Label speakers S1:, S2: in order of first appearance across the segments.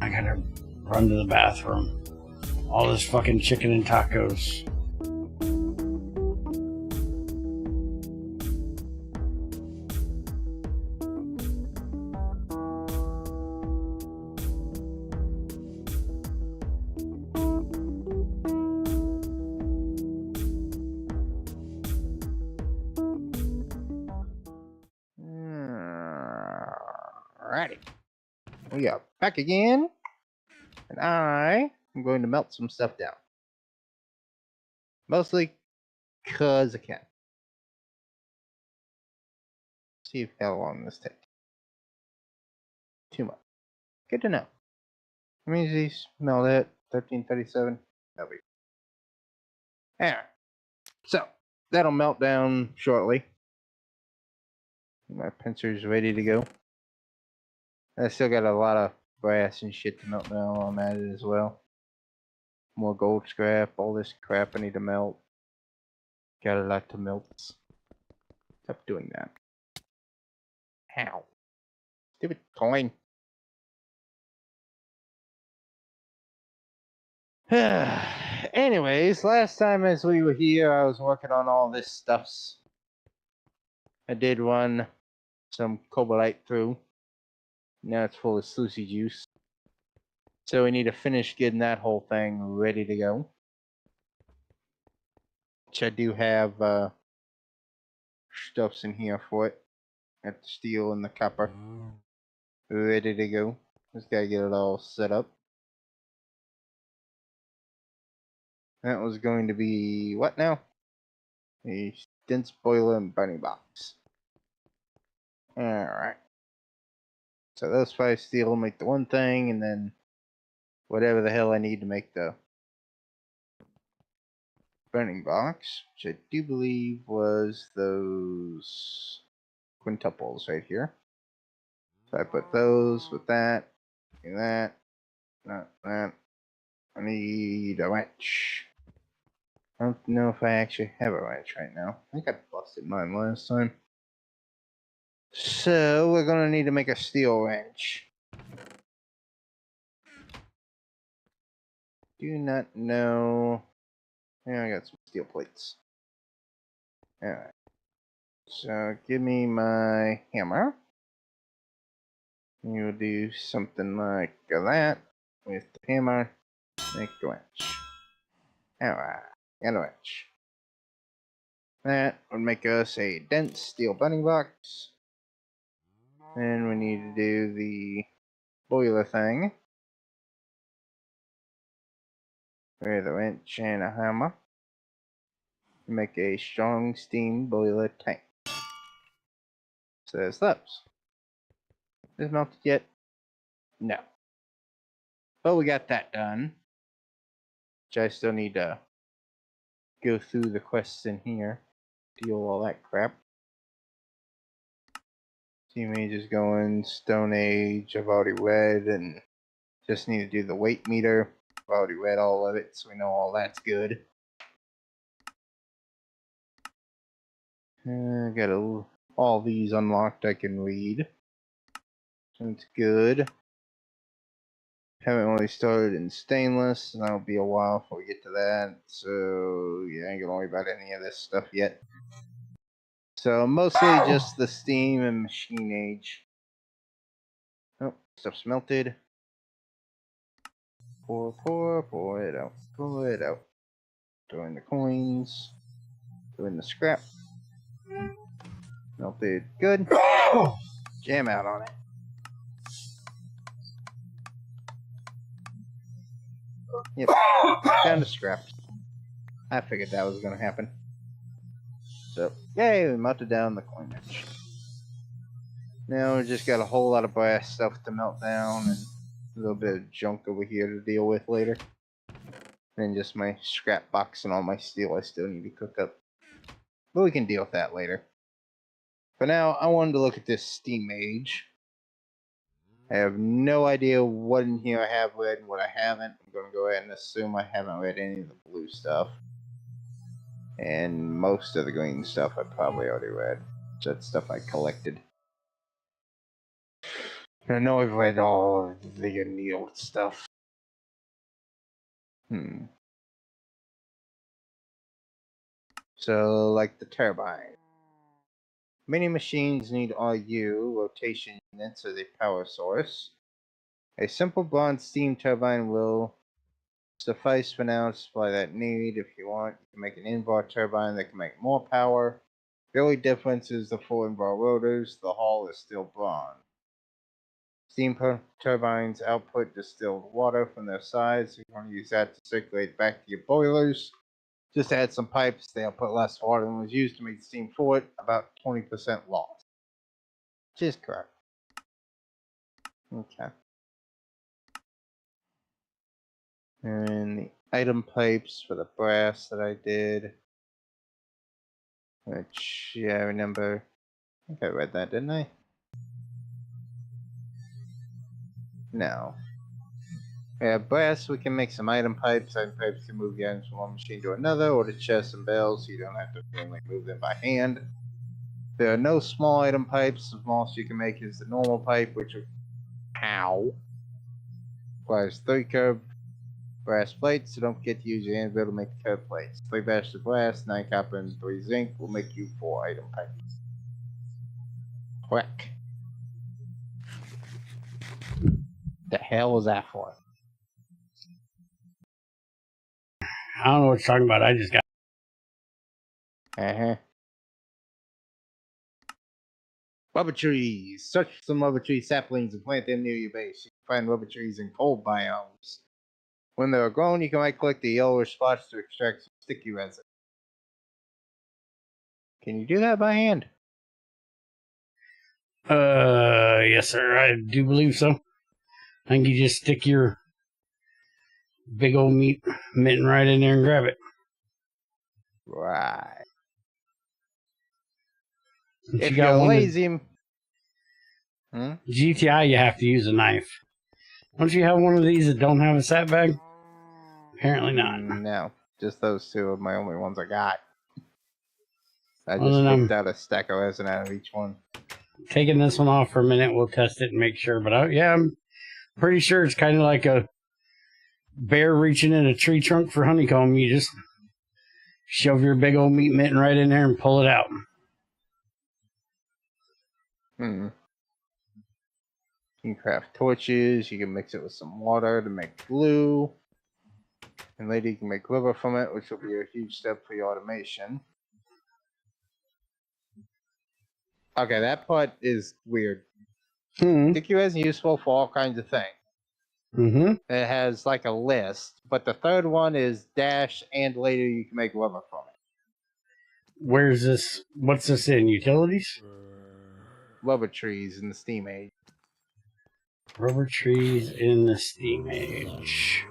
S1: I gotta run to the bathroom. All this fucking chicken and tacos.
S2: Alrighty. We are back again. And I am going to melt some stuff down. Mostly because I can. See how long this takes. 2 months. Good to know. That means these melt at 1337. That'll be. Alright. So, that'll melt down shortly. My pincer's ready to go. I still got a lot of brass and shit to melt down while I'm at it as well. More gold scrap, all this crap I need to melt. Got a lot to melt. Stop doing that. Ow. Stupid coin. Anyways, last time as we were here, I was working on all this stuffs. I did run some cobalite through. Now it's full of Sluice juice. So we need to finish getting that whole thing ready to go. Which I do have stuffs in here for it. Got the steel and the copper ready to go. Just gotta get it all set up. That was going to be what now? A dense boiler and burning box. Alright. So those 5 steel will make the one thing, and then whatever the hell I need to make the burning box, which I do believe was those quintuples right here. So I put those with that, and that, not that. I need a wrench. I don't know if I actually have a wrench right now. I think I busted mine last time. So we're gonna need to make a steel wrench. Do not know. Yeah, I got some steel plates. Alright. So give me my hammer. You'll do something like that with the hammer. Make the wrench. Alright, got a wrench. That would make us a dense steel burning box. Then we need to do the boiler thing. With a wrench and a hammer. Make a strong steam boiler tank. So there's those. Is it melted yet? No. But we got that done. Which I still need to go through the quests in here. Deal all that crap. Team Age is going, Stone Age I've already read, and just need to do the weight meter. I've already read all of it, so we know all that's good. Got all these unlocked I can read. So it's good. Haven't really started in stainless, and that'll be a while before we get to that. So yeah, I ain't gonna worry about any of this stuff yet. So mostly just the steam and machine age. Oh, stuff's melted. Pour it out, pour it out. Throwing the coins. Doing the scrap. Melted good. Jam out on it. Yep, down to scrap. I figured that was gonna happen. So, yay, we melted down the coin wrench. Now we just got a whole lot of brass stuff to melt down and a little bit of junk over here to deal with later. And just my scrap box and all my steel I still need to cook up. But we can deal with that later. For now, I wanted to look at this steam age. I have no idea what in here I have read and what I haven't. I'm going to go ahead and assume I haven't read any of the blue stuff. And most of the green stuff I probably already read. That's stuff I collected. I know I've read all of the annealed stuff. So, like the turbine. Many machines need RU, rotation units, as a power source. A simple bronze steam turbine will suffice for now to supply that need. If you want, you can make an in-bar turbine that can make more power. The only difference is the full in-bar rotors. The hull is still bronze. Steam turbines output distilled water from their sides. You want to use that to circulate back to your boilers. Just add some pipes. They output less water than was used to make steam for it. About 20% loss. Which is correct. Okay. And the item pipes for the brass that I did. Which, yeah, I remember. I think I read that, didn't I? No. Yeah, brass, we can make some item pipes. Item pipes can move the items from one machine to another, or to chests and bells, so you don't have to manually move them by hand. There are no small item pipes. The smallest you can make is the normal pipe, which requires 3 curved brass plates, so don't forget to use your anvil to make the curved plates. 3 batches of brass, 9 copper, and 3 zinc will make you 4 item pipes. Quick. The hell was that for?
S1: I don't know what you're talking about. I just got.
S2: Rubber trees. Search for some rubber tree saplings and plant them near your base. You can find rubber trees in cold biomes. When they are grown, you can right-click the yellowish spots to extract some sticky resin. Can you do that by hand?
S1: Yes, sir. I do believe so. I think you just stick your big old meat mitten right in there and grab it.
S2: Right.
S1: If
S2: If
S1: you got
S2: you're
S1: one
S2: lazy...
S1: GTI, you have to use a knife. Don't you have one of these that don't have a sat bag? Apparently not.
S2: No. Just those 2 are my only ones I got. I
S1: Well,
S2: just
S1: then
S2: picked out a stack of resin out of each one.
S1: Taking this one off for a minute, we'll test it and make sure. But I'm pretty sure it's kind of like a bear reaching in a tree trunk for honeycomb. You just shove your big old meat mitten right in there and pull it out.
S2: You can craft torches. You can mix it with some water to make glue. And later you can make rubber from it, which will be a huge step for your automation. Okay, that part is weird. Sticky resin is useful for all kinds of things. It has like a list, but the third one is dash, and later you can make rubber from it.
S1: Where's this? What's this in? Utilities?
S2: Rubber trees in the steam age.
S1: Rubber trees in the steam age.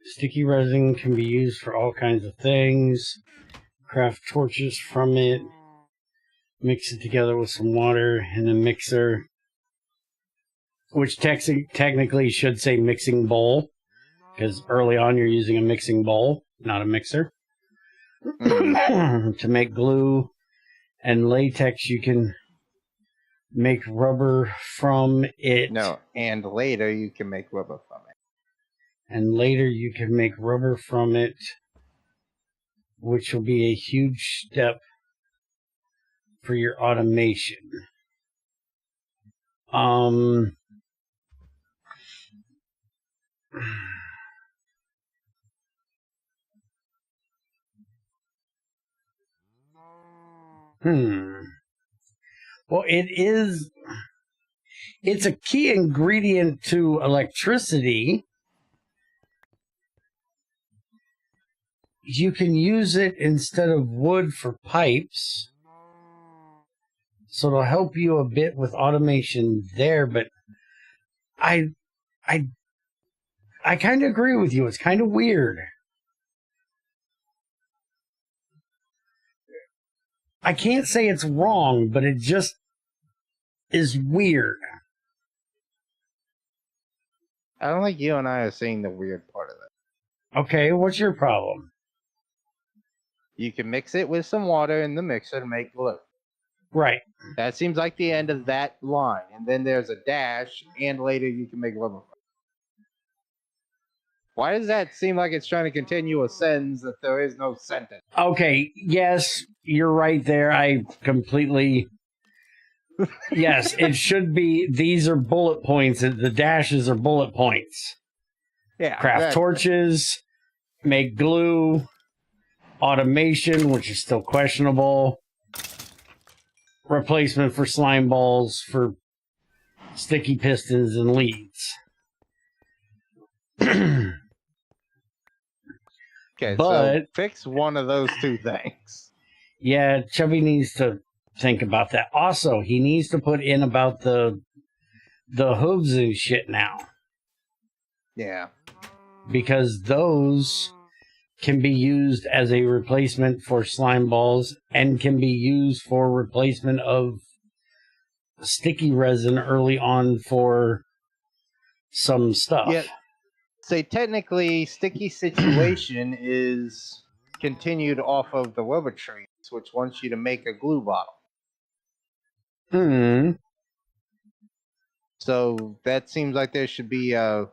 S1: Sticky resin can be used for all kinds of things. Craft torches from it. Mix it together with some water in a mixer. Which technically should say mixing bowl. Because early on you're using a mixing bowl, not a mixer. To make glue and latex, you can make rubber from it.
S2: No, and later you can make rubber from it.
S1: And later you can make rubber from it, which will be a huge step for your automation. Well, it's a key ingredient to electricity. You can use it instead of wood for pipes. So it'll help you a bit with automation there, but I kind of agree with you. It's kind of weird. I can't say it's wrong, but it just is weird.
S2: I don't think you and I are seeing the weird part of it.
S1: Okay, what's your problem?
S2: You can mix it with some water in the mixer to make glue.
S1: Right.
S2: That seems like the end of that line. And then there's a dash, and later you can make liver. Why does that seem like it's trying to continue a sentence that there is no sentence?
S1: Okay, yes, you're right there. I completely... Yes, it should be, these are bullet points. The dashes are bullet points.
S2: Yeah.
S1: Craft torches, make glue, automation, which is still questionable, replacement for slime balls for sticky pistons and leads.
S2: Okay,
S1: but,
S2: so fix one of those two things.
S1: Yeah, Chubby needs to think about that. Also, he needs to put in about the hooves and shit now.
S2: Yeah.
S1: Because those can be used as a replacement for slime balls and can be used for replacement of sticky resin early on for some stuff.
S2: Yeah. So technically, sticky situation is continued off of the rubber trees, which wants you to make a glue bottle.
S1: Hmm.
S2: So that seems like there should be a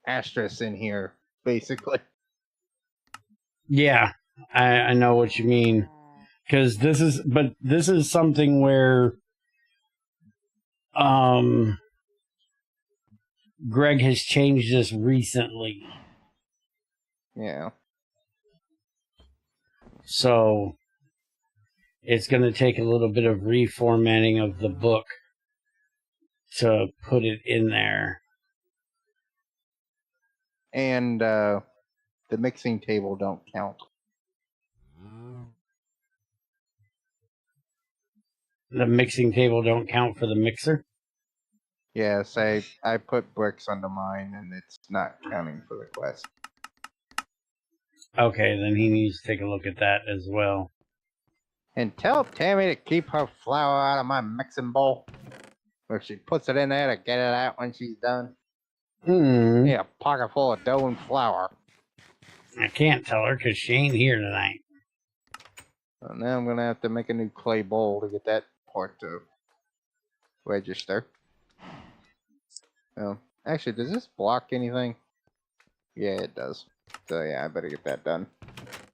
S2: asterisk in here, basically.
S1: Yeah, I know what you mean. Because this is something where Greg has changed this recently.
S2: Yeah.
S1: So it's going to take a little bit of reformatting of the book to put it in there.
S2: And the mixing table don't count.
S1: The mixing table don't count for the mixer?
S2: Yes, I put bricks under mine, and it's not counting for the quest.
S1: Okay, then he needs to take a look at that as well.
S2: And tell Tammy to keep her flour out of my mixing bowl. Or she puts it in there to get it out when she's done. Yeah, a pocket full of dough and flour.
S1: I can't tell her because she ain't here tonight.
S2: So now I'm going to have to make a new clay bowl to get that part to register. Oh, actually, does this block anything? Yeah, it does. So yeah, I better get that done.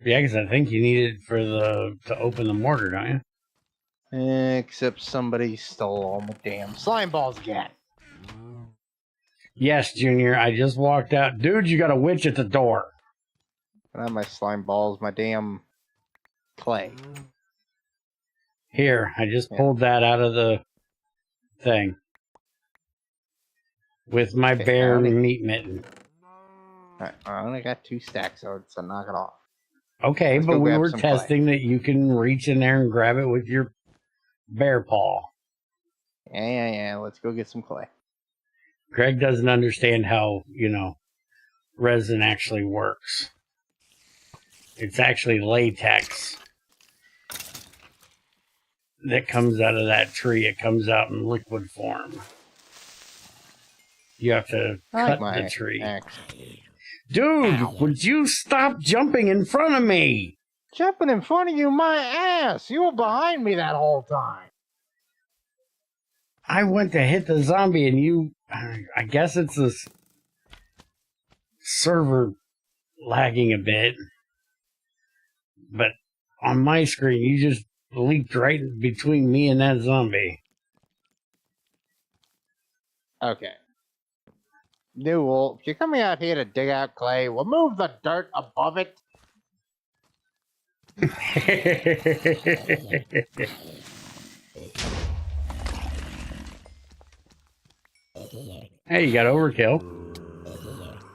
S1: Yeah, because I think you need it for to open the mortar, don't you?
S2: Except somebody stole all my damn slime balls again.
S1: Yes, Junior, I just walked out. Dude, you got a witch at the door.
S2: Not my slime balls, my damn clay.
S1: Here, I just pulled that out of the thing. With my bear meat mitten.
S2: Alright, I only got 2 stacks, so knock it off.
S1: Okay,
S2: Let's
S1: but we were
S2: some
S1: testing
S2: clay.
S1: that you can reach in there and grab it with your bear paw.
S2: Yeah, let's go get some clay.
S1: Greg doesn't understand how, resin actually works. It's actually latex that comes out of that tree. It comes out in liquid form. You have to cut the tree. Dude, would you stop jumping in front of me?
S2: Jumping in front of you, my ass! You were behind me that whole time.
S1: I went to hit the zombie and you... I guess it's this server lagging a bit. But on my screen, you just leaped right between me and that zombie.
S2: Okay. Newell, if you're coming out here to dig out clay, we'll move the dirt above it.
S1: Hey, you got overkill.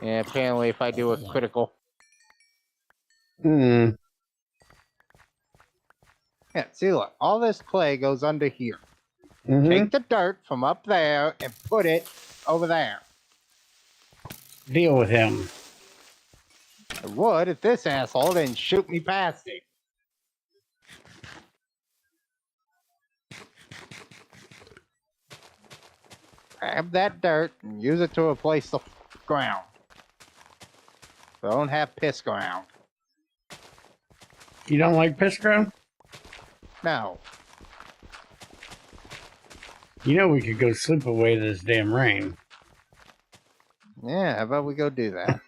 S2: Yeah, apparently if I do a critical.
S1: Hmm.
S2: Yeah, see, look, all this clay goes under here.
S1: Mm-hmm.
S2: Take the dirt from up there and put it over there.
S1: Deal with him.
S2: I would if this asshole didn't shoot me past it. Grab that dirt and use it to replace the ground. Don't have piss ground.
S1: You don't like piss ground?
S2: No.
S1: You know we could go slip away this damn rain.
S2: Yeah, how about we go do that?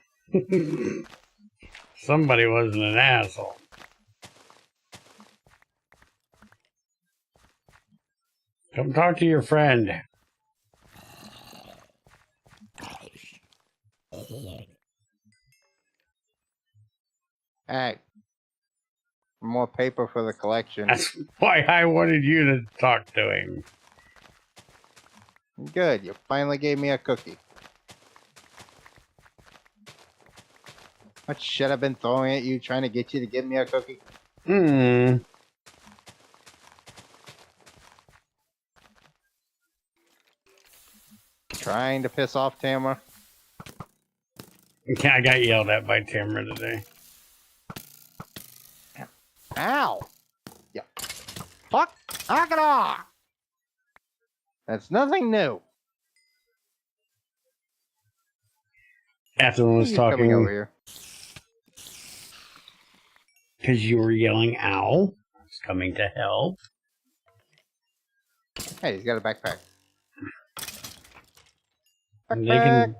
S1: Somebody wasn't an asshole. Come talk to your friend.
S2: Hey, more paper for the collection.
S1: That's why I wanted you to talk to him.
S2: Good, you finally gave me a cookie. What shit I've been throwing at you, trying to get you to give me a cookie?
S1: Hmm.
S2: Trying to piss off Tamara?
S1: I got yelled at by Tamara today.
S2: Ow! Yeah. Fuck! Knock it off! That's nothing new.
S1: Catherine was
S2: Coming over
S1: talking
S2: here.
S1: because you were yelling, ow. I was coming to help.
S2: Hey, he's got a backpack.
S1: And
S2: Backpack!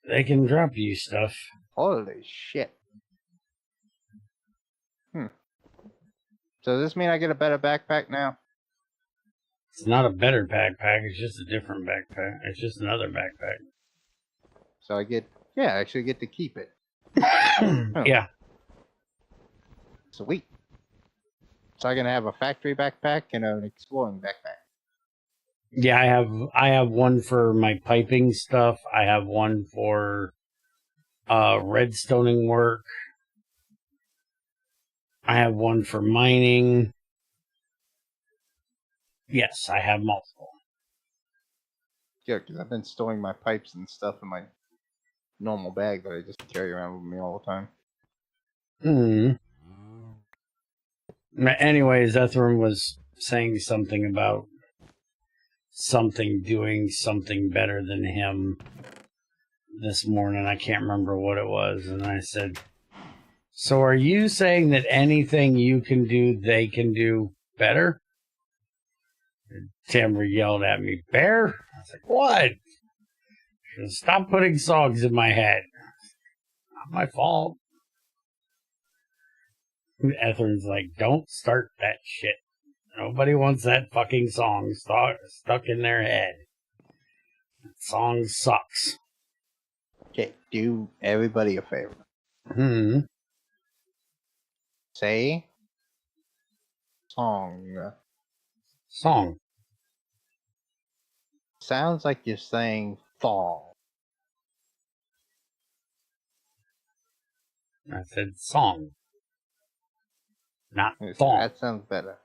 S1: they can drop you stuff.
S2: Holy shit. So does this mean I get a better backpack now?
S1: It's not a better backpack, it's just a different backpack. It's just another backpack.
S2: So I get, yeah, I actually get to keep it.
S1: Yeah.
S2: Sweet. So I can have a factory backpack and an exploring backpack.
S1: Yeah, I have one for my piping stuff. I have one for redstoning work. I have one for mining. Yes, I have multiple.
S2: Yeah, because I've been storing my pipes and stuff in my normal bag that I just carry around with me all the time.
S1: Anyways, Etherin was saying something about something doing something better than him this morning. I can't remember what it was. And I said, so are you saying that anything you can do, they can do better? And Tamara yelled at me, Bear? I was like, what? She goes, stop putting songs in my head. Not my fault. Etherin's like, don't start that shit. Nobody wants that fucking song stuck in their head. That song sucks.
S2: Okay, do everybody a favor. Say song.
S1: Song.
S2: Sounds like you're saying fall.
S1: I said song. Not song.
S2: That sounds better.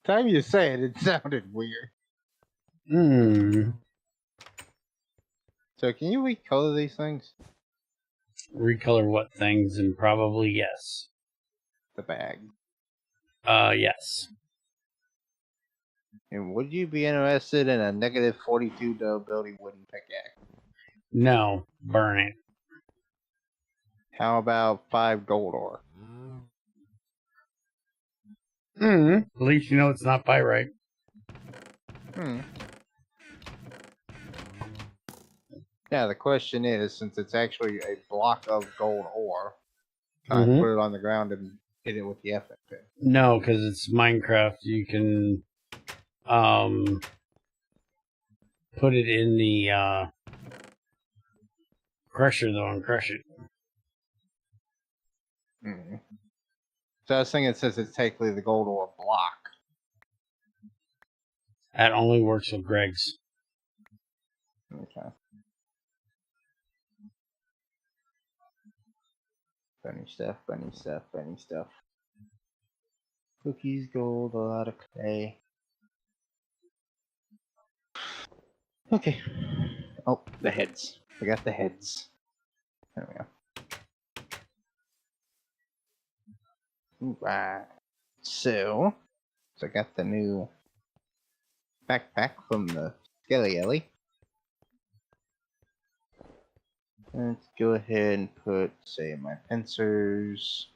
S2: Time you say it, it sounded weird. So can you recolor these things?
S1: Recolor what things? And probably yes.
S2: The bag.
S1: Yes.
S2: And would you be interested in a negative 42 durability wooden pickaxe?
S1: No. Burn it.
S2: How about 5 gold ore?
S1: At least you know it's not pyrite.
S2: Yeah, the question is, since it's actually a block of gold ore, can I put it on the ground and hit it with the F pin?
S1: No, because it's Minecraft. You can put it in the crusher though and crush it.
S2: So I was thinking, since it's technically the gold ore block.
S1: That only works with Greg's.
S2: Okay. Funny stuff, funny stuff, funny stuff. Cookies, gold, a lot of clay. Okay. Oh, the heads. Forgot the heads. There we go. Right. So I got the new backpack from the Skelly Ellie. Let's go ahead and put, say, my pincers,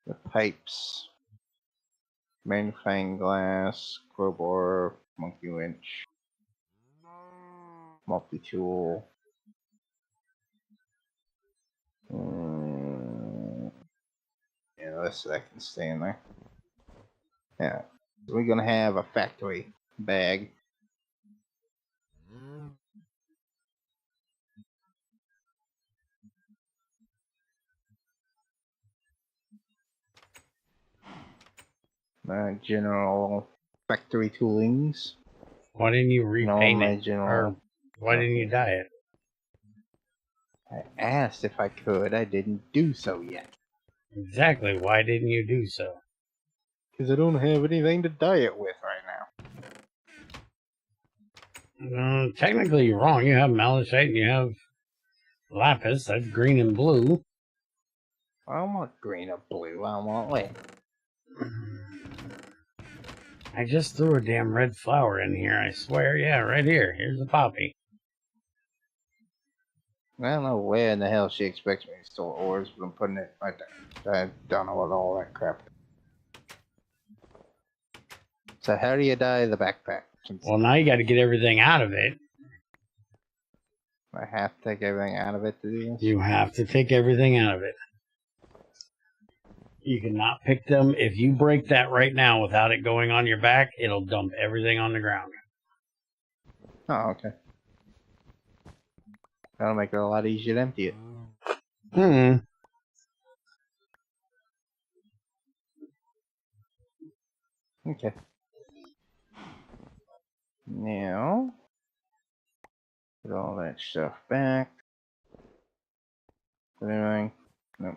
S2: the pipes, magnifying glass, crowbar, monkey winch, multi-tool. Yeah, that can stay in there. Yeah, so we're gonna have a factory bag. My general factory toolings.
S1: Why didn't you repaint
S2: my
S1: it?
S2: general.
S1: Or why didn't you dye it?
S2: I asked if I could. I didn't do so yet.
S1: Exactly. Why didn't you do so?
S2: Because I don't have anything to dye it with right now.
S1: Technically, you're wrong. You have malachite and you have lapis. That's green and blue.
S2: I don't want green or blue. I want red.
S1: I just threw a damn red flower in here, I swear. Yeah, right here. Here's a poppy.
S2: I don't know where in the hell she expects me to store ores, but I'm putting it right there. I don't know what all that crap. So how do you dye the backpack?
S1: Well, now you got to get everything out of it.
S2: I have to take everything out of it to do this?
S1: You have to take everything out of it. You cannot pick them. If you break that right now without it going on your back, it'll dump everything on the ground.
S2: Oh, okay. That'll make it a lot easier to empty it. Okay. Now, put all that stuff back. Anything? Nope.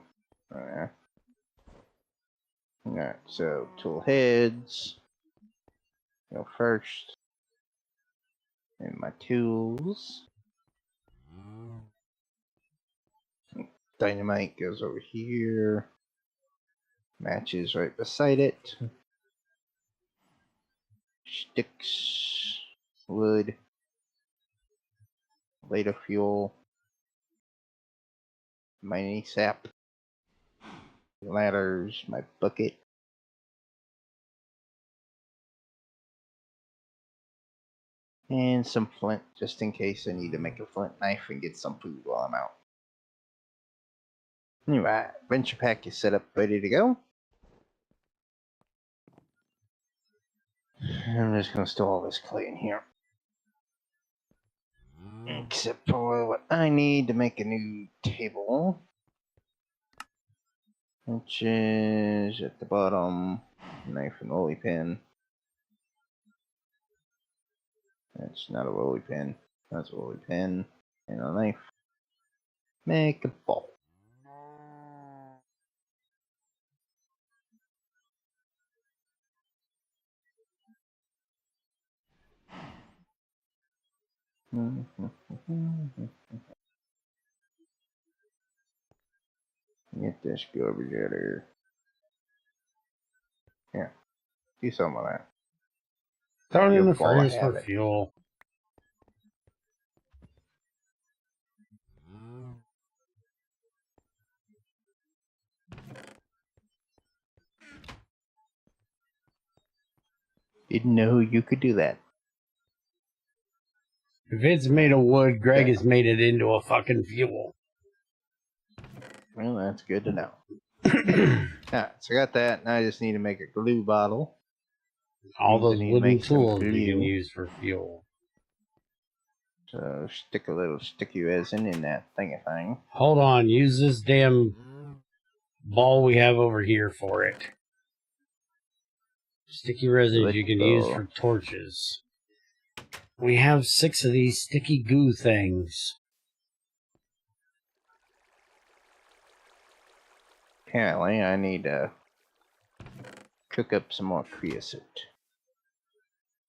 S2: Alright, so tool heads. Go first. And my tools. Dynamite goes over here. Matches right beside it. Sticks. Wood. Later fuel. Mining sap. Ladders. My bucket. And some flint, just in case I need to make a flint knife and get some food while I'm out. Anyway, adventure pack is set up, ready to go. I'm just going to store all this clay in here. Except for what I need to make a new table. Which is at the bottom. Knife and rolly pin. That's not a rolly pin. That's a rolly pin. And a knife. Make a bowl. Get this garbage out of here. Yeah. Do something with that.
S1: Throw it in the furnace for fuel.
S2: Didn't know you could do that.
S1: If it's made of wood, Greg has made it into a fucking fuel.
S2: Well, that's good to know. Alright, so I got that. Now I just need to make a glue bottle.
S1: All those wooden tools you can use for fuel.
S2: So stick a little sticky resin in that thing.
S1: Hold on, use this damn ball we have over here for it. Sticky resin you can use for torches. We have 6 of these sticky goo things.
S2: Apparently, I need to cook up some more creosote.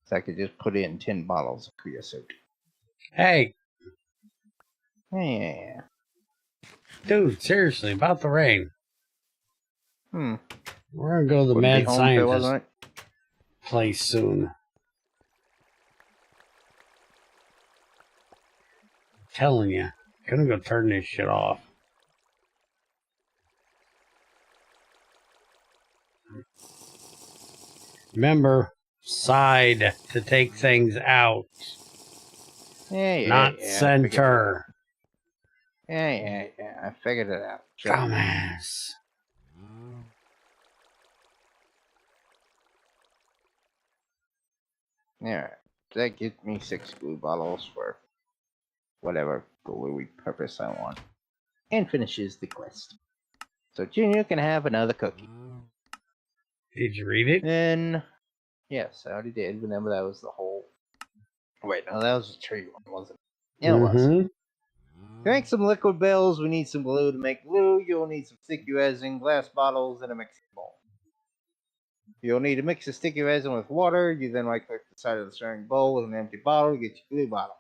S2: So I could just put in 10 bottles of creosote.
S1: Hey!
S2: Yeah.
S1: Dude, seriously, about the rain.
S2: We're
S1: gonna go to the mad scientist place soon. I'm telling you, gonna go turn this shit off. Remember, side to take things out, not center.
S2: Yeah. I figured it out. Sure.
S1: Dumbass.
S2: Alright. That gives me 6 glue bottles for whatever gluey purpose I want. And finishes the quest. So Junior can have another cookie.
S1: Did you read it?
S2: Then, yes, I already did. Remember that was the whole... Wait, no, that was a tree one, wasn't it? Yeah, it was. To make some liquid bills, we need some glue. To make glue, you'll need some sticky resin, glass bottles, and a mixing bowl. You'll need to mix the sticky resin with water. You then right-click the side of the stirring bowl with an empty bottle to get your glue bottle.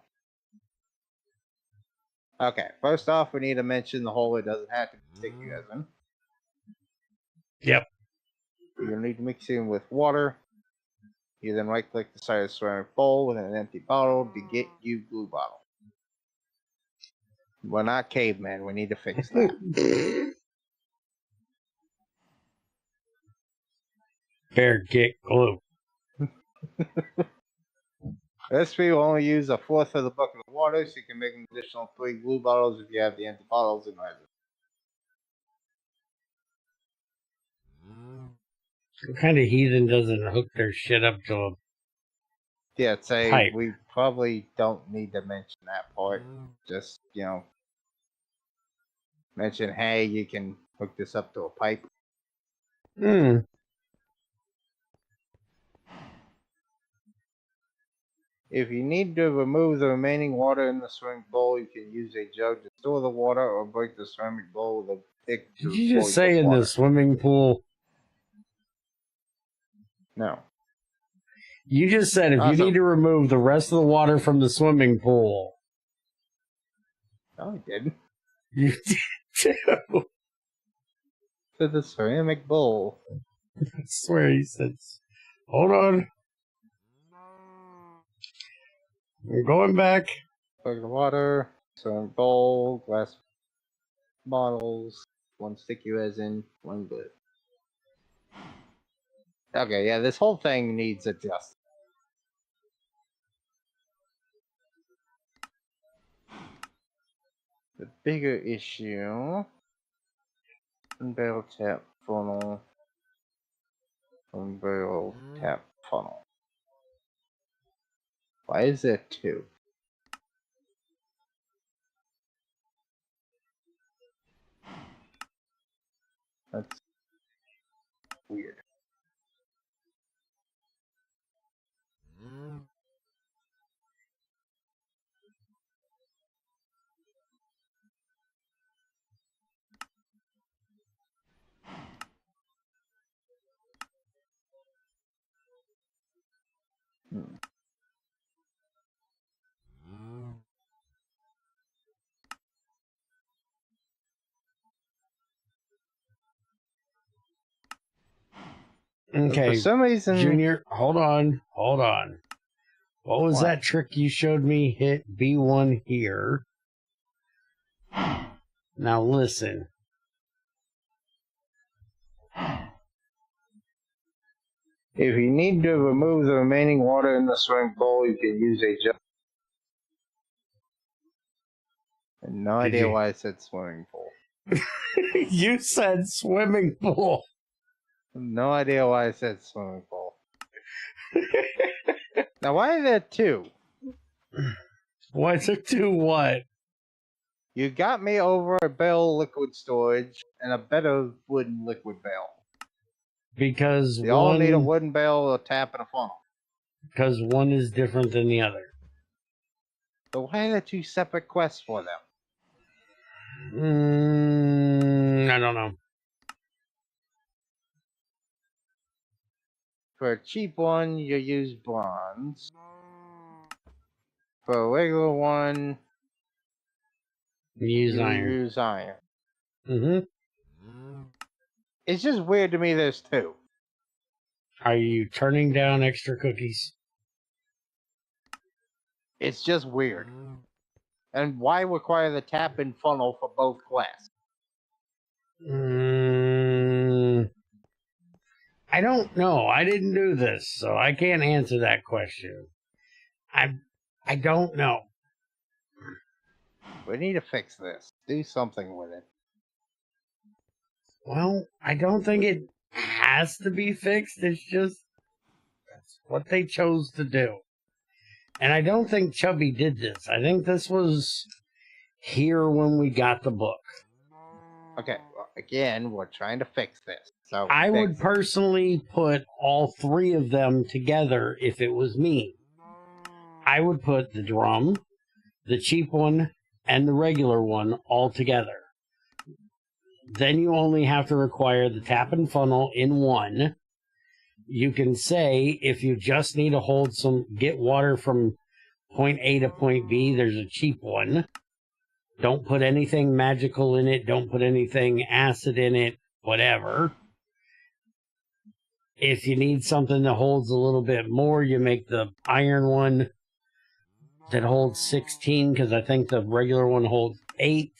S2: Okay, first off, we need to mention the hole. It doesn't have to be sticky resin.
S1: Yep.
S2: You'll need to mix it in with water. You then right-click the side of the ceramic bowl with an empty bottle to get you glue bottle. We're not cavemen. We need to fix that.
S1: Bear, get glue.
S2: Recipe will only use 1/4 of the bucket of water, so you can make an additional 3 glue bottles if you have the empty bottles in resin.
S1: What kind of heathen doesn't hook their shit up to a
S2: Yeah, say
S1: pipe?
S2: we probably don't need to mention that part. Just, mention, hey, you can hook this up to a pipe. If you need to remove the remaining water in the ceramic bowl, you can use a jug to store the water or break the ceramic bowl with a pick.
S1: Did you just say in the swimming pool?
S2: No.
S1: You just said if you need to remove the rest of the water from the swimming pool.
S2: No, I didn't.
S1: You did too.
S2: To the ceramic bowl.
S1: I swear he said, hold on. We're going back.
S2: Plug the water, ceramic bowl, glass bottles, 1 sticky resin, 1 glue. Okay, yeah, this whole thing needs adjusting. The bigger issue... barrel tap funnel. Barrel tap funnel. Why is there 2? That's weird.
S1: Okay.
S2: For some reason...
S1: Junior, hold on. What was that trick you showed me? Hit B1 here. Now listen.
S2: If you need to remove the remaining water in the swimming pool, you can use a jug. I have no idea why I said swimming pool.
S1: You said swimming pool.
S2: No idea why I said swimming pool. Now, why are there 2?
S1: What's it to what?
S2: You got me over a barrel liquid storage and a better wooden liquid barrel.
S1: Because
S2: they all need a wooden barrel, a tap, and a funnel.
S1: Because one is different than the other.
S2: So why are there 2 separate quests for them?
S1: I don't know.
S2: For a cheap one, you use bronze. For a regular one,
S1: you use
S2: iron. It's just weird to me there's 2.
S1: Are you turning down extra cookies?
S2: It's just weird. And why require the tap and funnel for both classes?
S1: I don't know. I didn't do this, so I can't answer that question. I don't know.
S2: We need to fix this. Do something with it.
S1: Well, I don't think it has to be fixed. It's just that's what they chose to do. And I don't think Chubby did this. I think this was here when we got the book.
S2: Okay, well, again, we're trying to fix this. So
S1: I would personally put all three of them together if it was me. I would put the drum, the cheap one, and the regular one all together. Then you only have to require the tap and funnel in one. You can say if you just need to get water from point A to point B, there's a cheap one. Don't put anything magical in it. Don't put anything acid in it. Whatever. If you need something that holds a little bit more, you make the iron one that holds 16, because I think the regular one holds 8.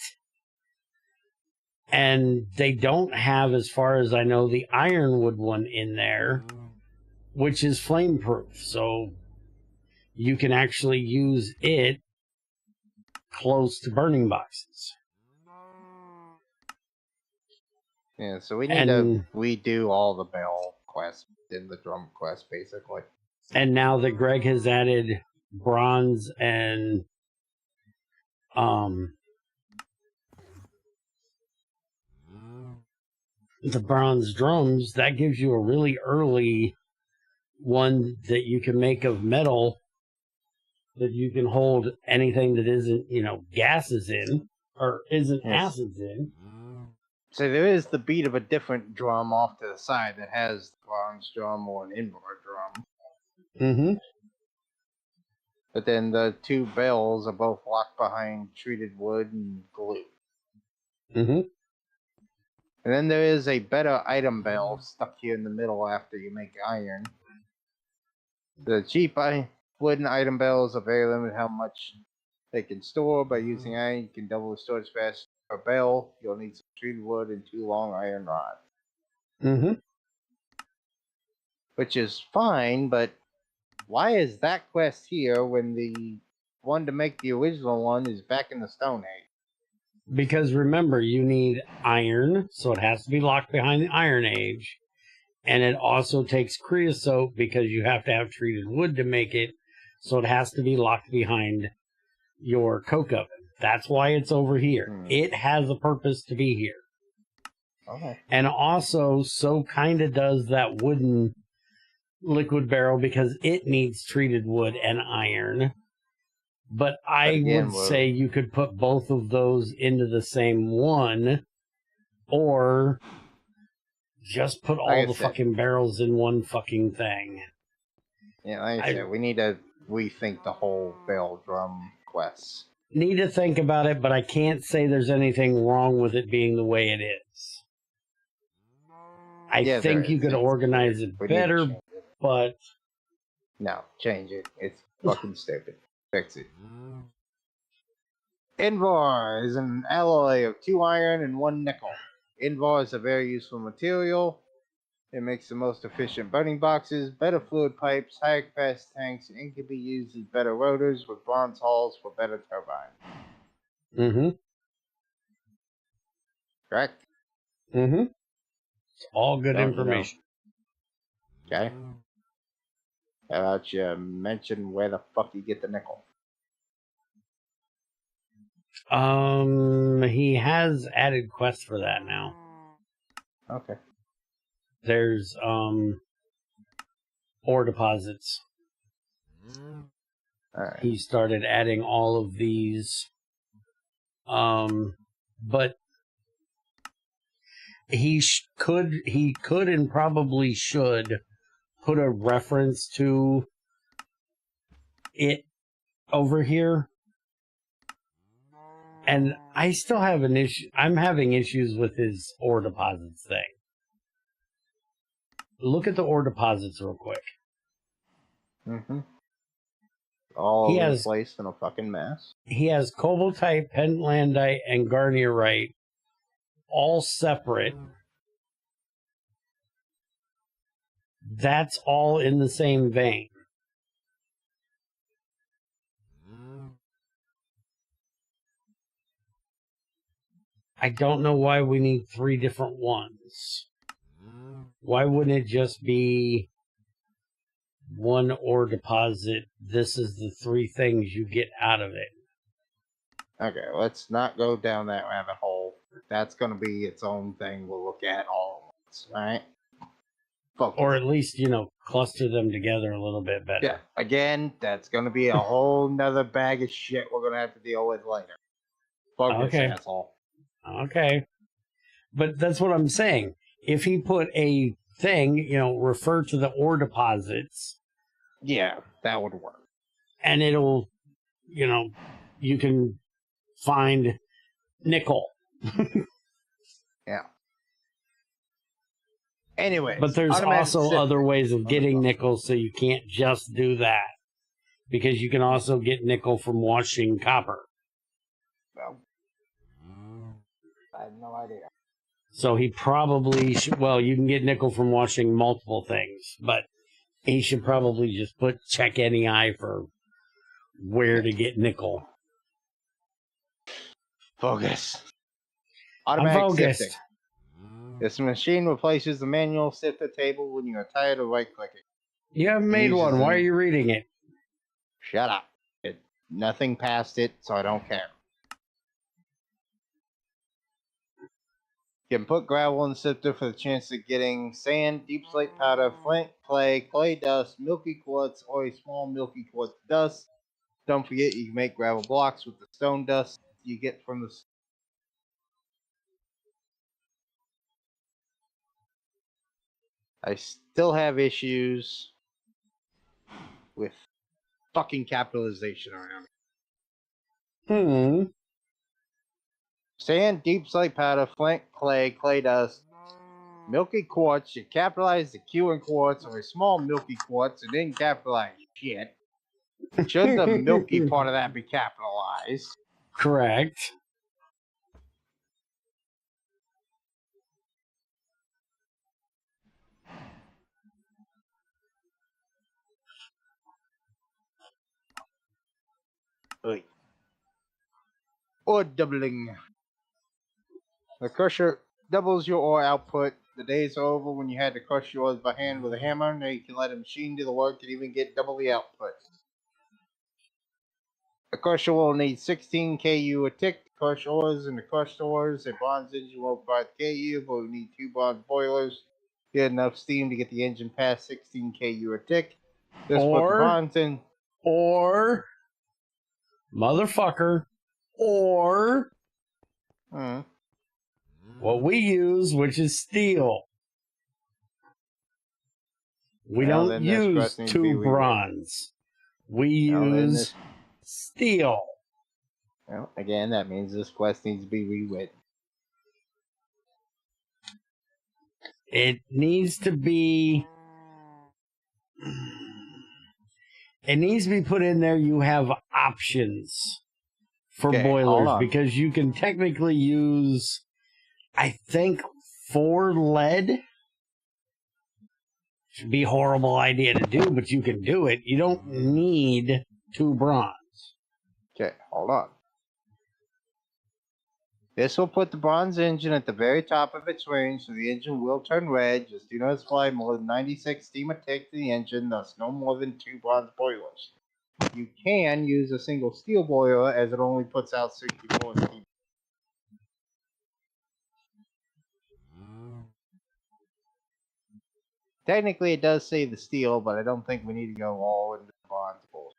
S1: And they don't have, as far as I know, the ironwood one in there, which is flame proof. So you can actually use it close to burning boxes.
S2: Yeah, so we need to redo all the bell quests in the drum quest, basically.
S1: And now that Greg has added bronze and the bronze drums, that gives you a really early one that you can make of metal that you can hold anything that isn't, gases in or isn't acids in.
S2: So there is the beat of a different drum off to the side that has the bronze drum or an inboard drum.
S1: Mm-hmm.
S2: But then the two bells are both locked behind treated wood and glue.
S1: Mm-hmm.
S2: And then there is a better item bell stuck here in the middle after you make iron. The cheap wooden item bells are very limited how much they can store. By using iron, you can double the storage space per bell. You'll need some treated wood and 2 long iron rods.
S1: Mm-hmm.
S2: Which is fine, but why is that quest here when the one to make the original one is back in the Stone Age?
S1: Because remember, you need iron, so it has to be locked behind the Iron Age. And it also takes creosote because you have to have treated wood to make it, so it has to be locked behind your coke oven. That's why it's over here. It has a purpose to be here.
S2: Okay.
S1: And also, so kind of does that wooden liquid barrel because it needs treated wood and iron. But I would say you could put both of those into the same one, or just put all the fucking barrels in one fucking thing.
S2: Yeah, like I said, we need to rethink the whole bell drum quest.
S1: Need to think about it, but I can't say there's anything wrong with it being the way it is. I think you could organize it better, but...
S2: No, change it. It's fucking stupid. Fix it. Invar is an alloy of 2 iron and 1 nickel. Invar is a very useful material. It makes the most efficient burning boxes, better fluid pipes, higher capacity tanks, and can be used as better rotors with bronze hulls for better turbines.
S1: Mm-hmm.
S2: Correct?
S1: Mm-hmm. It's all good information.
S2: Okay. How about you mention where the fuck you get the nickel?
S1: He has added quests for that now.
S2: Okay.
S1: There's, ore deposits.
S2: Alright.
S1: He started adding all of these. But he could and probably should put a reference to it over here. And I still have an issue. I'm having issues with his ore deposits thing. Look at the ore deposits real quick.
S2: Mm-hmm. All placed in a fucking mess.
S1: He has cobaltite, pentlandite, and garnierite all separate. That's all in the same vein. I don't know why we need 3 different ones. Why wouldn't it just be one ore deposit? This is the 3 things you get out of it.
S2: Okay, let's not go down that rabbit hole. That's going to be its own thing we'll look at all at once, right? Focus.
S1: Or at least, you know, cluster them together a little bit better.
S2: Yeah, again, that's going to be a whole nother bag of shit we're going to have to deal with later. Focus,
S1: Okay.
S2: asshole.
S1: Okay. But that's what I'm saying. If he put a thing, you know, refer to the ore deposits.
S2: Yeah, that would work.
S1: And it'll, you know, you can find nickel.
S2: Yeah. Anyway.
S1: But there's also other ways of getting nickel, so you can't just do that. Because you can also get nickel from washing copper.
S2: Well, I have no idea.
S1: So he probably should, well, you can get nickel from washing multiple things, but he should probably just check NEI for where to get nickel.
S2: Focus. Automatic sifting.
S1: Focused.
S2: This machine replaces the manual sifter table when you are tired of right-clicking.
S1: You haven't made one. Why are you reading it?
S2: Shut up. Nothing past it, so I don't care. You can put gravel in the sifter for the chance of getting sand, deep slate powder, flint, clay dust, milky quartz, or a small milky quartz dust. Don't forget you can make gravel blocks with the stone dust you get from the... I still have issues with fucking capitalization around
S1: Hmm.
S2: Sand, deep slate powder, flint, clay dust, milky quartz. You capitalize the Q in quartz or a small milky quartz and then capitalize shit. Should the milky part of that be capitalized?
S1: Correct.
S2: Ore doubling. The crusher doubles your ore output. The days are over when you had to crush yours by hand with a hammer. Now you can let a machine do the work and even get double the output. The crusher will need 16 KU a tick to crush ores and to crush ores. A bronze engine will provide KU, but we need 2 bronze boilers. Get enough steam to get the engine past 16 KU a tick. This put the bronze in.
S1: Or, motherfucker, or what we use, which is steel. We don't use 2 bronze. We use steel.
S2: Well, again, that means this quest needs to be rewritten.
S1: It needs to be... It needs to be put in there. You have options for boilers because you can technically use, I think, 4 lead. Should be a horrible idea to do, but you can do it. You don't need 2 bronze.
S2: Okay, hold on. This will put the bronze engine at the very top of its range, so the engine will turn red. Just do not supply more than 96 steam a tick to the engine, thus no more than 2 bronze boilers. You can use a single steel boiler, as it only puts out 64 steam. Technically, it does say the steel, but I don't think we need to go all into the bronze boilers.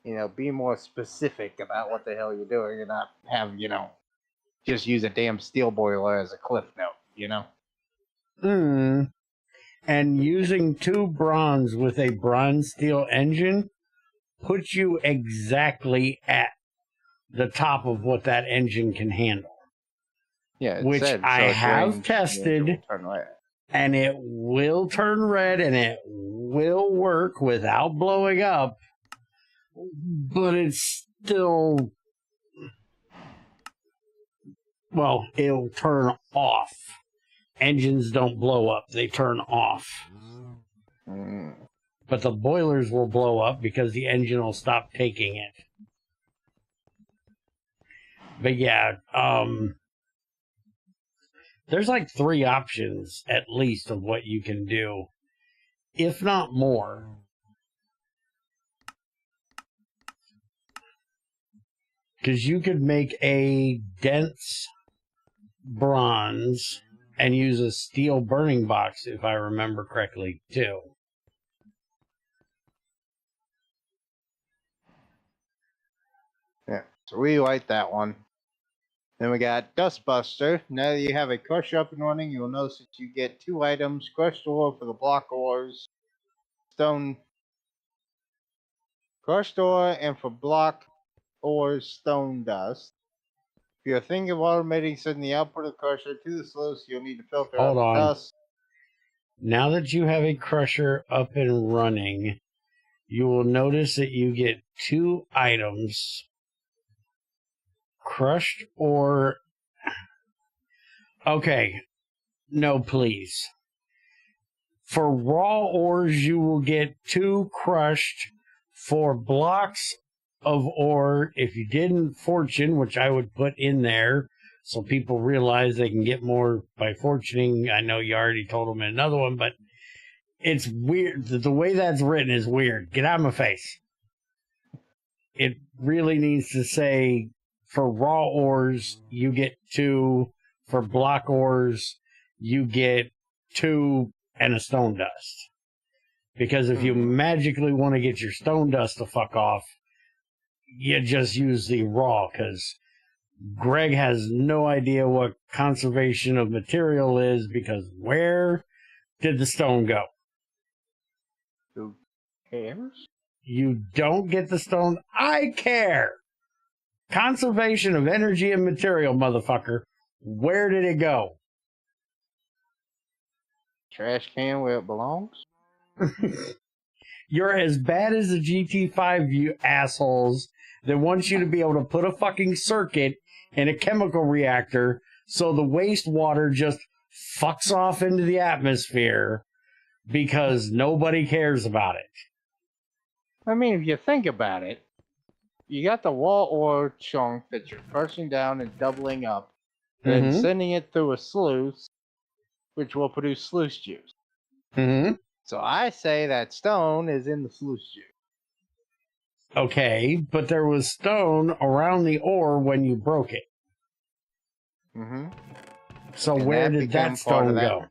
S2: You know, be more specific about what the hell you're doing and not have, you know, just use a damn steel boiler as a cliff note, you know?
S1: And using 2 bronze with a bronze steel engine puts you exactly at the top of what that engine can handle.
S2: Yeah,
S1: which I have tested, and it will turn red and it will work without blowing up. But it's still, well, it'll turn off engines don't blow up. They turn off. But the boilers will blow up because the engine will stop taking it. But yeah, there's like 3 options at least of what you can do, if not more. Because you could make a dense bronze and use a steel burning box, if I remember correctly, too.
S2: Yeah, so we like that one. Then we got Dustbuster. Now that you have a crusher up and running, you'll notice that you get 2 items: crushed ore for the block ores, crushed ore, and for block ores, stone dust. If you're thinking of automating sending the output of the crusher to the sluice, you'll need to filter out the dust.
S1: Now that you have a crusher up and running, you will notice that you get 2 items. Crushed ore. Okay. No, please. For raw ores, you will get 2 crushed. For blocks of ore, if you didn't fortune, which I would put in there so people realize they can get more by fortuning. I know you already told them in another one, but it's weird. The way that's written is weird. Get out of my face. It really needs to say, for raw ores, you get 2. For block ores, you get 2 and a stone dust. Because if you magically want to get your stone dust to fuck off, you just use the raw, because Greg has no idea what conservation of material is, because where did the stone go?
S2: Who cares?
S1: You don't get the stone. I care! Conservation of energy and material, motherfucker. Where did it go?
S2: Trash can where it belongs?
S1: You're as bad as the GT5, you assholes, that wants you to be able to put a fucking circuit in a chemical reactor so the wastewater just fucks off into the atmosphere because nobody cares about it.
S2: I mean, if you think about it, you got the raw ore chunk that you're crushing down and doubling up, then sending it through a sluice, which will produce sluice juice. So I say that stone is in the sluice juice.
S1: Okay, but there was stone around the ore when you broke it. So and where did that stone go?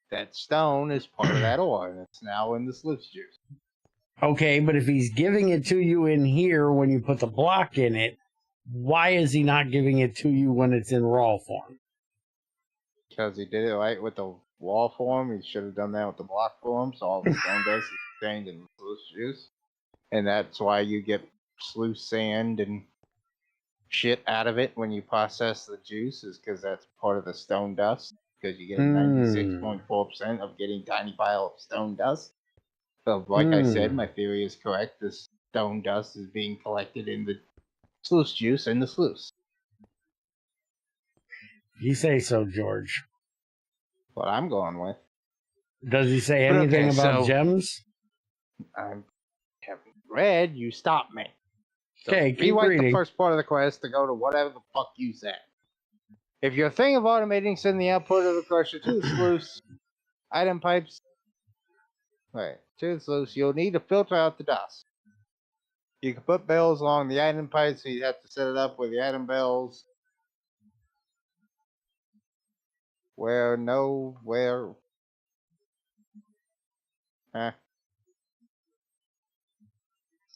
S2: That stone is part of that ore, and it's now in the sluice juice.
S1: Okay, but if he's giving it to you in here when you put the block in it, why is he not giving it to you when it's in raw form?
S2: Because he did it right with the raw form. He should have done that with the block form, so all the stone dust is contained in the sluice juice. And that's why you get sluice sand and shit out of it when you process the juice, is because that's part of the stone dust. Because you get 96.4% of getting tiny pile of stone dust. So, like I said, my theory is correct. The stone dust is being collected in the sluice juice in the sluice.
S1: You say so, George.
S2: What I'm going with.
S1: Does he say anything about gems?
S2: I haven't read. You stopped me. So
S1: okay, keep reading.
S2: The first part of the quest to go to whatever the fuck you said. If you're thinking of automating sending the output of the crusher to the sluice, item pipes. Right, to the sluice, you'll need to filter out the dust. You can put bells along the item pipes, so you have to set it up with the item bells.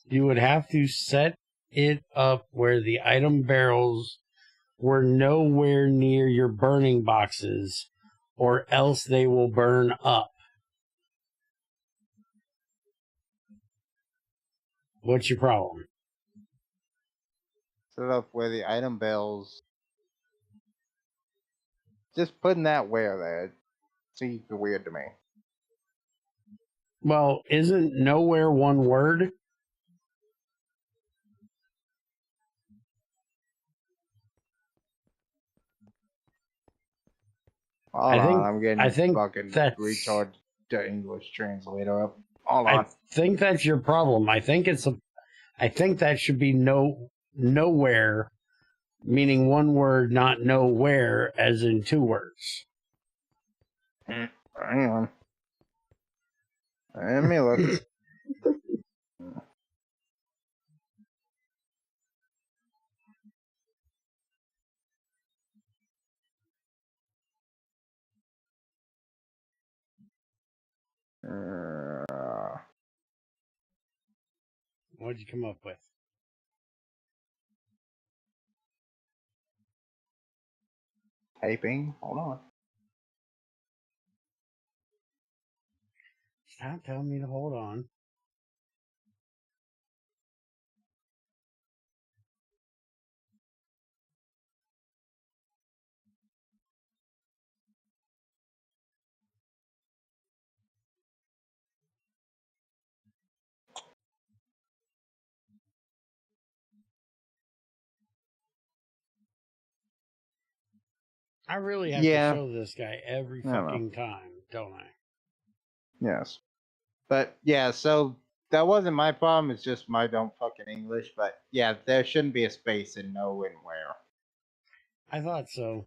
S1: You would have to set it up where the item barrels were nowhere near your burning boxes, or else they will burn up. What's your problem?
S2: Set it up where the item bells. Just putting that where there seems weird to me.
S1: Well, isn't nowhere one word?
S2: Hold on, I'm getting
S1: I think
S2: fucking
S1: that's
S2: retard the English translator up. Hold
S1: I
S2: on.
S1: think that's your problem. I think that should be nowhere, meaning one word, not nowhere, as in two words.
S2: Hang on. Let me look.
S1: What'd you come up with?
S2: Typing. Hold on.
S1: Stop telling me to hold on. I really have to show this guy every fucking time, don't I?
S2: Yes. But yeah, so that wasn't my problem. It's just my don't fucking English. But yeah, there shouldn't be a space in no and where.
S1: I thought so.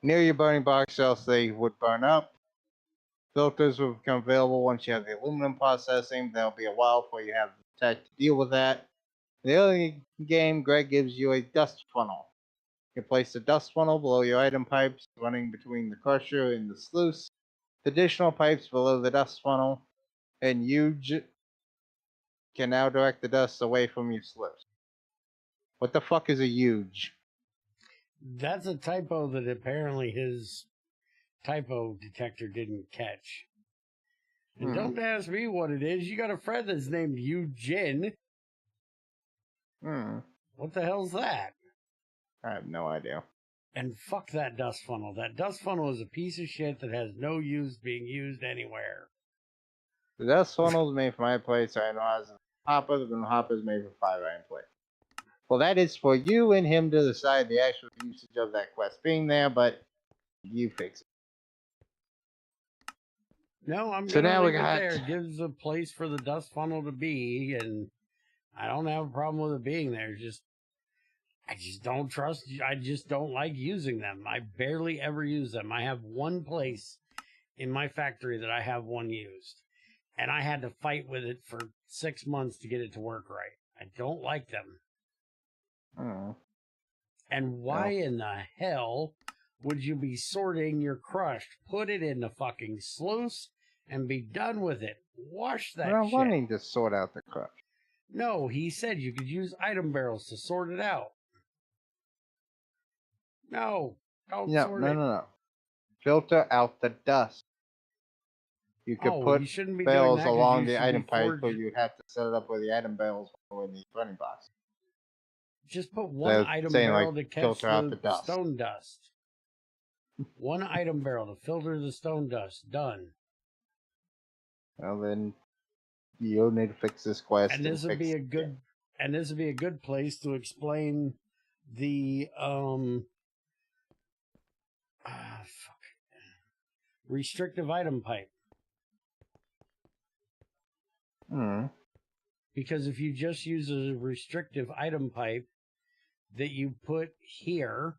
S2: Near your burning box, else they would burn up. Filters will become available once you have the aluminum processing. There'll be a while before you have the tech to deal with that. In the early game, Greg gives you a dust funnel. You place the dust funnel below your item pipes running between the crusher and the sluice. Additional pipes below the dust funnel, and you can now direct the dust away from your sluice. What the fuck is a huge?
S1: That's a typo that apparently his typo detector didn't catch. And don't ask me what it is. You got a friend that's named Eugene. What the hell's that?
S2: I have no idea.
S1: And fuck that dust funnel. That dust funnel is a piece of shit that has no use being used anywhere.
S2: The dust funnel is made for my place. I know as a hopper, and the hopper is made for 5-iron plate. Well, that is for you and him to decide the actual usage of that quest being there, but you fix it.
S1: No, I'm gonna leave it there. It gives a place for the dust funnel to be, and I don't have a problem with it being there. I just don't trust. I just don't like using them. I barely ever use them. I have one place in my factory that I have one used, and I had to fight with it for 6 months to get it to work right. I don't like them. And why in the hell would you be sorting your crush? Put it in the fucking sluice and be done with it. Wash that shit.
S2: I'm wanting to sort out the crush.
S1: No, he said you could use item barrels to sort it out. No, don't sort it.
S2: No. Filter out the dust. You could put barrels along the item pipe, but you'd have to set it up where the item barrels were in the burning box.
S1: Just put one item barrel to catch the stone dust. One item barrel to filter the stone dust. Done.
S2: Well, then you'll need to fix this quest.
S1: And this would be a good. And this would be a good place to explain the restrictive item pipe. Because if you just use a restrictive item pipe that you put here,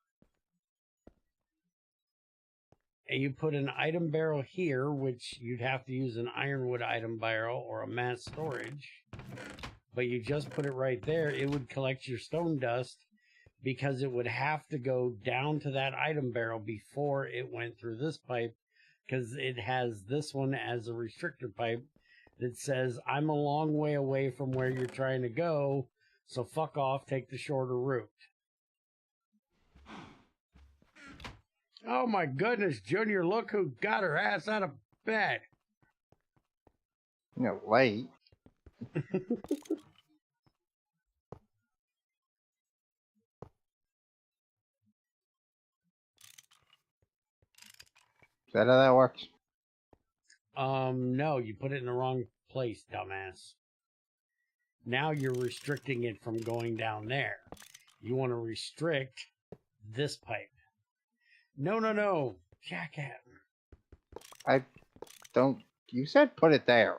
S1: and you put an item barrel here, which you'd have to use an ironwood item barrel or a mass storage, but you just put it right there, it would collect your stone dust because it would have to go down to that item barrel before it went through this pipe, because it has this one as a restrictor pipe that says, I'm a long way away from where you're trying to go, so fuck off, take the shorter route. Oh my goodness, Junior, look who got her ass out of bed.
S2: Late. Is that how that works?
S1: No, you put it in the wrong place, dumbass. Now you're restricting it from going down there. You want to restrict this pipe. No. Jacket.
S2: I don't... You said put it there.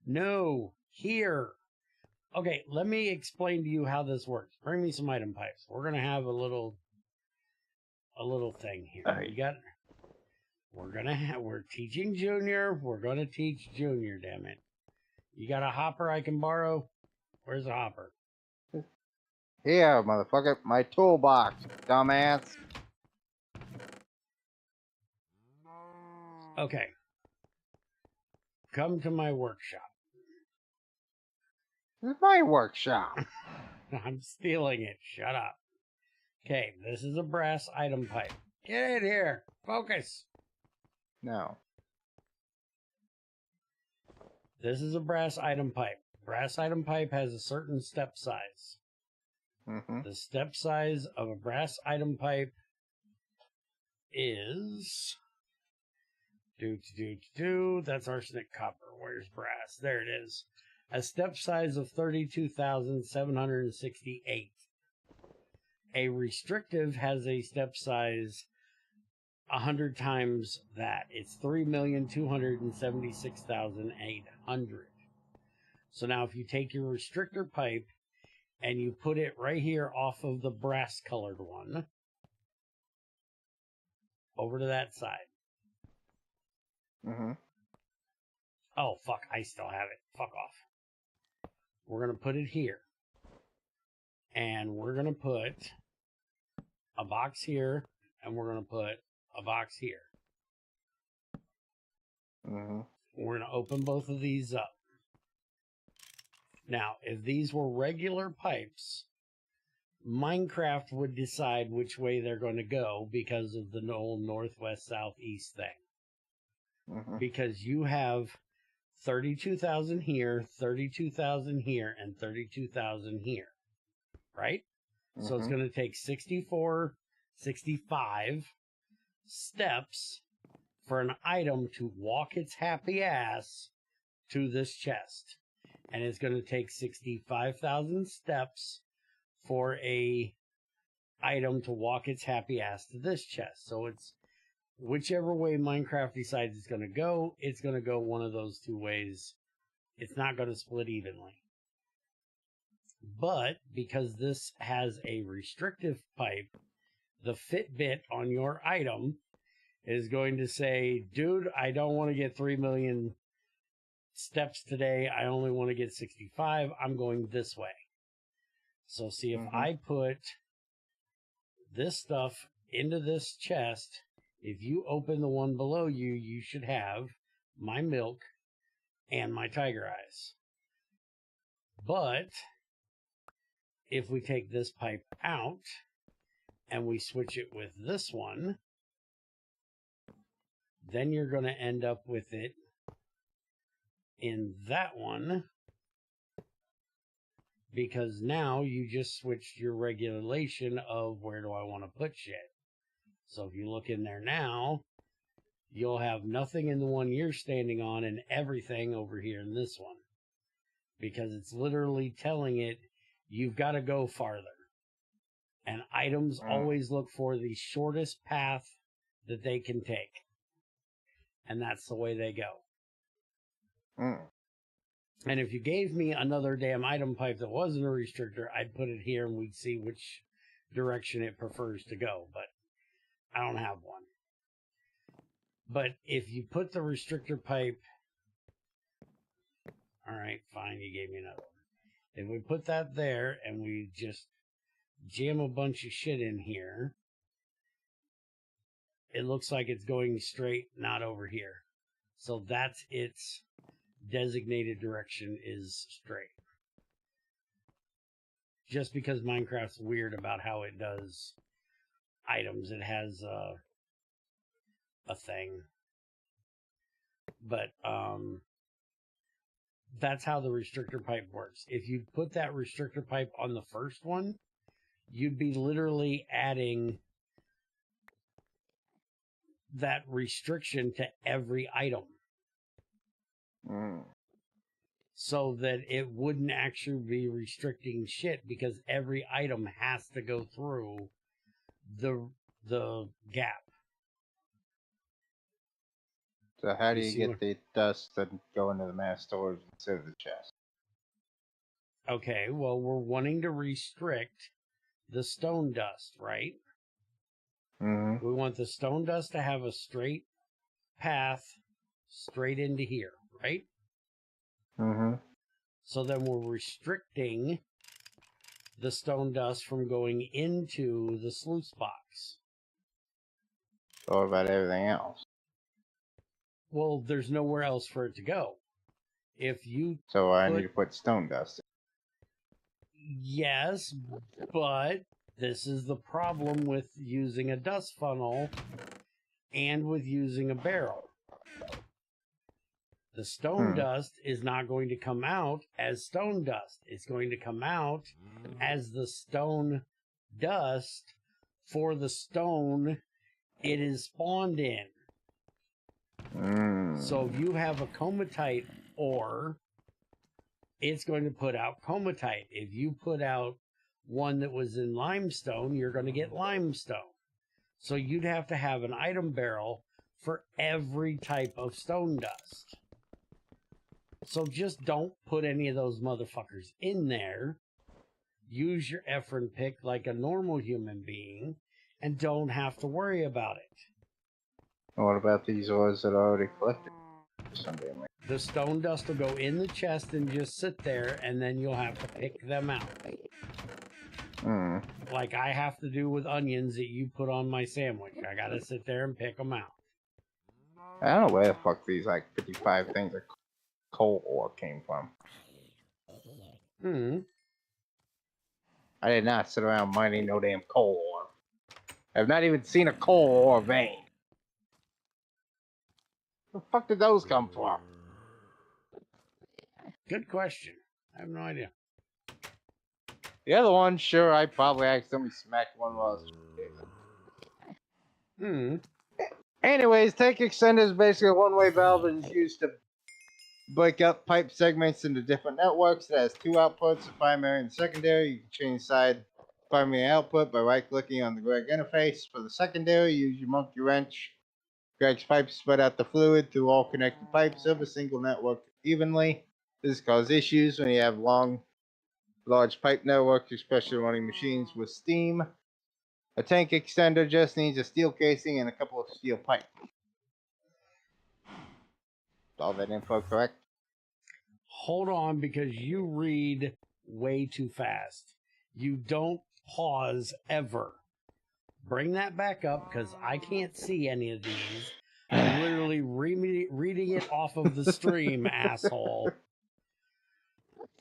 S1: No. Here. Okay, let me explain to you how this works. Bring me some item pipes. We're going to have a little thing here.
S2: Right.
S1: You got... We're teaching Junior. We're going to teach Junior, damn it. You got a hopper I can borrow? Where's the hopper?
S2: Here, motherfucker. My toolbox, dumbass.
S1: Okay. Come to my workshop.
S2: This is my workshop.
S1: I'm stealing it. Shut up. Okay, this is a brass item pipe. Get in here. Focus.
S2: No.
S1: This is a brass item pipe. Brass item pipe has a certain step size.
S2: Mm-hmm.
S1: The step size of a brass item pipe is... That's arsenic copper. Where's brass? There it is. A step size of 32,768. A restrictive has a step size 100 times that. It's 3,276,800. So now if you take your restrictor pipe and you put it right here off of the brass colored one, over to that side.
S2: Mm-hmm.
S1: Oh, fuck, I still have it. Fuck off. We're going to put it here. And we're going to put a box here, and we're going to put a box here.
S2: Mm-hmm.
S1: We're going to open both of these up. Now, if these were regular pipes, Minecraft would decide which way they're going to go because of the whole northwest, southeast thing.
S2: Mm-hmm.
S1: Because you have 32,000 here, 32,000 here, and 32,000 here. Right?
S2: Mm-hmm.
S1: So it's going to take 65 steps for an item to walk its happy ass to this chest. And it's going to take 65,000 steps for a item to walk its happy ass to this chest. So it's whichever way Minecraft decides it's going to go one of those two ways. It's not going to split evenly. But because this has a restrictive pipe, the Fitbit on your item is going to say, dude, I don't want to get 3 million steps today. I only want to get 65. I'm going this way. So see, if I put this stuff into this chest, if you open the one below you, you should have my milk and my tiger eyes. But if we take this pipe out and we switch it with this one, then you're going to end up with it in that one, because now you just switched your regulation of where do I want to put shit. So if you look in there now, you'll have nothing in the one you're standing on and everything over here in this one, because it's literally telling it you've got to go farther. And items always look for the shortest path that they can take. And that's the way they go. And if you gave me another damn item pipe that wasn't a restrictor, I'd put it here and we'd see which direction it prefers to go. But I don't have one. But if you put the restrictor pipe... Alright, fine, you gave me another one. If we put that there and we just jam a bunch of shit in here, it looks like it's going straight, not over here. So that's its designated direction, is straight. Just because Minecraft's weird about how it does items, it has a thing. But that's how the restrictor pipe works. If you put that restrictor pipe on the first one, you'd be literally adding that restriction to every item. So that it wouldn't actually be restricting shit, because every item has to go through the gap.
S2: So how do you
S1: see
S2: get
S1: what-
S2: the dust to go into the mass storage instead of the chest?
S1: Okay, well, we're wanting to restrict the stone dust, right?
S2: Mm-hmm.
S1: We want the stone dust to have a straight path straight into here, right?
S2: Mm-hmm.
S1: So then we're restricting the stone dust from going into the sluice box.
S2: So what about everything else?
S1: Well, there's nowhere else for it to go. If you
S2: So I need to put stone dust in.
S1: Yes, but this is the problem with using a dust funnel and with using a barrel. The stone dust is not going to come out as stone dust. It's going to come out as the stone dust for the stone it is spawned in. So if you have a comatite ore, it's going to put out comatite. If you put out one that was in limestone, you're going to get limestone. So you'd have to have an item barrel for every type of stone dust. So just don't put any of those motherfuckers in there. Use your Ephron pick like a normal human being and don't have to worry about it.
S2: What about these ores that are already collected?
S1: The stone dust will go in the chest and just sit there, and then you'll have to pick them out. Like I have to do with onions that you put on my sandwich. I gotta sit there and pick them out.
S2: I don't know where the fuck these like 55 things of coal ore came from. I did not sit around mining no damn coal ore. I've not even seen a coal ore vein. Where the fuck did those come from?
S1: Good question. I have no idea.
S2: The other one, sure, I probably accidentally smacked one while I was Anyways, tank extender is basically a one-way valve that is used to break up pipe segments into different networks. It has two outputs, the primary and secondary. You can change side primary output by right-clicking on the Greg interface. For the secondary, use your monkey wrench. Greg's pipes spread out the fluid through all connected pipes of a single network evenly. This causes issues when you have large pipe networks, especially running machines with steam. A tank extender just needs a steel casing and a couple of steel pipes. Is all that info correct?
S1: Hold on, because you read way too fast. You don't pause ever. Bring that back up, because I can't see any of these. I'm literally reading it off of the stream, asshole.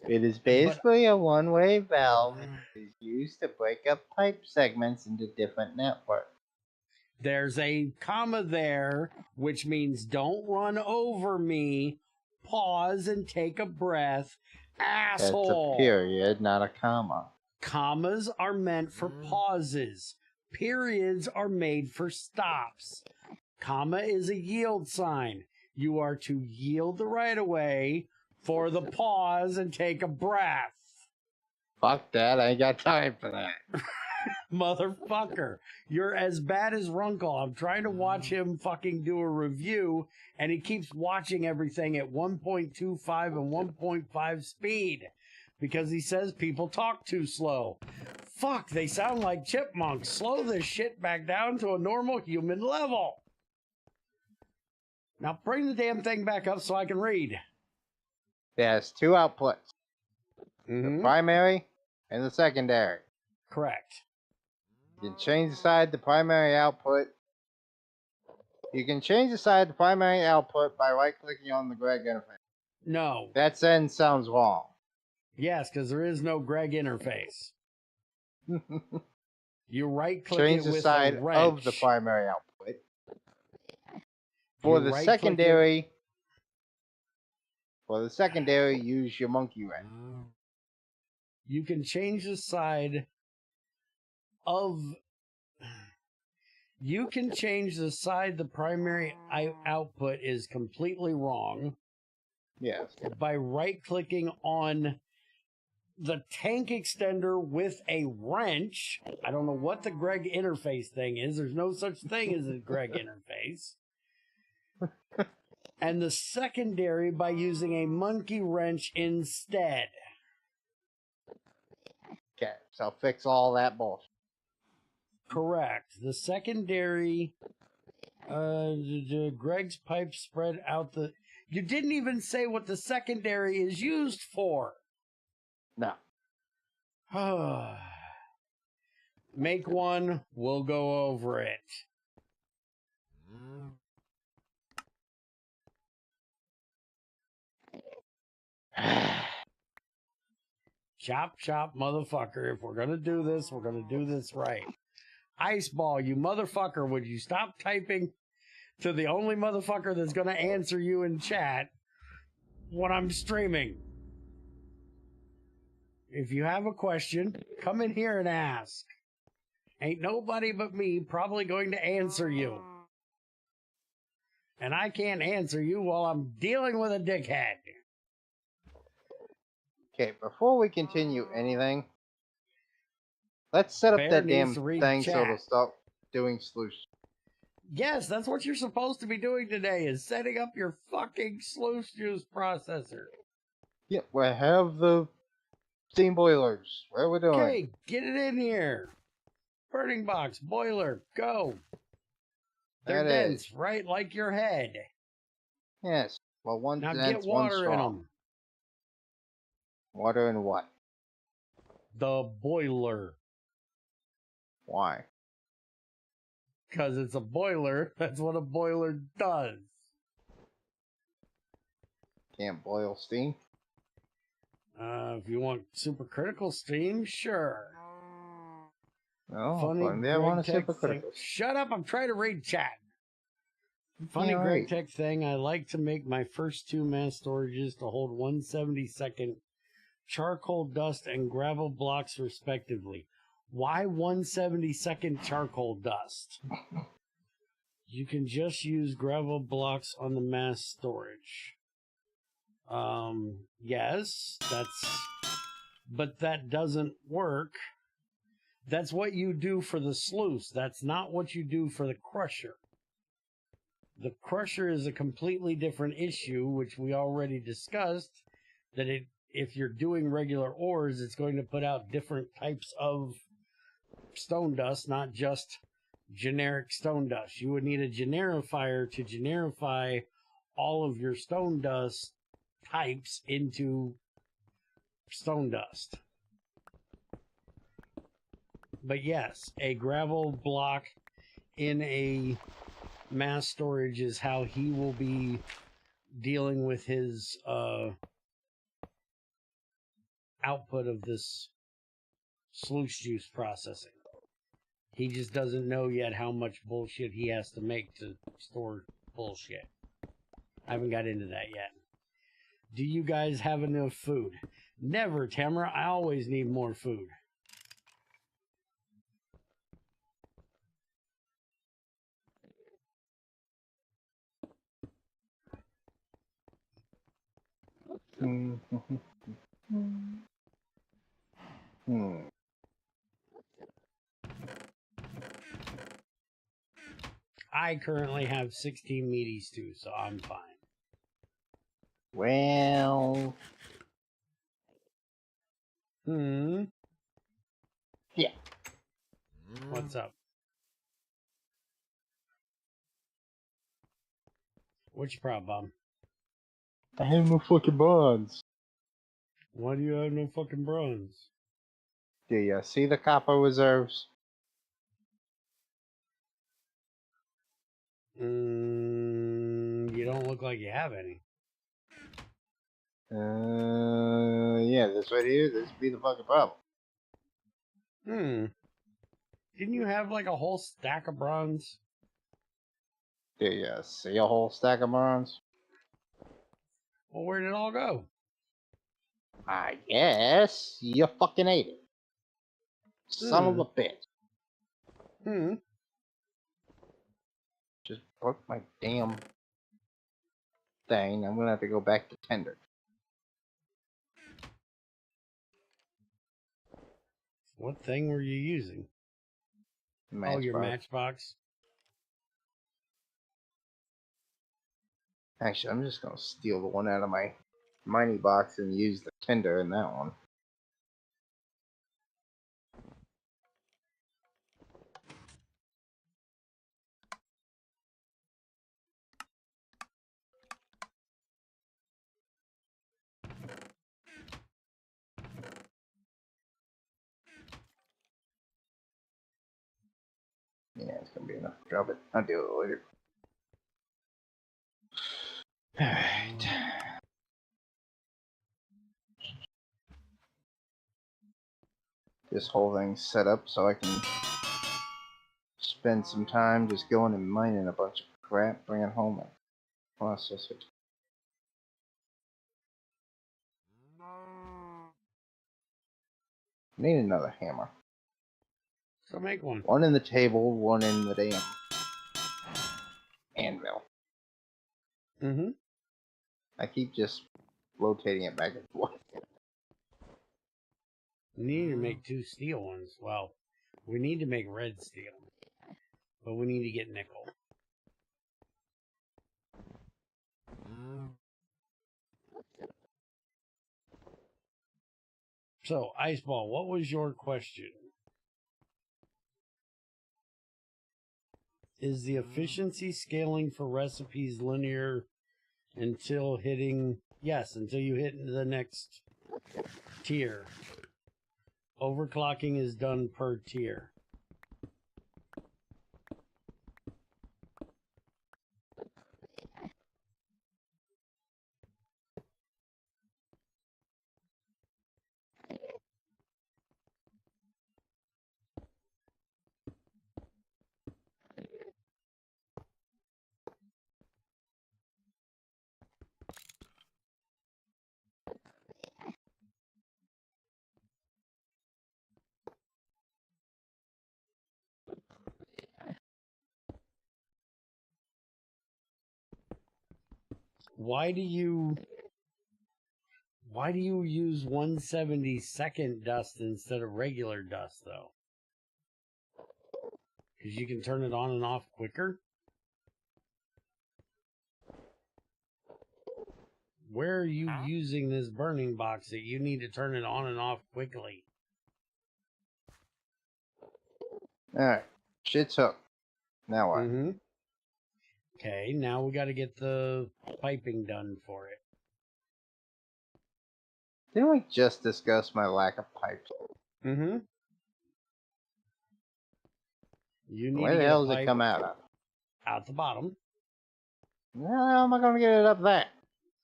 S2: It is basically a one-way valve that is used to break up pipe segments into different networks.
S1: There's a comma there, which means don't run over me. Pause and take a breath. Asshole.
S2: That's a period, not a comma.
S1: Commas are meant for pauses. Periods are made for stops. Comma is a yield sign. You are to yield the right of way for the pause and take a breath.
S2: Fuck that, I ain't got time for that.
S1: Motherfucker, you're as bad as Runkle. I'm trying to watch him fucking do a review, and he keeps watching everything at 1.25 and 1.5 speed because he says people talk too slow. Fuck, they sound like chipmunks. Slow this shit back down to a normal human level. Now bring the damn thing back up so I can read.
S2: It has two outputs. The primary and the secondary.
S1: Correct.
S2: You can change the side the primary output. You can change the side the primary output by right-clicking on the Greg interface.
S1: No.
S2: That sentence sounds wrong.
S1: Yes, because there is no Greg interface. You right-click
S2: Change
S1: it
S2: the
S1: with
S2: side
S1: a wrench.
S2: of the primary output. For the secondary, use your monkey wrench.
S1: You can change the side of. You can change the side the primary output is completely wrong.
S2: Yes.
S1: By right-clicking on the tank extender with a wrench. I don't know what the Greg interface thing is. There's no such thing as a Greg interface. and the secondary by using a monkey wrench instead.
S2: Okay, so fix all that bullshit.
S1: Correct. The secondary, Greg's pipe spread out the... You didn't even say what the secondary is used for.
S2: No.
S1: Make one, we'll go over it. Chop, chop, motherfucker. If we're gonna do this, we're gonna do this right. Iceball, you motherfucker, would you stop typing to the only motherfucker that's gonna answer you in chat when I'm streaming? If you have a question, come in here and ask. Ain't nobody but me probably going to answer you. And I can't answer you while I'm dealing with a dickhead.
S2: Okay, before we continue anything, let's set up
S1: Bear
S2: that
S1: needs
S2: damn
S1: to read
S2: thing so
S1: chat.
S2: it'll stop doing Sluice.
S1: Yes, that's what you're supposed to be doing today, is setting up your fucking Sluice juice processor.
S2: Yeah, we have the steam boilers. What are we doing?
S1: Okay, get it in here. Burning box, boiler, go. They're
S2: That
S1: dense,
S2: is.
S1: right like your head.
S2: Yes. Well, one
S1: Now
S2: dense,
S1: get
S2: one
S1: water in
S2: strong.
S1: them.
S2: Water and what?
S1: The boiler.
S2: Why?
S1: Because it's a boiler. That's what a boiler does.
S2: Can't boil steam?
S1: If you want supercritical steam, sure.
S2: No,
S1: Funny
S2: funny I want a
S1: GregTech
S2: supercritical.
S1: thing. Shut up, I'm trying to read chat. Funny
S2: Yeah, right.
S1: GregTech thing, I like to make my first two mass storages to hold 1/72nd charcoal dust and gravel blocks respectively. Why 1/72nd charcoal dust? You can just use gravel blocks on the mass storage. Yes, but that doesn't work. That's what you do for the sluice. That's not what you do for the crusher. The crusher is a completely different issue, which we already discussed, that if you're doing regular ores, it's going to put out different types of stone dust, not just generic stone dust. You would need a generifier to generify all of your stone dust types into stone dust. But yes, a gravel block in a mass storage is how he will be dealing with his output of this sluice juice processing. He just doesn't know yet how much bullshit he has to make to store bullshit. I haven't got into that yet. Do you guys have enough food? Never, Tamara. I always need more food. I currently have 16 meaties too, so I'm fine.
S2: Well...
S1: Yeah. What's up? What's your problem?
S2: I have no fucking bonds.
S1: Why do you have no fucking bronze?
S2: Do you see the copper reserves?
S1: You don't look like you have any.
S2: Yeah, this right here, this would be the fucking problem.
S1: Didn't you have like a whole stack of bronze?
S2: Do you see a whole stack of bronze?
S1: Well, where did it all go?
S2: I guess you fucking ate it. Son of a bitch. Just broke my damn thing. I'm gonna have to go back to tender.
S1: What thing were you using?
S2: Matchbox.
S1: Oh, your matchbox.
S2: Actually, I'm just gonna steal the one out of my mining box and use the tinder in that one. Yeah, it's gonna be enough. Drop it. I'll deal with it later. Alright. This whole thing's set up so I can spend some time just going and mining a bunch of crap, bring it home and process it. Need another hammer.
S1: So make one.
S2: One in the table, one in the damn anvil.
S1: Mm-hmm.
S2: I keep just rotating it back and forth.
S1: We need to make 2 steel ones. Well, we need to make red steel. But we need to get nickel. So, Iceball, what was your question? Is the efficiency scaling for recipes linear until hitting... Yes, until you hit the next tier. Overclocking is done per tier. Why do you use 1/72nd dust instead of regular dust, though? Because you can turn it on and off quicker? Where are you using this burning box that you need to turn it on and off quickly?
S2: Alright. Shit's hooked. Now what?
S1: Mm-hmm. Okay, now we got to get the piping done for it.
S2: Didn't we just discuss my lack of pipes?
S1: Mm-hmm. You need
S2: Where
S1: to
S2: the
S1: get
S2: hell
S1: a
S2: does it
S1: pipe
S2: come out of?
S1: out the bottom.
S2: How am I going to get it up there?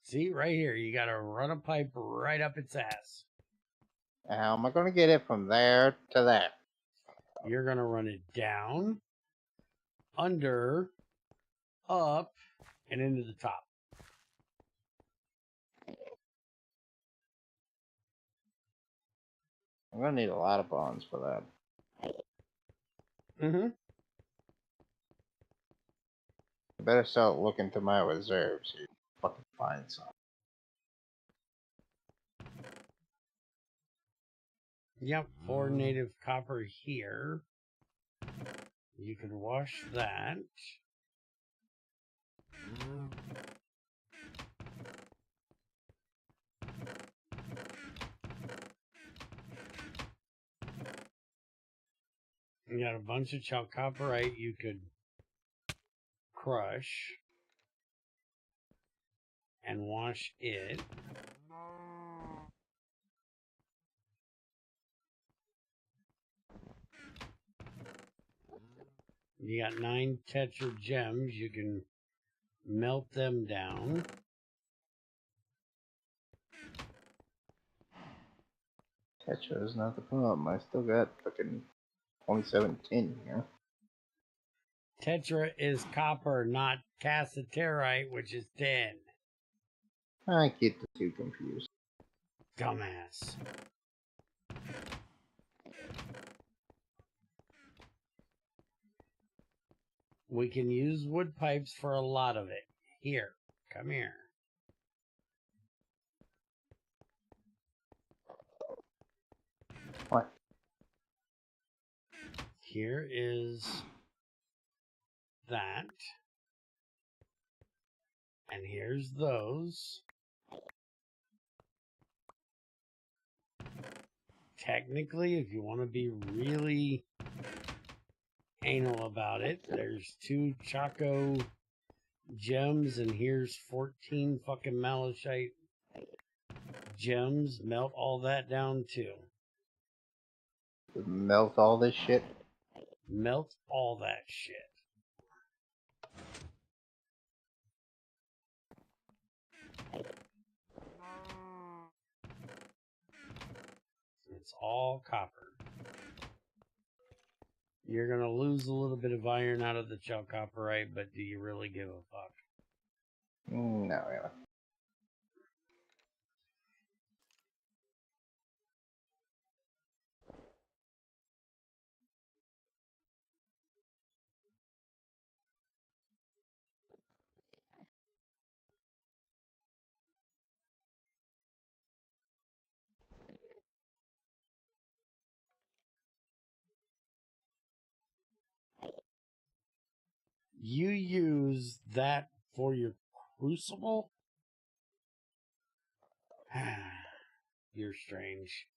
S1: See, right here, you got to run a pipe right up its ass.
S2: How am I going to get it from there to there?
S1: You're going to run it down, under, up, and into the top.
S2: I'm going to need a lot of bonds for that.
S1: Mm-hmm.
S2: I better start looking to my reserves here. Fucking find some.
S1: Yep, 4 native copper here. You can wash that. You got a bunch of chalcopyrite you could crush and wash it. You got 9 tetra gems. You can melt them down.
S2: Tetra is not the problem. I still got fucking 27 tin here.
S1: Tetra is copper, not cassiterite, which is tin.
S2: I get the two confused.
S1: Dumbass. We can use wood pipes for a lot of it. Here, come here.
S2: What?
S1: Here is that. And here's those. Technically, if you want to be really anal about it, there's 2 Choco gems, and here's 14 fucking Malachite gems. Melt all that down too.
S2: Melt all this shit?
S1: Melt all that shit. It's all copper. You're going to lose a little bit of iron out of the chalcopyrite, but do you really give a fuck?
S2: No, really.
S1: You use that for your crucible? You're strange.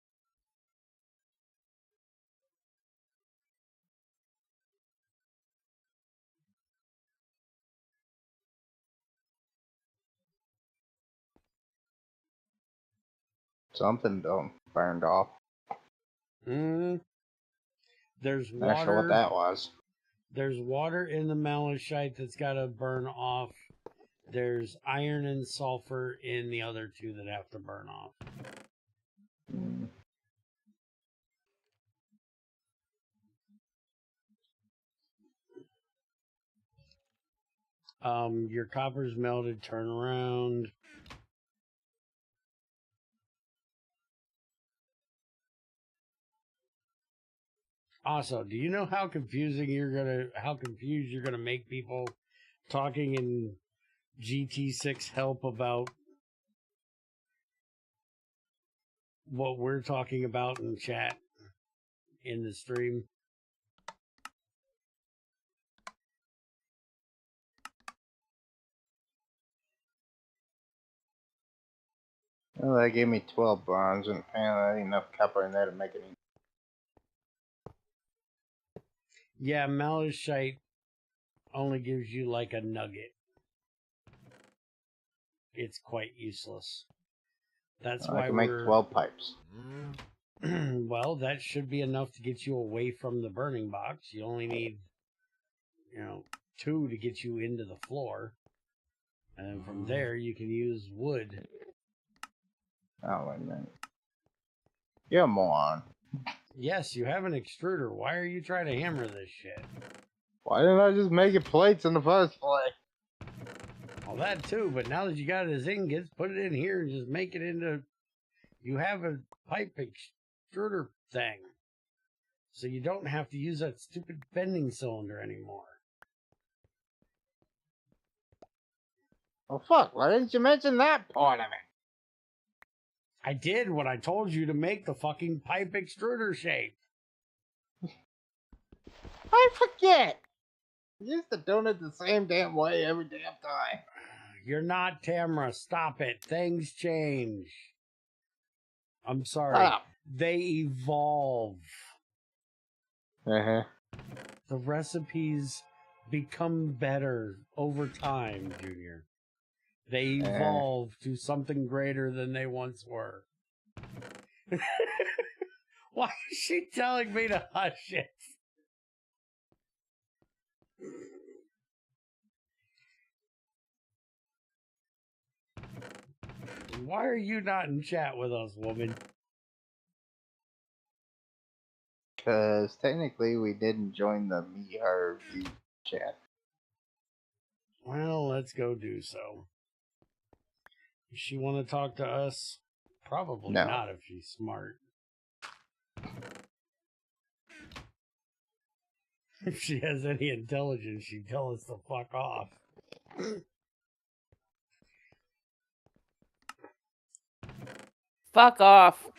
S2: Something don't burned off.
S1: There's
S2: Not sure what
S1: water.
S2: that was.
S1: There's water in the malachite that's got to burn off. There's iron and sulfur in the other 2 that have to burn off. Your copper's melted. Turn around. Also, do you know how confused you're gonna make people talking in GT6 help about what we're talking about in chat in the stream?
S2: Well, they gave me 12 bronze, and apparently ain't enough copper in there to make any.
S1: Yeah, malachite only gives you like a nugget. It's quite useless. That's why
S2: I can make 12 pipes.
S1: Well, that should be enough to get you away from the burning box. You only need, 2 to get you into the floor. And then from there, you can use wood.
S2: Oh, wait a minute. You're a moron.
S1: Yes, you have an extruder. Why are you trying to hammer this shit?
S2: Why didn't I just make it plates in the first place?
S1: Well, that too, but now that you got it as ingots, put it in here and just make it into... You have a pipe extruder thing. So you don't have to use that stupid bending cylinder anymore.
S2: Oh, fuck. Why didn't you mention that part of it?
S1: I did when I told you to make the fucking pipe extruder shape.
S2: I forget. You used to do it the same damn way every damn time.
S1: You're not Tamra. Stop it. Things change. I'm sorry.
S2: Stop.
S1: They evolve.
S2: Uh-huh.
S1: The recipes become better over time, Junior. They evolve to something greater than they once were. Why is she telling me to hush it? Why are you not in chat with us, woman?
S2: Because technically we didn't join the me, her, you chat.
S1: Well, let's go do so. Does she want to talk to us? Probably
S2: No.
S1: not if she's smart. If she has any intelligence, she'd tell us to fuck off.
S3: Fuck off.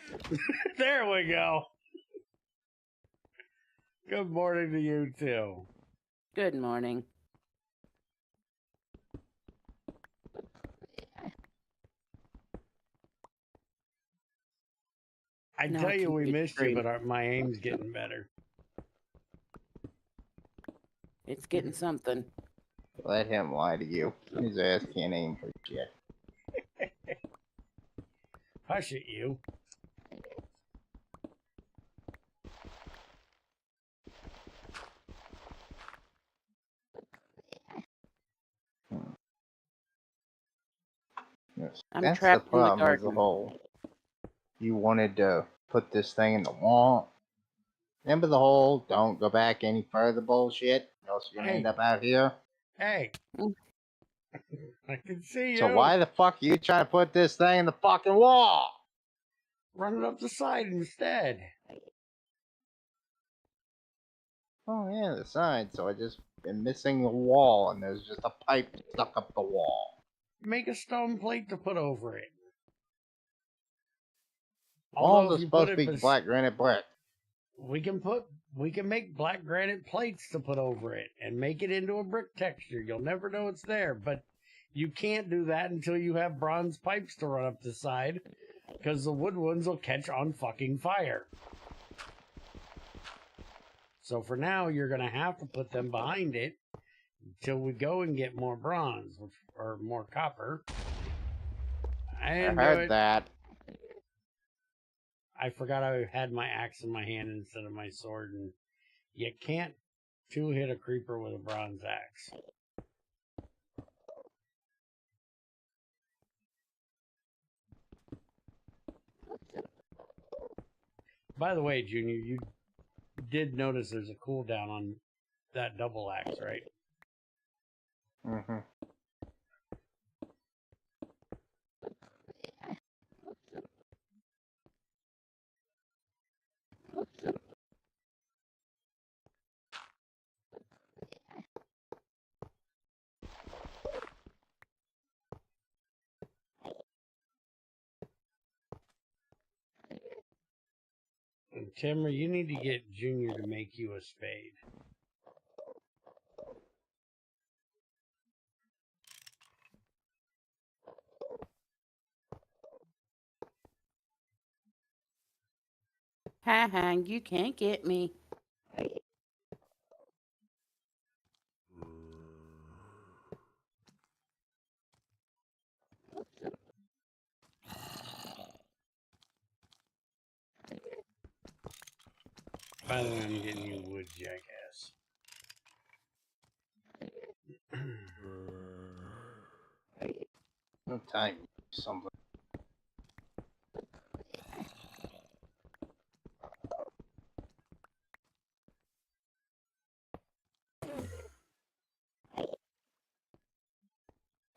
S1: There we go. Good morning to you, too.
S3: Good morning.
S1: I
S3: No,
S1: tell
S3: I
S1: you,
S3: can
S1: we
S3: keep
S1: missed you,
S3: straight.
S1: but my aim's getting better.
S3: It's getting something.
S2: Let him lie to you. His ass can't aim for shit.
S1: Hush it, you.
S2: Yes.
S3: I'm
S2: That's the
S3: trapped in the
S2: problem as a
S3: garden.
S2: whole. You wanted to put this thing in the wall. Remember the whole don't go back any further bullshit? Or else you're gonna end
S1: Hey.
S2: up out here.
S1: Hey.
S3: Mm.
S1: I can see you.
S2: So why the fuck are you trying to put this thing in the fucking wall?
S1: Run it up the side instead.
S2: Oh yeah, the side. So I just been missing the wall, and there's just a pipe stuck up the wall.
S1: Make a stone plate to put over it.
S2: Walls
S1: Although
S2: are
S1: if you put
S2: supposed to
S1: it,
S2: be black granite brick.
S1: we can make black granite plates to put over it and make it into a brick texture. You'll never know it's there, but you can't do that until you have bronze pipes to run up the side, because the wood ones will catch on fucking fire. So for now, you're gonna have to put them behind it until we go and get more bronze or more copper. I
S2: heard that.
S1: I forgot I had my axe in my hand instead of my sword, and you can't two-hit a creeper with a bronze axe. By the way, Junior, you did notice there's a cooldown on that double axe, right?
S2: Mm-hmm.
S1: And Timmer, you need to get Junior to make you a spade.
S3: Ha ha, you can't get me.
S1: By the way, I'm getting you wood, jackass.
S2: No time. Something.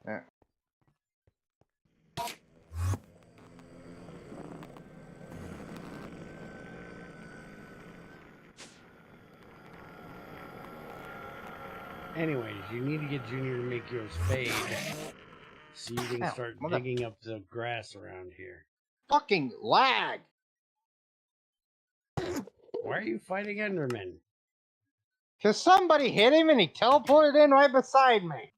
S2: Yeah.
S1: Anyways, you need to get Junior to make you a spade so you can
S2: Ow,
S1: start
S2: mother-
S1: digging up the grass around here.
S2: Fucking lag!
S1: Why are you fighting Endermen?
S2: Cause somebody hit him and he teleported in right beside me.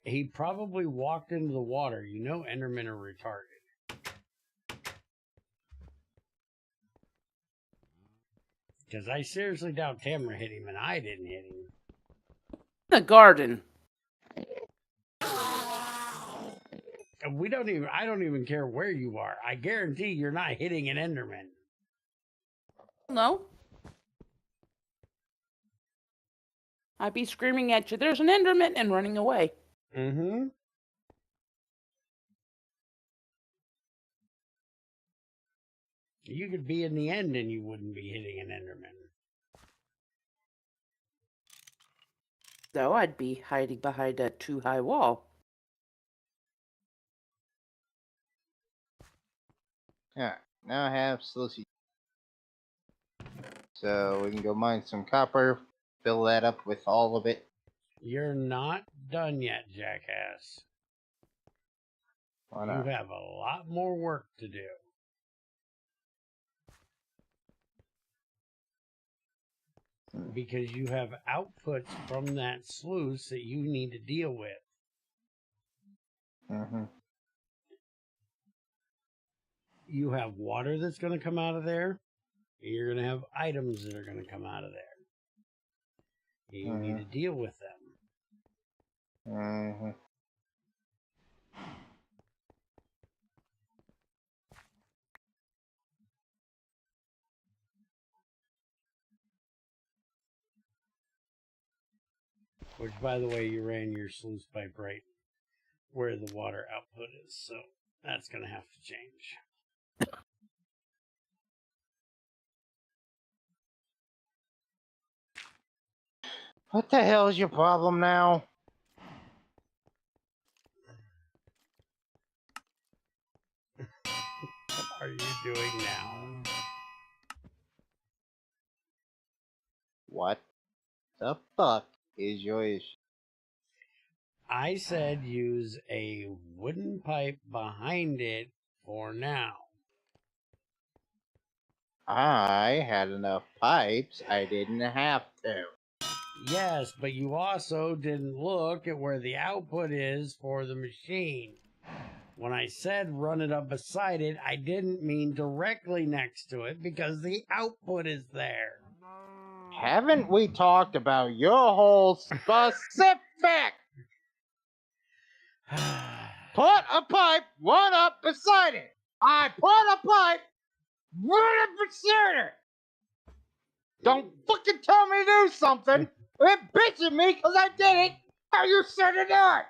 S1: He probably walked into the water. You know Endermen are retarded. Because I seriously doubt Tamara hit him and I didn't hit him.
S3: The garden.
S1: And I don't even care where you are. I guarantee you're not hitting an Enderman.
S3: No. I'd be screaming at you, there's an Enderman, and running away.
S1: Mm-hmm. You could be in the end and you wouldn't be hitting an Enderman.
S3: Though I'd be hiding behind a too-high wall.
S2: Yeah, now I have Sluice. So we can go mine some copper, fill that up with all of it.
S1: You're not done yet, jackass.
S2: Why
S1: You
S2: not?
S1: have a lot more work to do. Because you have outputs from that sluice that you need to deal with.
S2: Mm-hmm.
S1: you have water that's going to come out of there. You're going to have items that are going to come out of there. You need to deal with them.
S2: Mm-hmm.
S1: Which, by the way, you ran your sluice pipe right where the water output is, so that's going to have to change.
S2: What the hell is your problem now?
S1: What are you doing now?
S2: What the fuck is your issue?
S1: I said use a wooden pipe behind it for now.
S2: I had enough pipes, I didn't have to.
S1: Yes, but you also didn't look at where the output is for the machine. When I said run it up beside it, I didn't mean directly next to it because the output is there.
S2: Haven't we talked about your whole specific? Put a pipe one up beside it. I put a pipe right up beside it. Don't fucking tell me to do something. It bitching me because I did it. How you said it not?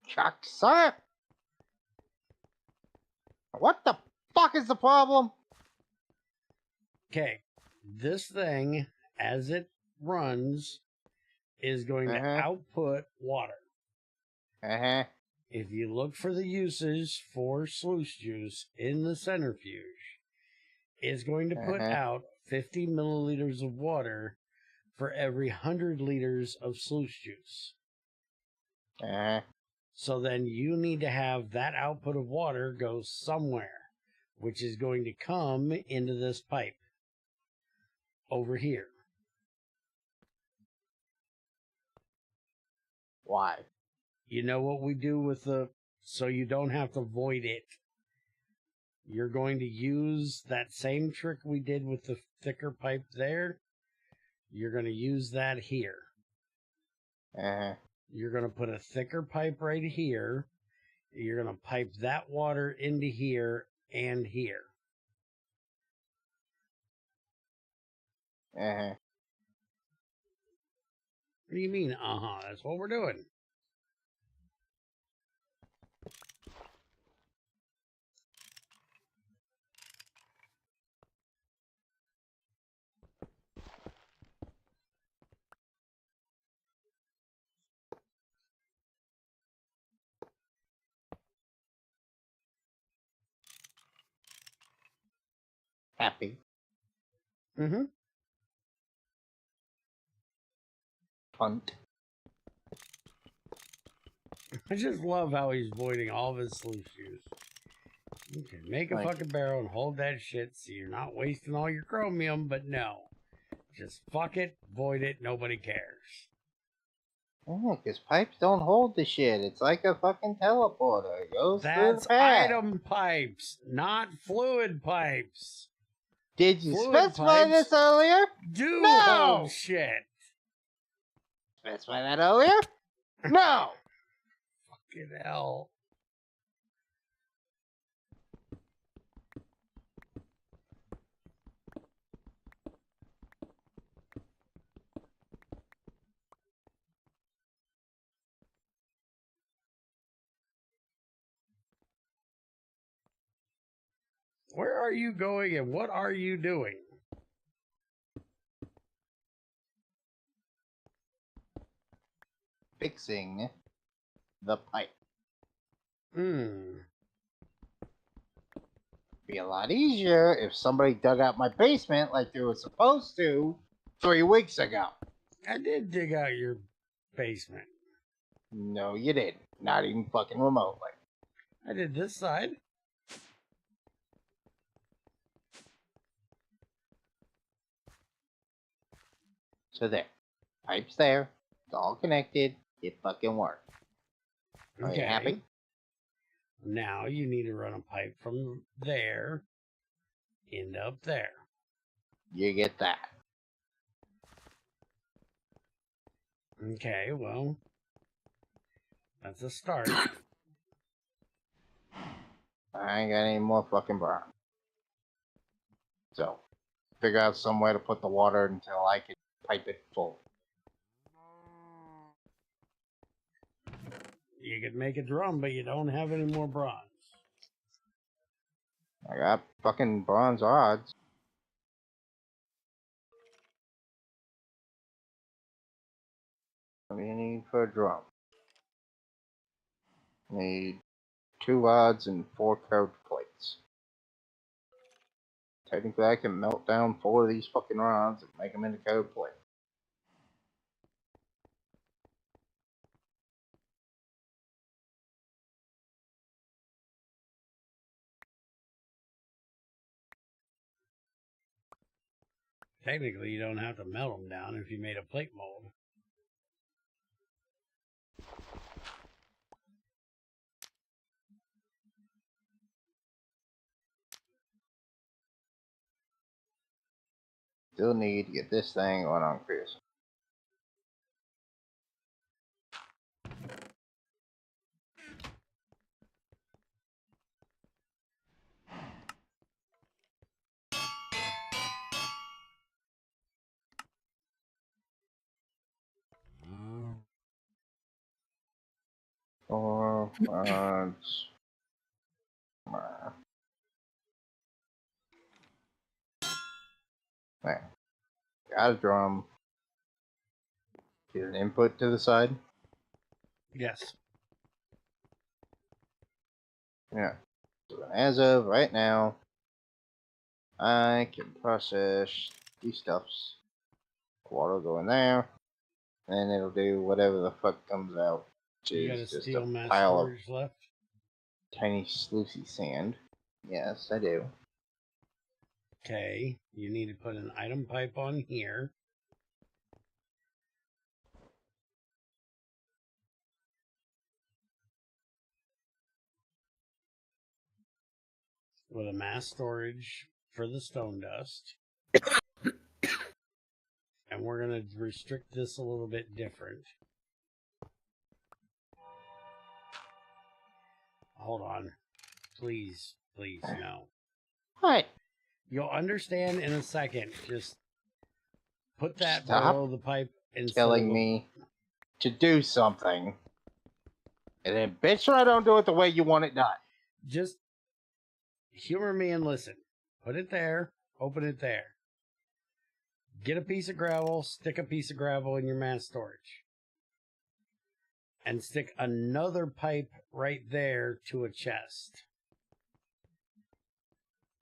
S2: Chuck, sir. What the fuck is the problem?
S1: Okay, this thing, as it runs, is going to output water. If you look for the uses for sluice juice in the centrifuge, it's going to put out 50 milliliters of water for every 100 liters of sluice juice. So then you need to have that output of water go somewhere, which is going to come into this pipe over here.
S2: Why?
S1: You know what we do with so you don't have to void it. You're going to use that same trick we did with the thicker pipe there. You're going to use that here. You're going to put a thicker pipe right here. You're going to pipe that water into here and here. What do you mean, That's what we're doing.
S2: Happy. Punt.
S1: I just love how he's voiding all of his sluice juice. You can make a fucking barrel and hold that shit so you're not wasting all your chromium, but no. Just fuck it, void it, nobody cares.
S2: Oh, because pipes don't hold the shit. It's like a fucking teleporter. It goes
S1: That's
S2: through the pad.
S1: item pipes, not fluid pipes.
S2: Did you
S1: Fluid
S2: specify
S1: pipes
S2: this earlier?
S1: Do
S2: No!
S1: hold shit.
S2: Specify that earlier? No!
S1: Fucking hell. Where are you going and what are you doing?
S2: Fixing the pipe. Be a lot easier if somebody dug out my basement like they were supposed to 3 weeks ago.
S1: I did dig out your basement.
S2: No, you didn't. Not even fucking remotely.
S1: I did this side.
S2: So there. Pipe's there. It's all connected. It fucking works. Are you happy?
S1: Now you need to run a pipe from there into up there.
S2: You get that.
S1: Okay, well, that's a start.
S2: I ain't got any more fucking bronze. So, figure out some way to put the water until I can pipe it full.
S1: You could make a drum, but you don't have any more bronze.
S2: I got fucking bronze rods. What do you need for a drum? Need 2 rods and 4 curved plates. Technically, I can melt down 4 of these fucking rods and make them into curved plates.
S1: Technically, you don't have to melt them down if you made a plate mold.
S2: Still need to get this thing going on Chris. Four rods. There. Got a drum. Get an input to the side.
S1: Yes.
S2: Yeah. So as of right now, I can process these stuffs. Water will go in there, and it'll do whatever the fuck comes out. Which
S1: You got a
S2: is just
S1: steel
S2: a
S1: mass
S2: pile of
S1: storage left?
S2: tiny sluicy sand. Yes, I do.
S1: Okay, you need to put an item pipe on here. With a mass storage for the stone dust. And we're going to restrict this a little bit different. Hold on. Please, please, no.
S2: What?
S1: You'll understand in a second. Just put that
S2: Stop
S1: below the pipe and
S2: telling me to do something. And then bitch when I don't do it the way you want it done.
S1: Just humor me and listen. Put it there. Open it there. Get a piece of gravel. Stick a piece of gravel in your mass storage. And stick another pipe right there to a chest.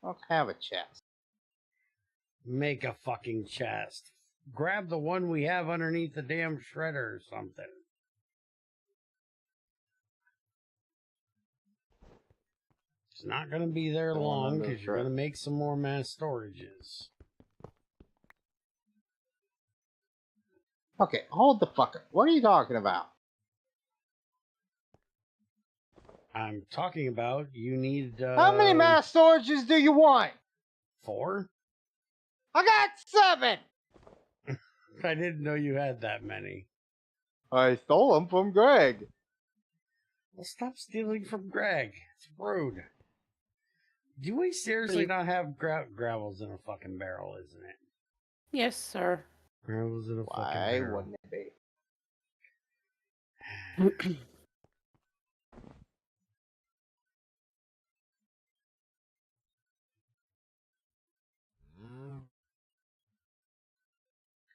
S2: I don't have a chest.
S1: Make a fucking chest. Grab the one we have underneath the damn shredder or something. It's not going to be there long because you're going to make some more mass storages.
S2: Okay, hold the fuck up. What are you talking about?
S1: I'm talking about you need...
S2: How many mass storages do you want?
S1: 4?
S2: I got 7!
S1: I didn't know you had that many.
S2: I stole them from Greg.
S1: Well, stop stealing from Greg. It's rude. Do we seriously not have gravels in a fucking barrel, isn't it?
S3: Yes, sir.
S1: Gravels in a fucking
S2: Why
S1: barrel.
S2: wouldn't it be?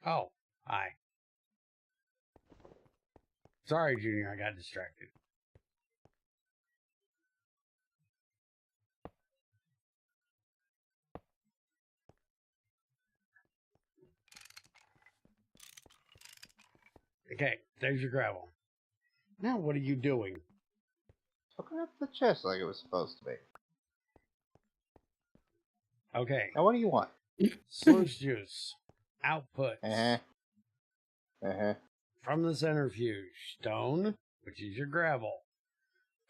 S1: Oh, hi. Sorry, Junior, I got distracted. Okay, there's your gravel. Now what are you doing?
S2: Hooking up the chest like it was supposed to be.
S1: Okay.
S2: Now what do you want?
S1: Sluice juice. Output.
S2: Uh-huh.
S1: From the centrifuge, stone, which is your gravel,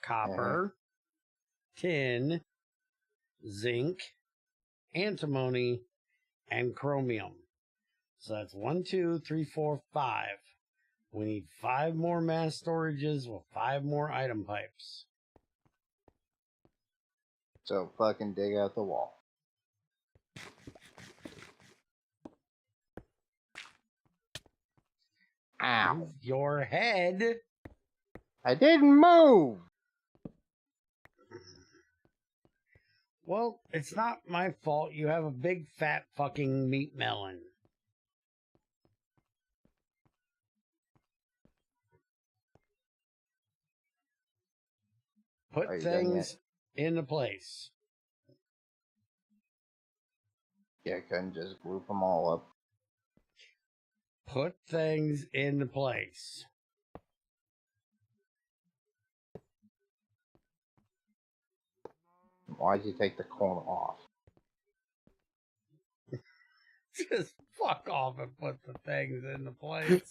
S1: copper, tin, zinc, antimony, and chromium. So that's 1, 2, 3, 4, 5. We need 5 more mass storages with 5 more item pipes.
S2: So fucking dig out the wall. Ow.
S1: Move your head.
S2: I didn't move!
S1: Well, it's not my fault you have a big fat fucking meat melon. Put
S2: Are you done
S1: things into place.
S2: Yeah, I couldn't just group them all up.
S1: Put things into place.
S2: Why'd you take the corner off?
S1: Just fuck off and put the things into place.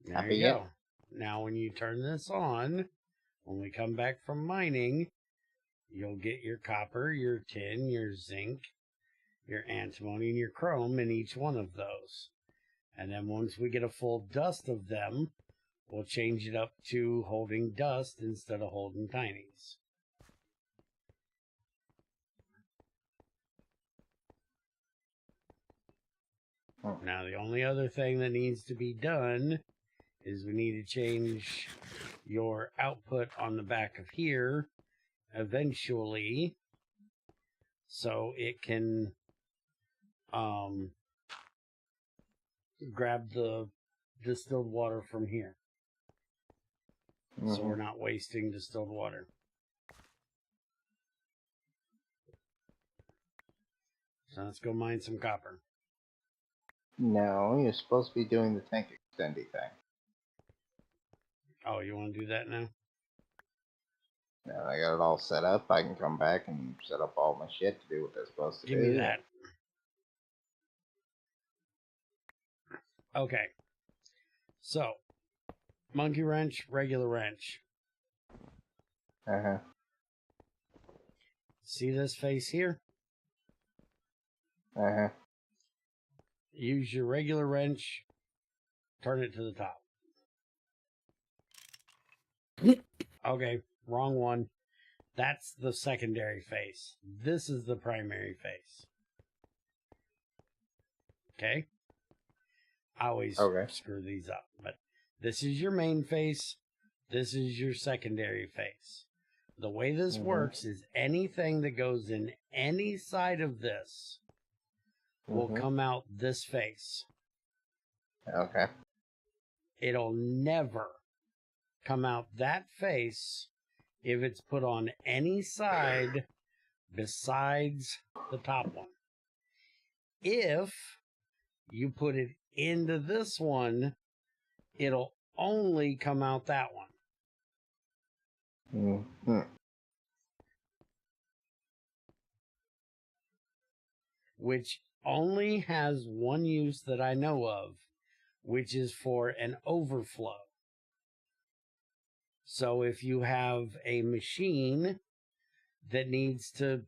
S1: There you go. Now when you turn this on, when we come back from mining, you'll get your copper, your tin, your zinc, your antimony, and your chrome in each one of those. And then once we get a full dust of them, we'll change it up to holding dust instead of holding tinies. Now the only other thing that needs to be done is we need to change your output on the back of here eventually so it can grab the distilled water from here. So we're not wasting distilled water. So let's go mine some copper.
S2: No, you're supposed to be doing the tank extendy thing.
S1: Oh, you want to do that now?
S2: Now I got it all set up. I can come back and set up all my shit to do what they're supposed to do.
S1: Give me that. Okay. So, monkey wrench, regular wrench.
S2: Uh-huh.
S1: See this face here?
S2: Uh-huh.
S1: Use your regular wrench, turn it to the top. Okay, wrong one. That's the secondary face. This is the primary face. Okay? I always screw these up, but this is your main face. This is your secondary face. The way this works is anything that goes in any side of this will come out this face.
S2: Okay.
S1: It'll never come out that face if it's put on any side besides the top one. If you put it into this one, it'll only come out that one. Which only has one use that I know of, which is for an overflow. So if you have a machine that needs to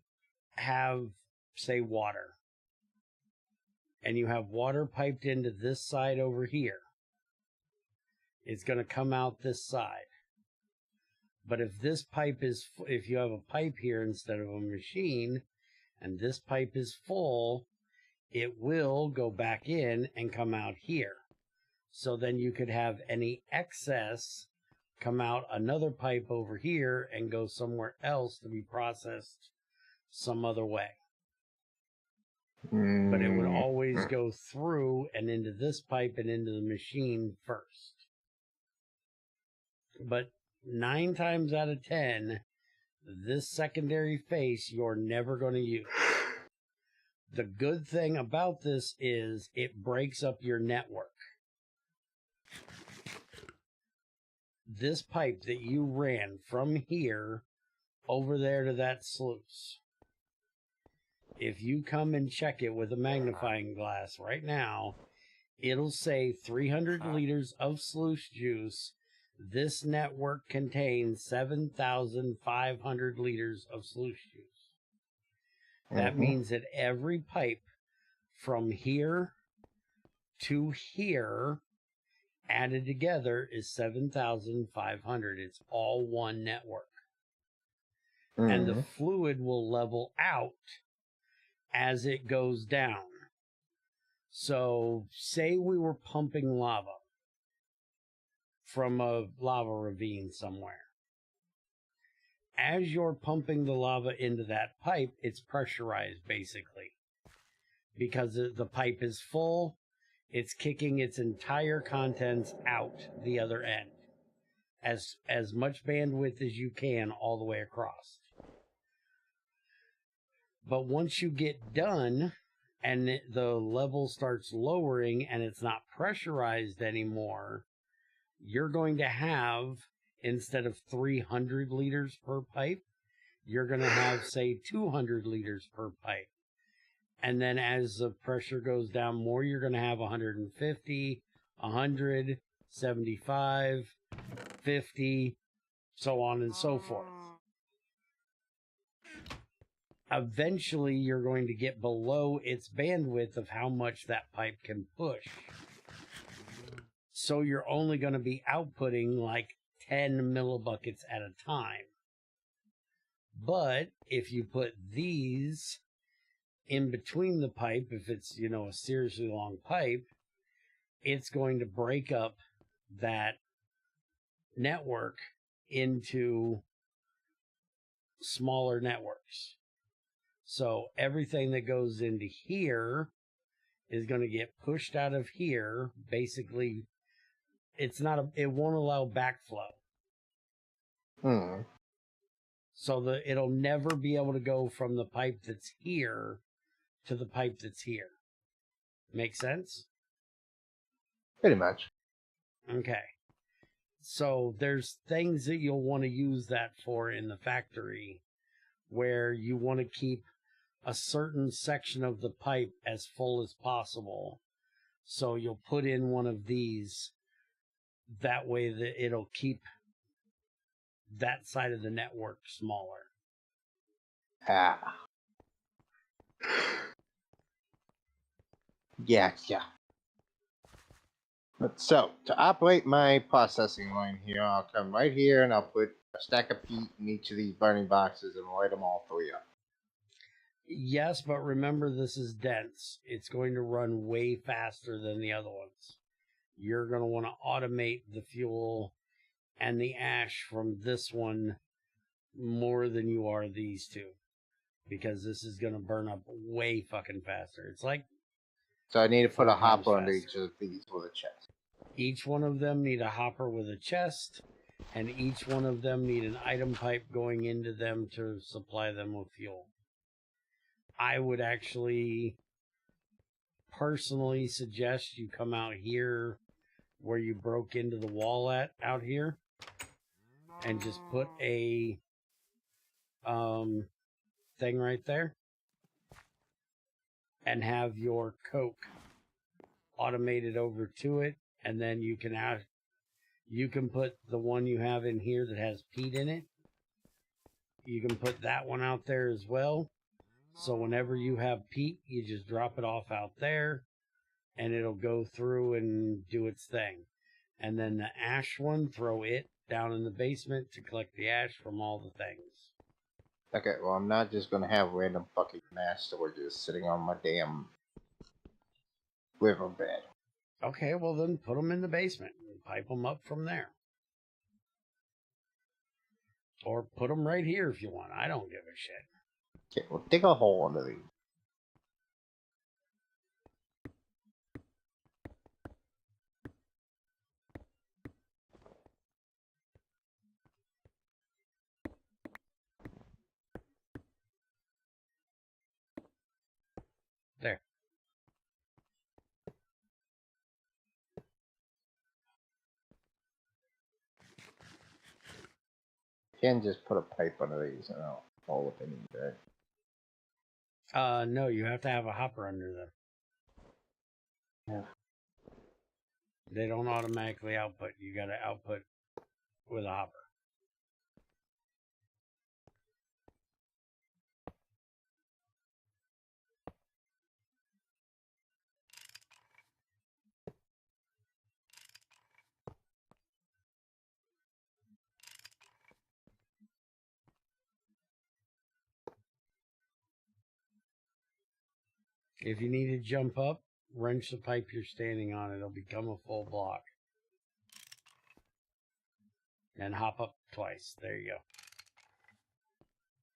S1: have, say, water, and you have water piped into this side over here, it's going to come out this side. But if this pipe is, if you have a pipe here instead of a machine, and this pipe is full, it will go back in and come out here. So then you could have any excess come out another pipe over here and go somewhere else to be processed some other way. But it would always go through and into this pipe and into the machine first. But 9 times out of 10, this secondary face you're never going to use. The good thing about this is it breaks up your network. This pipe that you ran from here over there to that sluice. If you come and check it with a magnifying glass right now, it'll say 300 liters of sluice juice. This network contains 7,500 liters of sluice juice. That means that every pipe from here to here added together is 7,500. It's all one network. And the fluid will level out as it goes down. So, say we were pumping lava from a lava ravine somewhere. As you're pumping the lava into that pipe, it's pressurized, basically. Because the pipe is full, it's kicking its entire contents out the other end. As much bandwidth as you can all the way across. But once you get done, and the level starts lowering and it's not pressurized anymore, you're going to have, instead of 300 liters per pipe, you're going to have, say, 200 liters per pipe. And then as the pressure goes down more, you're going to have 150, 100, 75, 50, so on and so forth. Eventually, you're going to get below its bandwidth of how much that pipe can push. So you're only going to be outputting like 10 millibuckets at a time. But if you put these in between the pipe, if it's, you know, a seriously long pipe, it's going to break up that network into smaller networks. So everything that goes into here is going to get pushed out of here. Basically, it won't allow backflow. So it'll never be able to go from the pipe that's here to the pipe that's here. Make sense?
S2: Pretty much.
S1: Okay. So there's things that you'll want to use that for in the factory, where you want to keep a certain section of the pipe as full as possible. So you'll put in one of these. That way that it'll keep that side of the network smaller.
S2: Yeah. But so, to operate my processing line here, I'll come right here and I'll put a stack of peat in each of these burning boxes and light them all 3 up.
S1: Yes, but remember, this is dense. It's going to run way faster than the other ones. You're going to want to automate the fuel and the ash from this one more than you are these two. Because this is going to burn up way fucking faster. It's like...
S2: So I need to put a hopper under each of these with a chest.
S1: Each one of them need a hopper with a chest, and each one of them need an item pipe going into them to supply them with fuel. I would actually personally suggest you come out here where you broke into the wall at out here and just put a thing right there and have your coke automated over to it, and then you can put the one you have in here that has peat in it. You can put that one out there as well. So whenever you have peat, you just drop it off out there, and it'll go through and do its thing. And then the ash one, throw it down in the basement to collect the ash from all the things.
S2: Okay, well, I'm not just going to have random fucking ash storages sitting on my damn riverbed.
S1: Okay, well then put them in the basement and pipe them up from there. Or put them right here if you want. I don't give a shit.
S2: Okay, well, dig a hole under these.
S1: There.
S2: Can't just put a pipe under these and I'll fall what they need, right?
S1: No, you have to have a hopper under them.
S2: Yeah.
S1: They don't automatically output. You got to output with a hopper. If you need to jump up, wrench the pipe you're standing on. It'll become a full block. And hop up twice. There you go.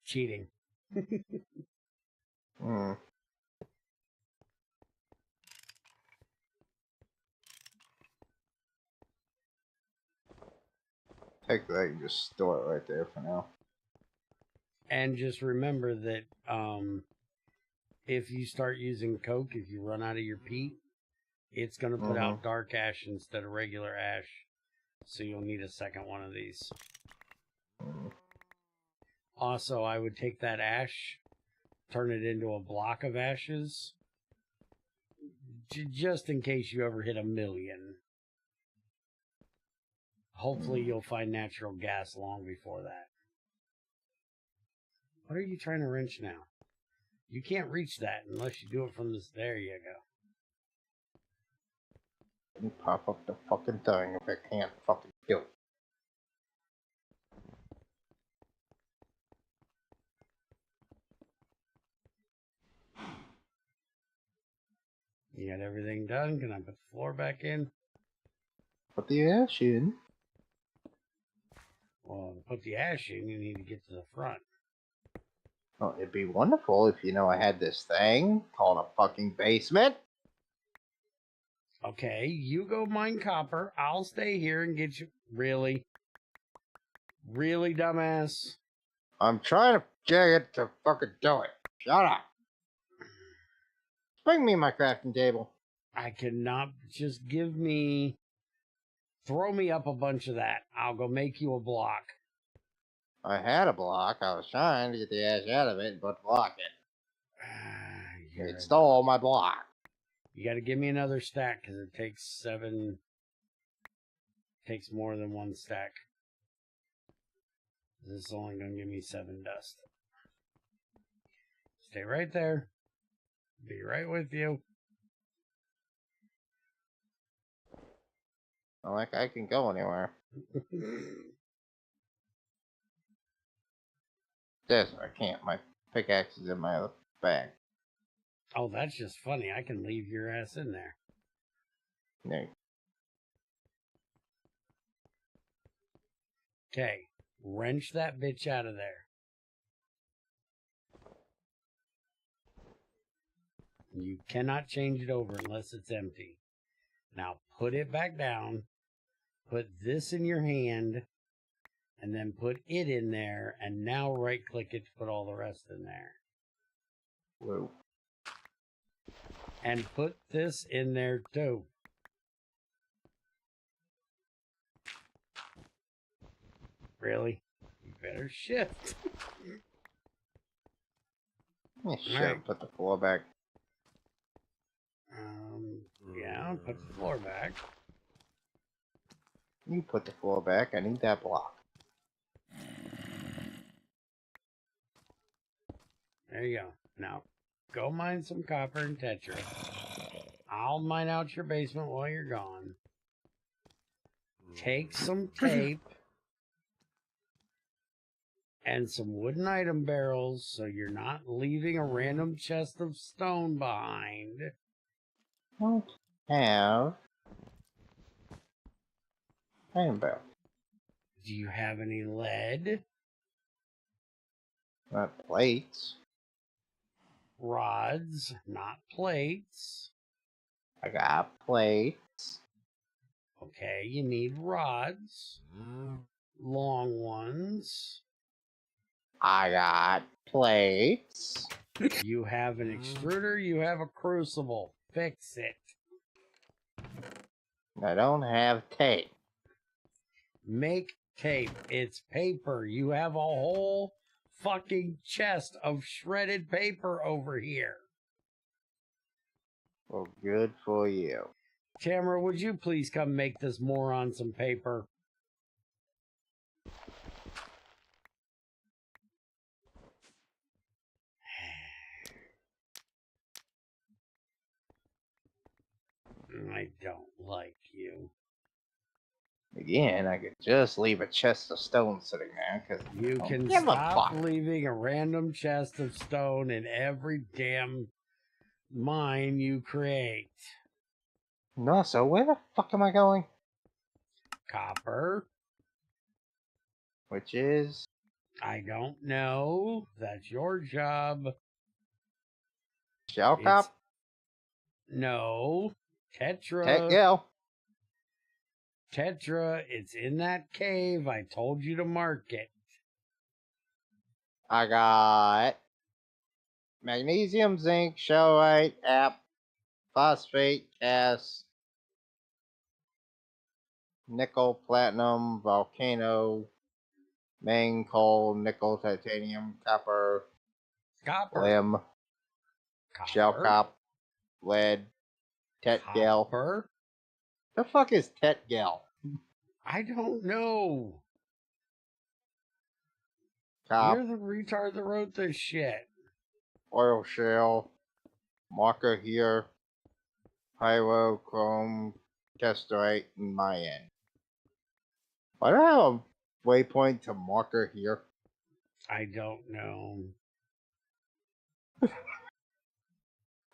S1: Cheating.
S2: Take that and just store it right there for now.
S1: And just remember that if you start using coke, if you run out of your peat, it's going to put out dark ash instead of regular ash. So you'll need a second one of these. Also, I would take that ash, turn it into a block of ashes, just in case you ever hit 1,000,000. Hopefully you'll find natural gas long before that. What are you trying to wrench now? You can't reach that unless you do it from this. There you go.
S2: Let me pop up the fucking thing if I can't fucking do it.
S1: You got everything done? Can I put the floor back in?
S2: Put the ash in.
S1: Well, to put the ash in, you need to get to the front.
S2: Well, it'd be wonderful if you know I had this thing called a fucking basement.
S1: Okay, you go mine copper. I'll stay here and get you. Really? Really, dumbass?
S2: I'm trying to get it to fucking do it. Shut up. Bring me my crafting table.
S1: I cannot. Just give me. Throw me up a bunch of that. I'll go make you a block.
S2: I had a block. I was trying to get the ash out of it, but block it. It stole my block.
S1: You got to give me another stack because it takes 7. Takes more than 1 stack. This is only going to give me 7 dust. Stay right there. Be right with you.
S2: Not like I can go anywhere. This, I can't. My pickaxe is in my other bag.
S1: Oh, that's just funny. I can leave your ass in there.
S2: No.
S1: Okay. Wrench that bitch out of there. You cannot change it over unless it's empty. Now put it back down. Put this in your hand. And then put it in there. And now right click it to put all the rest in there.
S2: Whoa.
S1: And put this in there too. Really? You better shift.
S2: Yeah, sure.
S1: Right.
S2: Put the floor back.
S1: Yeah, put the floor back.
S2: You put the floor back. I need that block.
S1: There you go. Now, go mine some copper and tetra. I'll mine out your basement while you're gone. Take some tape and some wooden item barrels so you're not leaving a random chest of stone behind.
S2: Don't have iron barrel.
S1: Do you have any lead?
S2: Not plates.
S1: Rods, not plates.
S2: I got plates.
S1: Okay, you need rods. Long ones.
S2: I got plates.
S1: You have an extruder, you have a crucible. Fix it.
S2: I don't have tape.
S1: Make tape. It's paper. You have a whole fucking chest of shredded paper over here.
S2: Well, good for you.
S1: Tamara, would you please come make this moron some paper? I don't like you.
S2: Again, I could just leave a chest of stone sitting there, because
S1: You can stop leaving a random chest of stone in every damn mine you create.
S2: No, so where the fuck am I going?
S1: Copper?
S2: Which is...
S1: I don't know. That's your job.
S2: Shell Cop?
S1: No. Tetra.
S2: Tech Gal?
S1: Tetra, it's in that cave. I told you to mark it.
S2: I got... magnesium, zinc, shellite, app, phosphate, gas, nickel, platinum, volcano, main coal, nickel, titanium, copper, limb, shell cop, lead, tet gal.
S1: Copper?
S2: The fuck is tet gal?
S1: I don't know.
S2: Cop,
S1: You're the retard that wrote this shit.
S2: oil shell, marker here, pyro, chrome, testite, and mayan. Why do I have a waypoint to marker here?
S1: I don't know.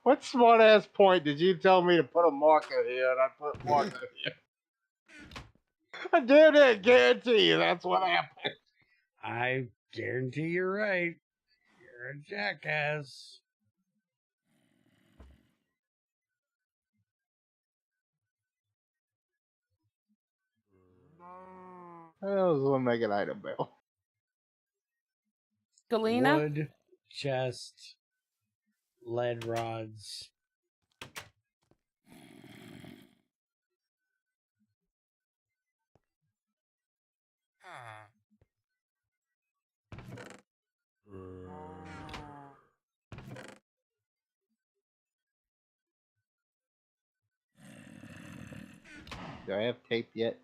S2: What smart ass point did you tell me to put a marker here and I put marker here? I damn near guarantee you that's what happened.
S1: I guarantee you're right. You're a jackass.
S2: That was one make an item bell.
S3: Galena?
S1: Wood, chest, lead rods.
S2: Do I have tape yet?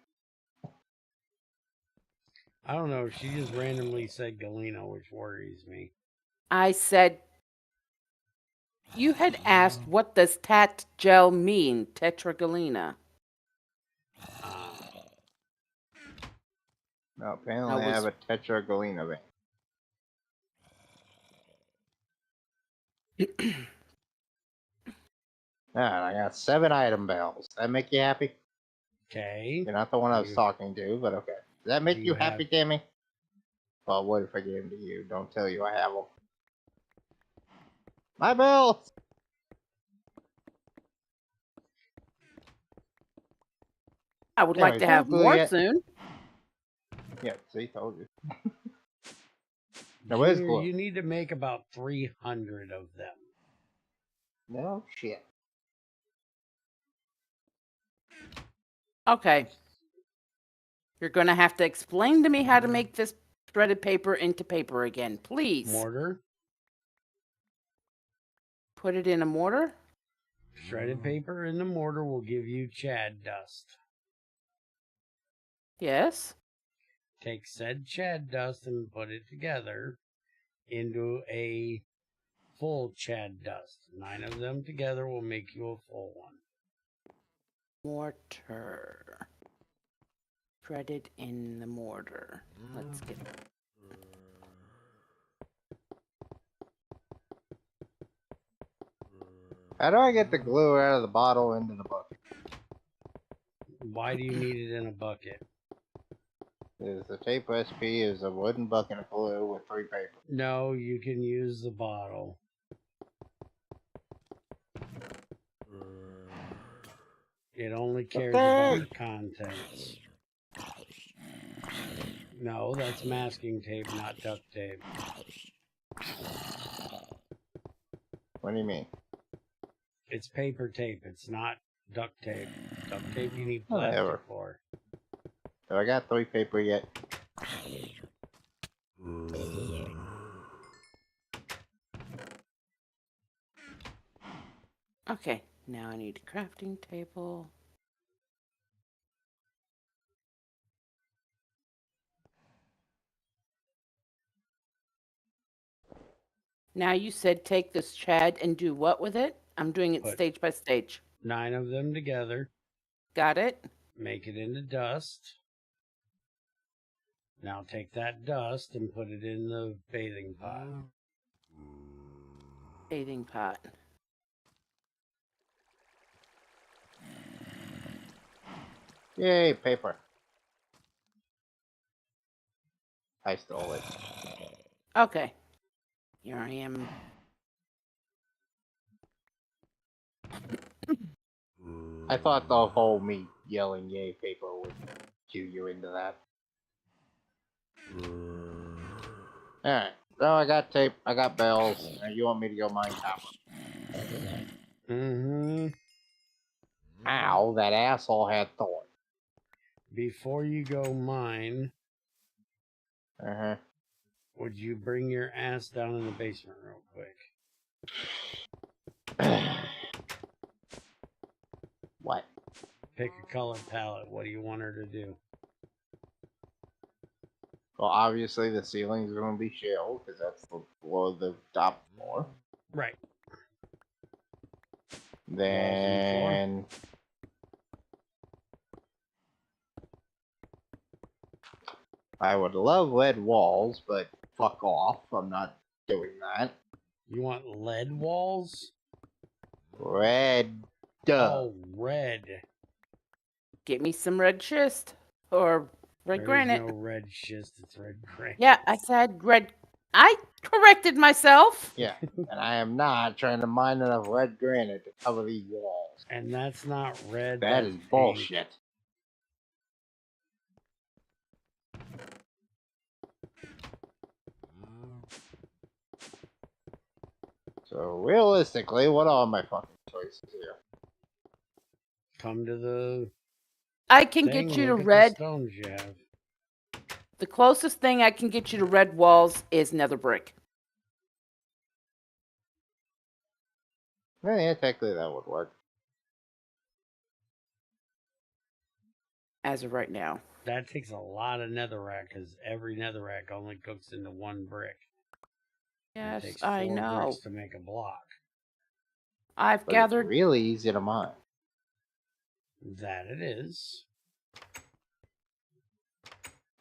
S1: I don't know. She just randomly said Galena, which worries me.
S3: I said, you had asked, what does tat gel mean? Tetragalena.
S2: No, apparently I have a tetragalena vein. I got 7 item bells. Does that make you happy?
S1: Okay.
S2: You're not the one I was talking to, but okay. Does that make you happy, Tammy? Well, what if I gave them to you? Don't tell you I have them. My bells!
S3: I would like to have more soon.
S2: Yeah, see, told you.
S1: Now, where's glue? You need to make about 300 of them.
S2: No shit.
S3: Okay. You're going to have to explain to me how to make this shredded paper into paper again, please.
S1: Mortar.
S3: Put it in a mortar.
S1: Shredded paper in the mortar will give you Chad dust.
S3: Yes.
S1: Take said Chad dust and put it together into a full Chad dust. 9 of them together will make you a full one.
S3: Mortar. Shredded in the mortar. Let's get it.
S2: How do I get the glue out of the bottle into the bucket?
S1: Why do you need it in a bucket?
S2: Because the tape recipe is a wooden bucket of glue with 3 papers.
S1: No, you can use the bottle. It only cares about the contents. No, that's masking tape, not duct tape.
S2: What do you mean?
S1: It's paper tape. It's not duct tape. Duct tape you need plastic for.
S2: Have I got 3 paper yet?
S3: Okay, now I need a crafting table. Now you said take this Chad and do what with it? I'm doing it
S1: Put-
S3: stage by stage.
S1: 9 of them together.
S3: Got it?
S1: Make it into dust. Now take that dust and put it in the bathing pot.
S3: Bathing pot.
S2: Yay, paper. I stole it.
S3: Okay. Here I am.
S2: I thought the whole me yelling yay paper would cue you into that. Alright, so I got tape, I got bells. Now you want me to go mine copper?
S1: Mm-hmm.
S2: Ow, that asshole had thorn.
S1: Before you go mine,
S2: Uh-huh.
S1: would you bring your ass down in the basement real quick?
S2: What?
S1: Pick a color palette. What do you want her to do?
S2: Well, obviously the ceiling's going to be shell, because that's the below the top floor.
S1: Right.
S2: Then... I would love lead walls, but fuck off. I'm not doing that.
S1: You want lead walls?
S2: Red.
S1: Oh, red.
S3: Get me some red schist. Or red
S1: There's
S3: granite.
S1: no red schist. It's red granite.
S3: Yeah, I said red. I corrected myself.
S2: Yeah, and I am not trying to mine enough red granite to cover these walls.
S1: And that's not red.
S2: That
S1: that's
S2: is
S1: pink.
S2: bullshit. So realistically, what are my fucking choices here?
S1: Come to the
S3: I can
S1: thing,
S3: get you to
S1: look at the
S3: red.
S1: stones you have.
S3: The closest thing I can get you to red walls is nether brick.
S2: Yeah, technically that would work.
S3: As of right now.
S1: That takes a lot of netherrack because every netherrack only cooks into 1 brick.
S3: Yes,
S1: It takes
S3: I
S1: 4
S3: know.
S1: bricks to make a block.
S3: I've
S2: But
S3: gathered.
S2: it's really easy to mine.
S1: That it is.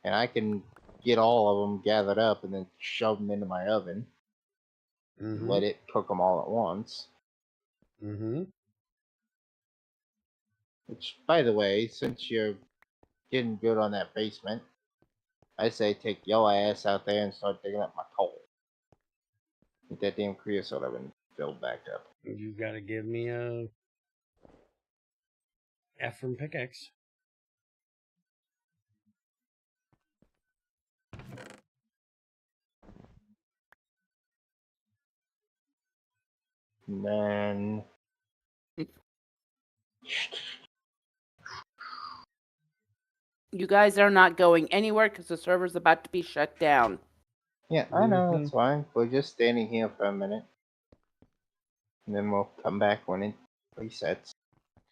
S2: And I can get all of them gathered up and then shove them into my oven.
S1: Mm-hmm.
S2: Let it cook them all at once.
S1: Mm-hmm.
S2: Which, by the way, since you're getting good on that basement, I say take your ass out there and start digging up my coal. Get that damn creosote oven filled back up.
S1: You gotta give me a F from pickaxe.
S2: And then...
S3: You guys are not going anywhere because the server's about to be shut down.
S2: Yeah, I know,
S1: Mhm.
S2: that's fine. We're just standing here for a minute. And then we'll come back when it resets.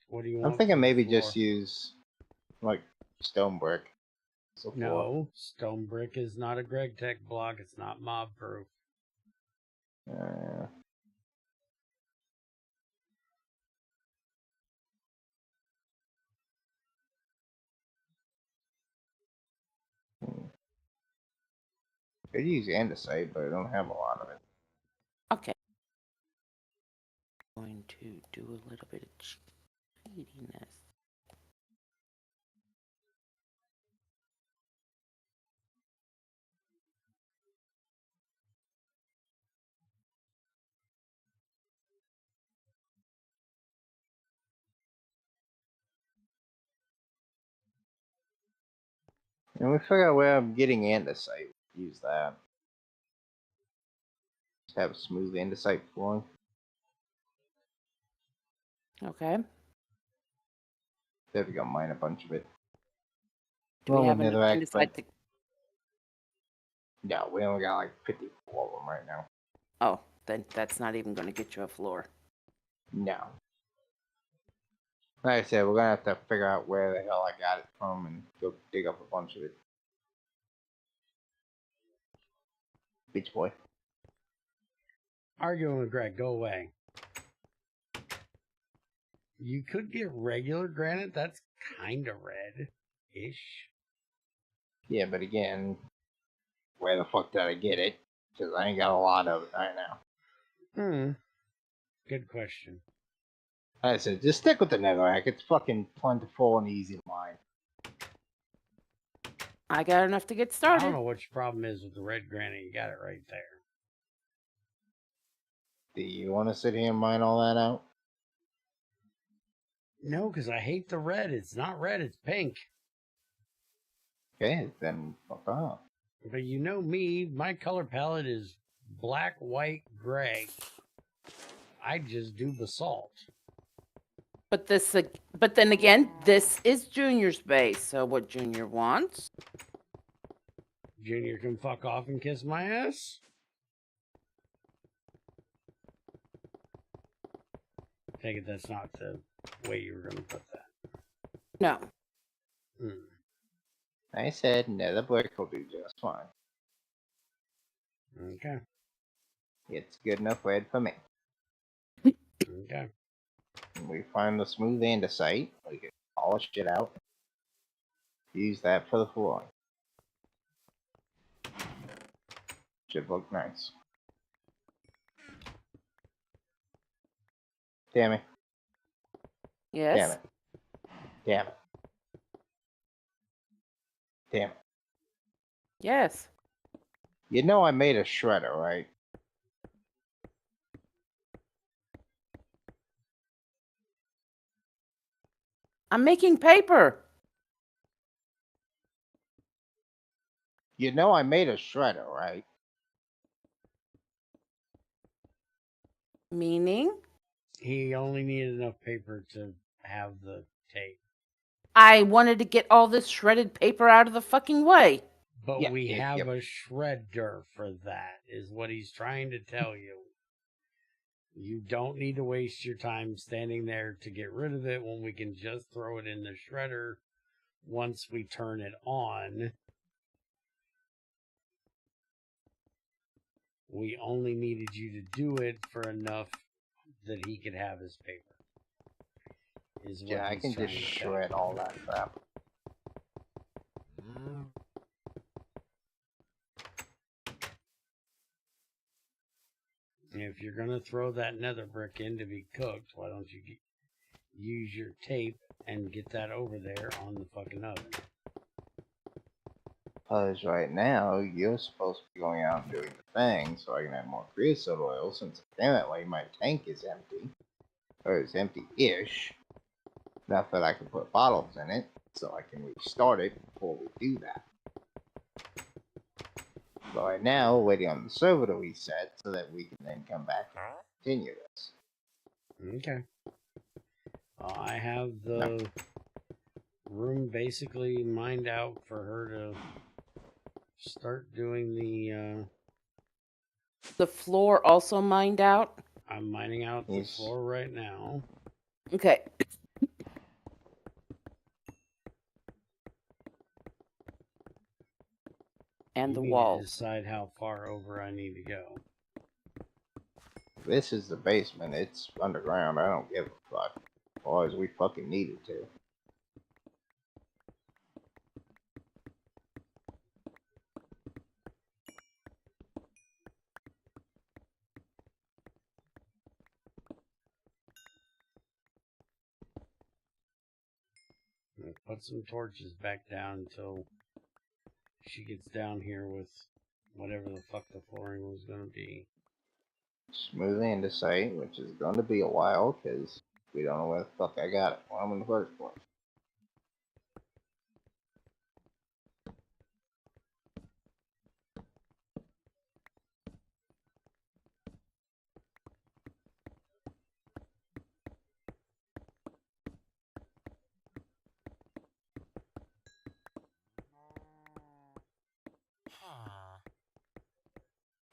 S1: What do you want?
S2: I'm
S1: for
S2: thinking
S1: the
S2: maybe
S1: floor?
S2: just use, like, stone brick. as a floor.
S1: No, stone brick is not a GregTech block. It's not mob proof.
S2: Could use andesite, but I don't have a lot of it.
S3: Okay. I'm going to do a little bit of cheatiness.
S2: And we figure out where I'm getting andesite. Use that. Just have a smooth andesite flowing.
S3: Okay.
S2: There we go, mine a bunch of it.
S3: Do we
S2: Along
S3: have
S2: with
S3: enough
S2: netherrack,
S3: andesite
S2: but
S3: to...
S2: no, we only got like 54 of them right now.
S3: Oh, then that's not even going to get you a floor.
S2: No. Like I said, we're gonna have to figure out where the hell I got it from and go dig up a bunch of it. Beach boy.
S1: Arguing with Greg, go away. You could get regular granite. That's kind of red-ish.
S2: Yeah, but again, where the fuck did I get it? Because I ain't got a lot of it right now.
S1: Good question.
S2: Like I said, just stick with the netherrack. It's fucking plentiful and easy to mine.
S3: I got enough to get
S1: I
S3: started.
S1: don't know what your problem is with the red granite. You got it right there.
S2: Do you want to sit here and mine all that out?
S1: No, because I hate the red. It's not red, it's pink.
S2: Okay, then fuck off.
S1: But you know me, my color palette is black, white, gray. I just do basalt.
S3: But then again, this is Junior's base. So what Junior wants?
S1: Junior can fuck off and kiss my ass. Take it that's not the way you were going to put that.
S3: No.
S2: I said nether brick will do just fine.
S1: Okay.
S2: It's good enough red for me.
S1: Okay.
S2: When we find the smooth andesite, we can polish it out. Use that for the flooring. Should look nice. Damn it.
S3: Yes.
S2: Damn it. Damn it. Damn it.
S3: Yes.
S2: You know I made a shredder, right?
S3: I'm making paper.
S2: You know I made a shredder, right?
S3: Meaning?
S1: He only needed enough paper to have the tape.
S3: I wanted to get all this shredded paper out of the fucking way.
S1: But
S2: Yeah,
S1: we
S2: yeah,
S1: have
S2: yeah.
S1: a shredder for that, is what he's trying to tell you. You don't need to waste your time standing there to get rid of it when we can just throw it in the shredder once we turn it on. We only needed you to do it for enough that he could have his paper. Is what
S2: Yeah, I
S1: he's
S2: can
S1: trying
S2: just
S1: to
S2: shred
S1: tell
S2: all that crap.
S1: you. If you're going to throw that nether brick in to be cooked, why don't you use your tape and get that over there on the fucking oven?
S2: Because right now, you're supposed to be going out and doing the thing so I can have more creosote oil, since apparently my tank is empty. Or it's empty-ish. Enough that I can put bottles in it, so I can restart it before we do that. But right now, we're waiting on the server to reset so that we can then come back and continue this.
S1: Okay. I have the room basically mined out for her to start doing
S3: The floor also mined out.
S1: I'm mining out the
S2: Yes.
S1: floor right now.
S3: Okay. And
S1: You
S3: the
S1: need to
S3: walls.
S1: decide how far over I need to go.
S2: This is the basement. It's underground. I don't give a fuck. As far as we fucking needed to.
S1: I'll put some torches back down until she gets down here with whatever the fuck the flooring was going to be.
S2: Smooth andesite, which is going to be a while, because we don't know where the fuck I got it from in the first place.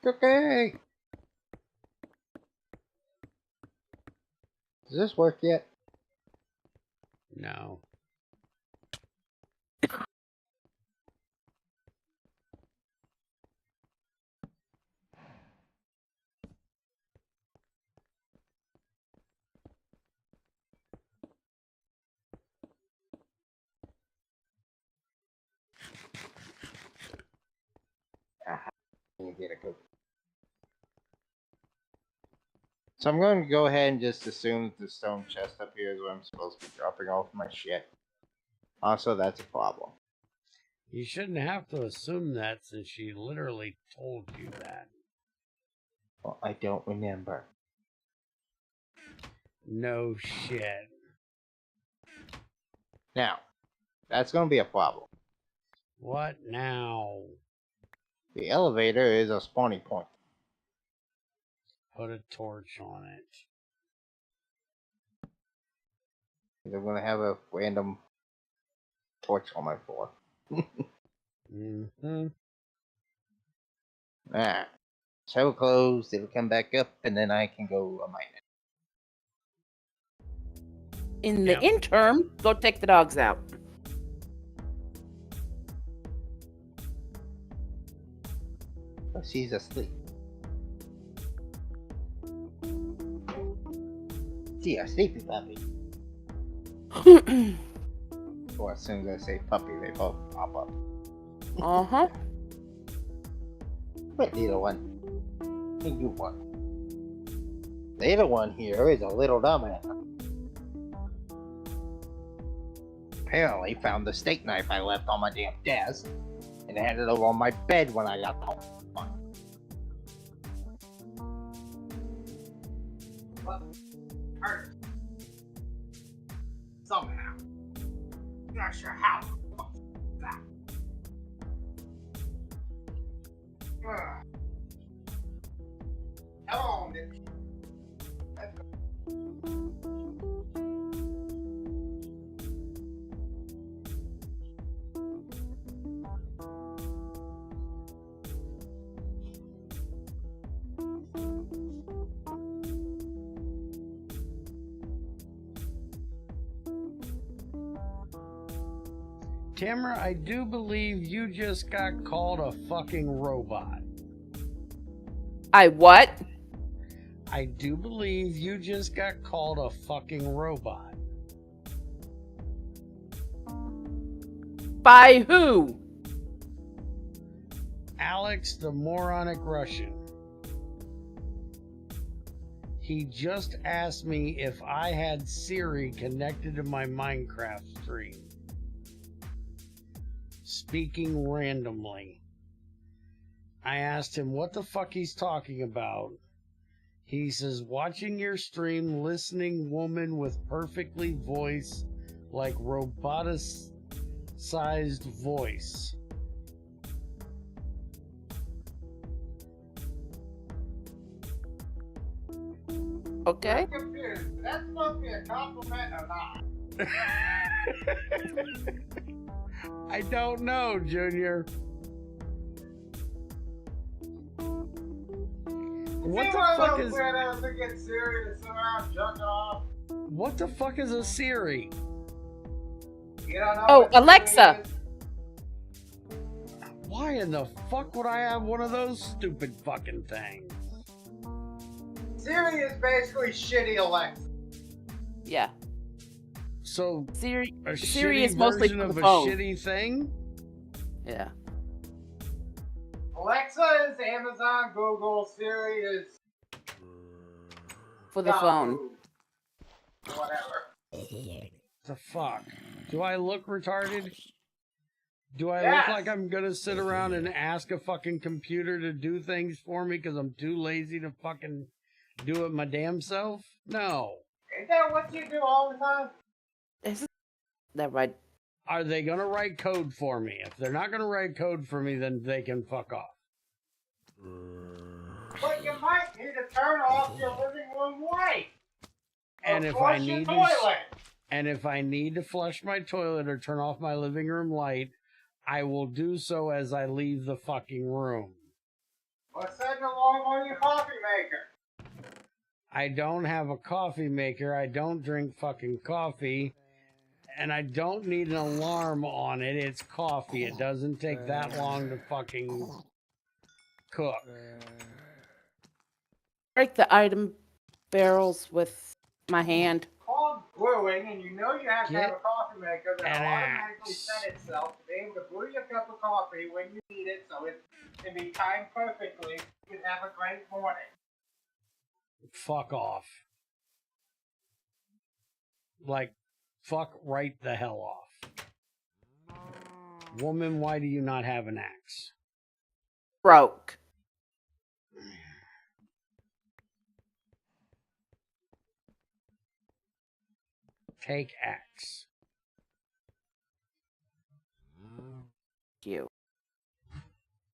S2: Okay! Does this work yet?
S1: No.
S2: You get a cookie. So I'm going to go ahead and just assume that the stone chest up here is where I'm supposed to be dropping off my shit. Also, that's a problem.
S1: You shouldn't have to assume that since she literally told you that.
S2: Well, I don't remember.
S1: No shit.
S2: Now, that's going to be a problem.
S1: What now?
S2: The elevator is a spawning point.
S1: Put a torch on it.
S2: I'm going to have a random torch on my floor.
S1: Mm-hmm.
S2: Alright. So closed, it'll come back up, and then I can go mine it.
S3: In the interim, go take the dogs out.
S2: Oh, she's asleep. Gee, a sleepy puppy. Or as soon as I say puppy, they both pop up.
S3: Uh-huh.
S2: What little one? Hey, you one. The little one here is a little dumbass. Apparently found the steak knife I left on my damn desk and had it over on my bed when I got home. What? Hurt. Somehow. Not sure how. That. Come on, bitch. Let's go.
S1: Tamara, I do believe you just got called a fucking robot.
S3: I what?
S1: I do believe you just got called a fucking robot.
S3: By who?
S1: Alex the moronic Russian. He just asked me if I had Siri connected to my Minecraft stream. Speaking randomly. I asked him what the fuck he's talking about. He says, watching your stream, listening woman with perfectly voice, like robotic-sized voice.
S3: Okay.
S2: I'm confused. That's supposed to be a compliment or not?
S1: I don't know, Junior. What the fuck is...
S2: to get Siri to sit around jerking off?
S1: What the fuck is a Siri?
S2: You don't know
S3: Oh,
S2: what Siri
S3: Alexa.
S2: is?
S1: Why in the fuck would I have one of those stupid fucking things?
S2: Siri is basically shitty Alexa.
S3: Yeah.
S1: So,
S3: Siri
S1: a
S3: Siri
S1: shitty
S3: is mostly
S1: version
S3: for
S1: of
S3: the
S1: a
S3: phone.
S1: shitty thing?
S3: Yeah.
S2: Alexa is Amazon, Google, Siri is
S3: For the phone.
S2: Yahoo. Whatever.
S1: The fuck? Do I look retarded? Do I
S2: Yes.
S1: look like I'm gonna sit around and ask a fucking computer to do things for me because I'm too lazy to fucking do it my damn self? No.
S2: Ain't that what you do all the time?
S3: Isn't that right?
S1: Are they gonna write code for me? If they're not gonna write code for me, then they can fuck off.
S2: But you might need to turn off your living room light.
S1: And
S2: Or
S1: if
S2: flush
S1: I
S2: your
S1: need to,
S2: toilet.
S1: and if I need to flush my toilet or turn off my living room light, I will do so as I leave the fucking room.
S2: Or send along on your coffee maker.
S1: I don't have a coffee maker. I don't drink fucking coffee. And I don't need an alarm on it. It's coffee. It doesn't take that long to fucking cook.
S3: Break the item barrels with my hand.
S4: Called brewing, and you know you have to have
S1: Get
S4: a coffee maker that
S1: an
S4: automatically
S1: axe.
S4: set itself to be able to brew your cup of coffee when you need it, so it can be timed perfectly. You can have a great morning.
S1: Fuck off. Like, fuck right the hell off. Woman, why do you not have an axe?
S3: Broke.
S1: Take axe.
S3: You.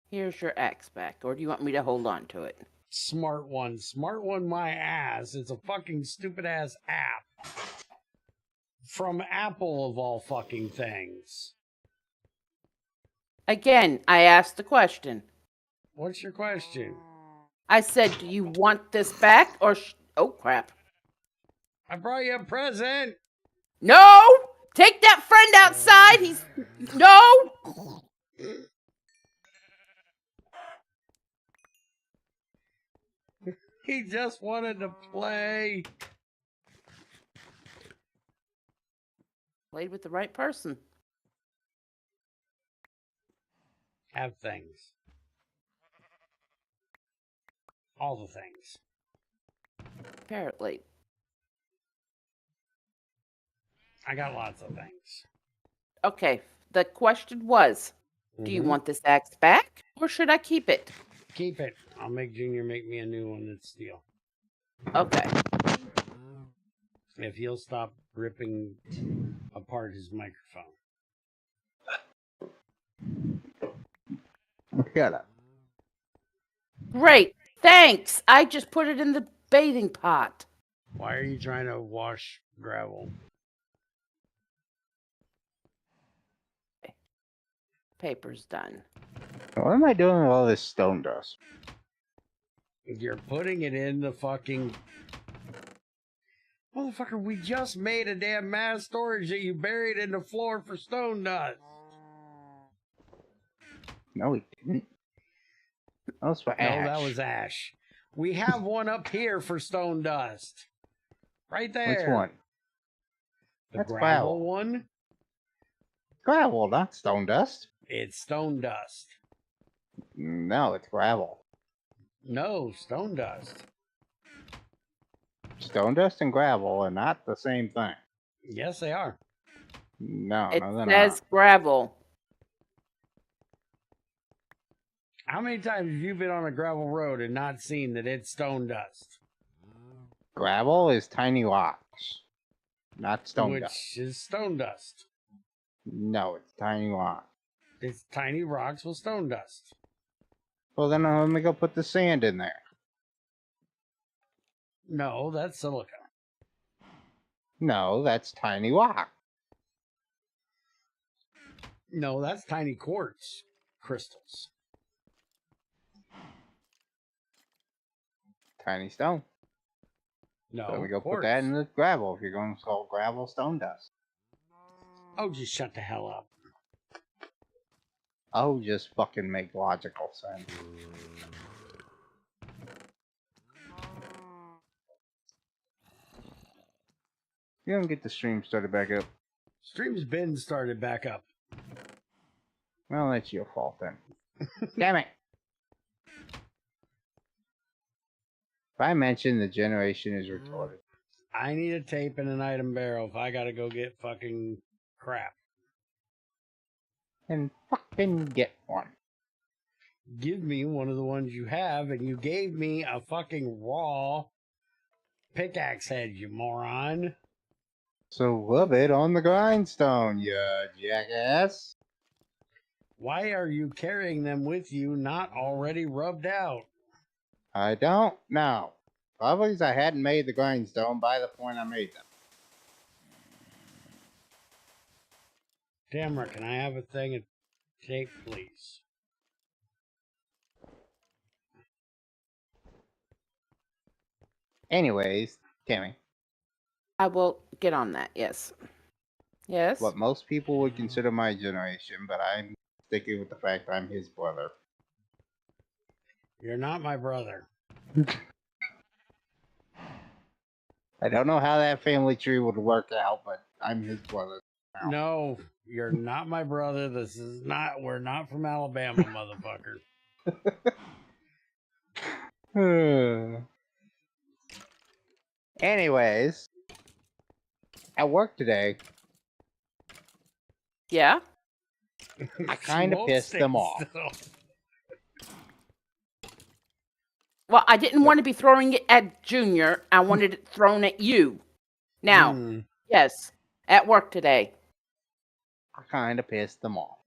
S3: Here's your axe back, or do you want me to hold on to it?
S1: Smart one. Smart one my ass. It's a fucking stupid ass app. From Apple of all fucking things.
S3: Again, I asked the question.
S1: What's your question?
S3: I said, do you want this back, or oh, crap.
S1: I brought you a present.
S3: No! Take that friend outside! He's... No!
S1: He just wanted to play.
S3: Played with the right person.
S1: Have things. All the things.
S3: Apparently.
S1: I got lots of things.
S3: Okay, the question was, do you want this axe back, or should I keep it?
S1: Keep it. I'll make Junior make me a new one that's steel.
S3: Okay.
S1: If he'll stop ripping apart his microphone.
S2: Shut up.
S3: Great, thanks! I just put it in the bathing pot.
S1: Why are you trying to wash gravel?
S3: Paper's done.
S2: What am I doing with all this stone dust?
S1: You're putting it in the fucking... Motherfucker, we just made a damn mass storage that you buried in the floor for stone dust.
S2: No, we didn't. That was for ash.
S1: No, that was ash. We have one up here for stone dust. Right there.
S2: Which one?
S1: The
S2: That's
S1: gravel
S2: gravel.
S1: one?
S2: Gravel, not stone dust.
S1: It's stone dust.
S2: No, it's gravel.
S1: No, stone dust.
S2: Stone dust and gravel are not the same thing.
S1: Yes, they are.
S2: No,
S3: It
S2: no, they're
S3: says
S2: not.
S3: gravel.
S1: How many times have you been on a gravel road and not seen that it's stone dust?
S2: Gravel is tiny rocks, not stone
S1: Which
S2: dust.
S1: is stone dust.
S2: No, it's tiny rock.
S1: It's tiny rocks with stone dust.
S2: Well, then let me go put the sand in there.
S1: No, that's silica.
S2: No, that's tiny rock.
S1: No, that's tiny quartz crystals.
S2: Tiny stone.
S1: No,
S2: So we go
S1: quartz.
S2: put that in the gravel if you're going to call gravel stone dust.
S1: Oh, just shut the hell up.
S2: Oh, just fucking make logical sense. You don't get the stream started back up.
S1: Stream's been started back up.
S2: Well, that's your fault then. Damn it! If I mention the generation is retarded.
S1: I need a tape and an item barrel if I gotta go get fucking crap.
S2: And fucking get one.
S1: Give me one of the ones you have, and you gave me a fucking raw pickaxe head, you moron.
S2: So rub it on the grindstone, you jackass.
S1: Why are you carrying them with you not already rubbed out?
S2: I don't know. Probably because I hadn't made the grindstone by the point I made them.
S1: Tamara, can I have a thing of tape, please?
S2: Anyways, Tammy.
S3: I will get on that, yes. Yes.
S2: what most people would consider my generation, but I'm sticking with the fact I'm his brother.
S1: You're not my brother.
S2: I don't know how that family tree would work out, but I'm his brother. now.
S1: No, you're not my brother. We're not from Alabama, motherfucker.
S2: Anyways, at work today,
S3: Yeah.
S2: I kind of pissed them off.
S3: Well, I didn't want to be throwing it at Junior. I wanted it thrown at you. Now, yes, at work today.
S2: I kind of pissed them off.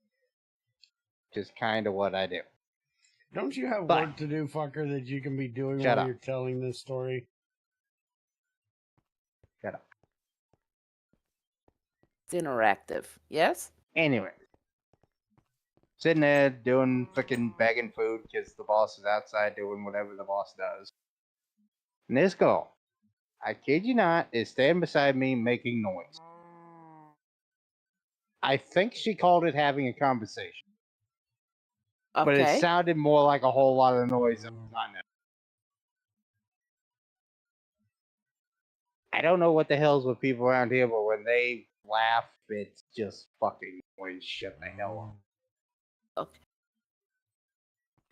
S2: Just kind of what I do.
S1: Don't you have work to do, fucker, that you can be doing
S2: Shut
S1: while
S2: up.
S1: you're telling this story?
S2: Shut up.
S3: It's interactive. Yes?
S2: Anyway. Sitting there doing freaking bagging food because the boss is outside doing whatever the boss does. And this girl, I kid you not, is standing beside me making noise. I think she called it having a conversation.
S3: Okay.
S2: But it sounded more like a whole lot of noise than was not necessary. I don't know what the hell's with people around here, but when they laugh, it's just fucking noise shit the hell up.
S3: Okay.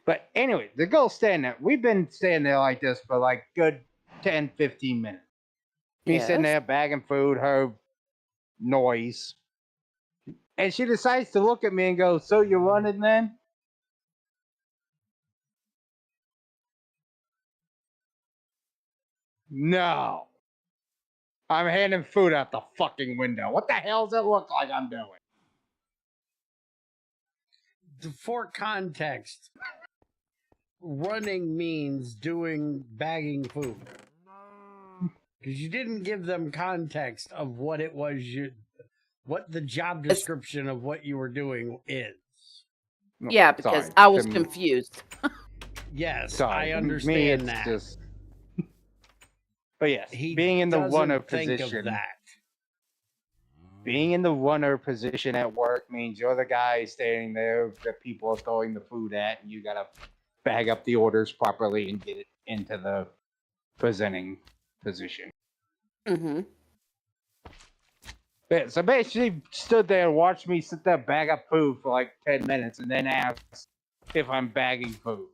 S2: But anyway, the girl's standing there. We've been standing there like this for like good 10, 15 minutes. Me sitting there bagging food, her noise. And she decides to look at me and go, "So you're running then?" No. I'm handing food out the fucking window. What the hell does it look like I'm doing?
S1: For context, running means bagging food. Because you didn't give them context of what it was what the job description of what you were doing is.
S3: Yeah, because I was confused.
S1: Yes, I understand that.
S2: Just... But yes,
S1: He
S2: being in the runner
S1: think
S2: position.
S1: of that.
S2: Being in the runner position at work means you're the guy standing there that people are throwing the food at, and you gotta bag up the orders properly and get it into the presenting position.
S3: Mm-hmm.
S2: So basically, she stood there and watched me sit there bag up food for like 10 minutes, and then asked if I'm bagging food.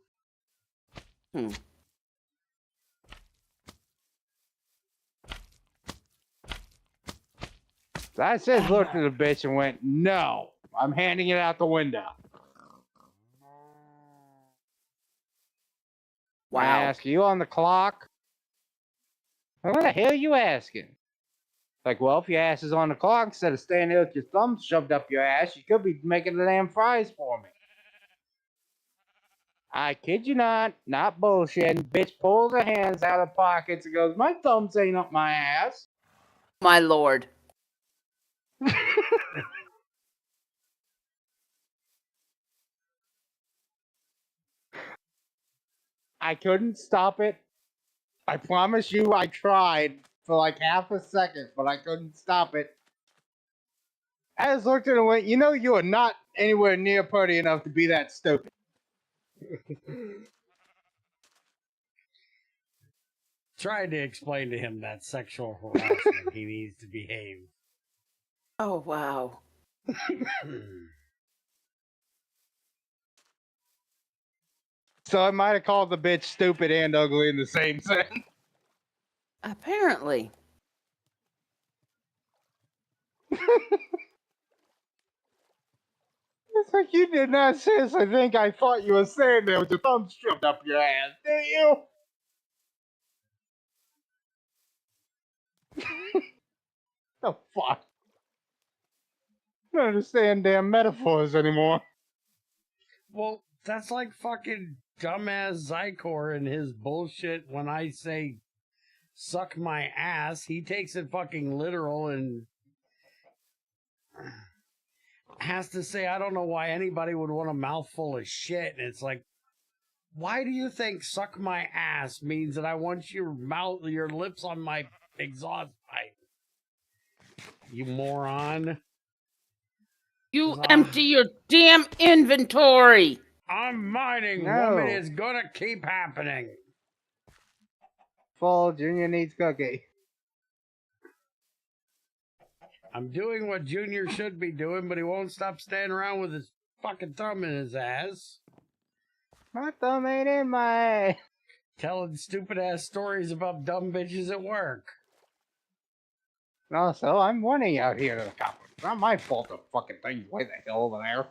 S2: So I just looked at the bitch and went, "No, I'm handing it out the window."
S3: Wow.
S2: I ask, "Are you on the clock?" What the hell are you asking? Like, well, if your ass is on the clock, instead of standing there with your thumb shoved up your ass, you could be making the damn fries for me. I kid you not bullshitting. Bitch pulls her hands out of pockets and goes, "My thumbs ain't up my ass."
S3: My lord.
S2: I couldn't stop it. I promise you I tried for like half a second, but I couldn't stop it. I just looked at her and went, "You know you are not anywhere near pretty enough to be that stupid."
S1: Tried to explain to him that sexual harassment he needs to behave.
S3: Oh, wow.
S2: So I might have called the bitch stupid and ugly in the same sentence.
S3: Apparently.
S2: It's like you did not seriously think I thought you were saying there with your thumb shoved up your ass, did you? The fuck? I don't understand damn metaphors anymore.
S1: Well, that's like fucking dumbass Zykor and his bullshit. When I say suck my ass, he takes it fucking literal and has to say, I don't know why anybody would want a mouthful of shit. And it's like, why do you think suck my ass means that I want your lips on my exhaust pipe? you moron.
S3: You empty your damn inventory.
S1: I'm mining,
S2: No.
S1: woman. It's gonna keep happening.
S2: Fall Junior needs cookie.
S1: I'm doing what Junior should be doing, but he won't stop standing around with his fucking thumb in his ass.
S2: My thumb ain't in my...
S1: Telling stupid ass stories about dumb bitches at work.
S2: Also, I'm warning out here to the cops. It's not my fault the fucking thing way the hell over there.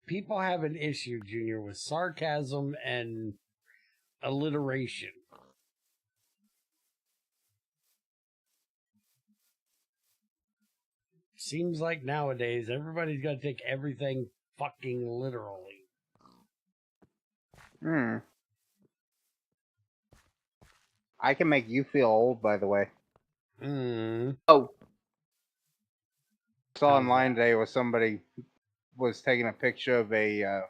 S1: People have an issue, Junior, with sarcasm and alliteration. Seems like nowadays everybody's got to take everything fucking literally.
S2: I can make you feel old, by the way.
S3: Oh.
S2: Saw online today where somebody was taking a picture of a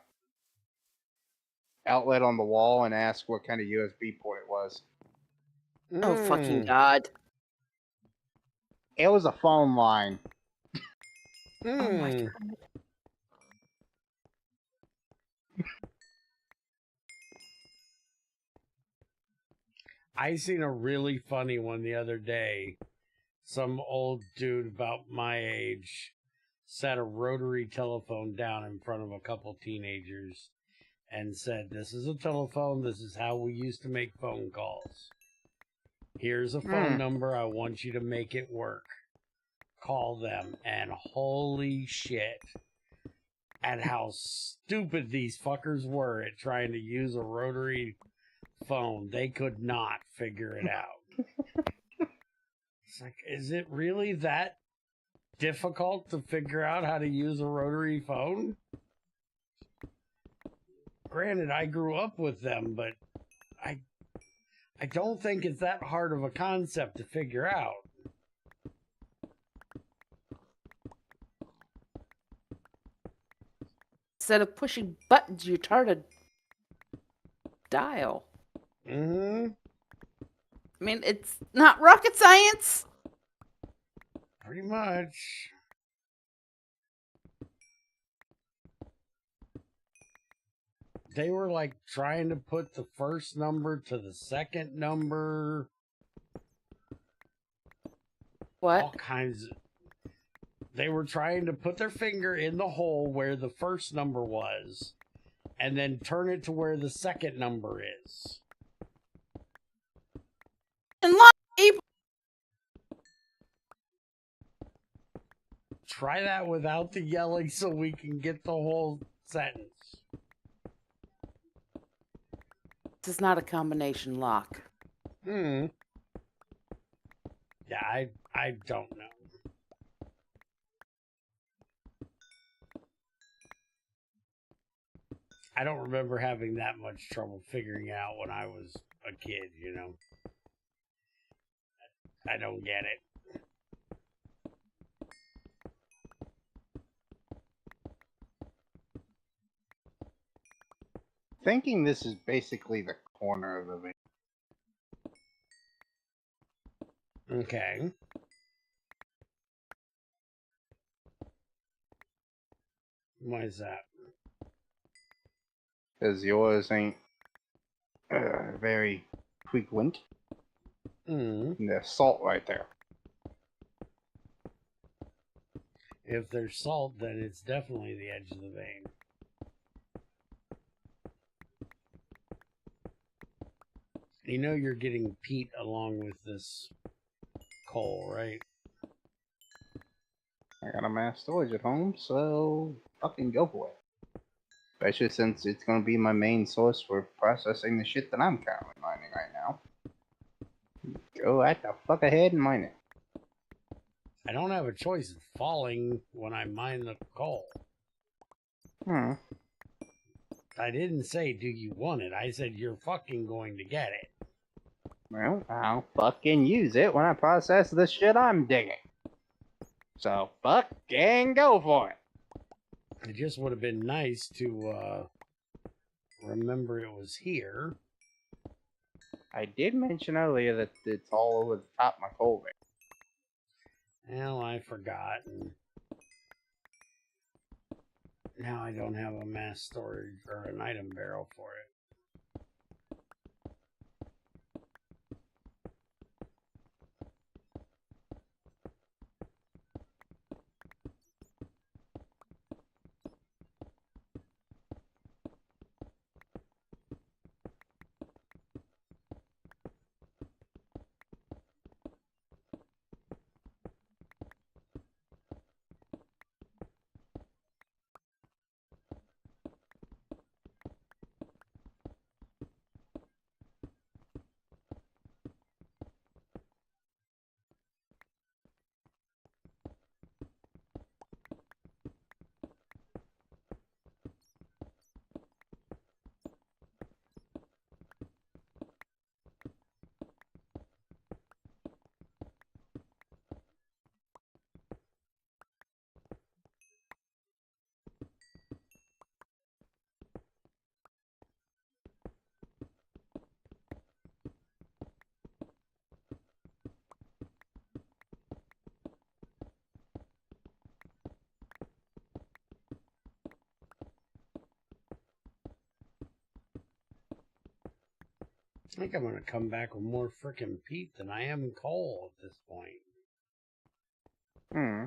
S2: outlet on the wall and asked what kind of USB port it was.
S3: Oh, fucking God.
S2: It was a phone line.
S3: Oh, my God.
S1: I seen a really funny one the other day. Some old dude about my age sat a rotary telephone down in front of a couple teenagers and said, "This is a telephone. This is how we used to make phone calls. Here's a phone number. I want you to make it work. Call them." And holy shit, at how stupid these fuckers were at trying to use a rotary phone. They could not figure it out. It's like, is it really that difficult to figure out how to use a rotary phone? Granted, I grew up with them, but I don't think it's that hard of a concept to figure out.
S3: Instead of pushing buttons, you turn a dial.
S1: Mm-hmm.
S3: I mean, it's not rocket science.
S1: Pretty much. They were like trying to put the first number to the second number.
S3: What?
S1: All kinds of... They were trying to put their finger in the hole where the first number was, and then turn it to where the second number is.
S3: And lot of people.
S1: Try that without the yelling so we can get the whole sentence.
S3: This is not a combination lock.
S1: Yeah, I don't know. I don't remember having that much trouble figuring out when I was a kid, you know. I don't get it.
S2: Thinking this is basically the corner of the vein.
S1: Okay. Why is that?
S2: Because yours ain't very frequent. And there's salt right there.
S1: If there's salt, then it's definitely the edge of the vein. You know you're getting peat along with this coal, right?
S2: I got a mass storage at home, so fucking go for it. Especially since it's going to be my main source for processing the shit that I'm currently mining right now. Go right the fuck ahead and mine it.
S1: I don't have a choice of falling when I mine the coal. I didn't say, do you want it? I said, you're fucking going to get it.
S2: Well, I'll fucking use it when I process the shit I'm digging. So, fucking go for it.
S1: It just would have been nice to remember it was here.
S2: I did mention earlier that it's all over the top of my coal bin.
S1: Well, I forgot. And now I don't have a mass storage or an item barrel for it. I think I'm going to come back with more frickin' peat than I am coal at this point.
S2: Hmm.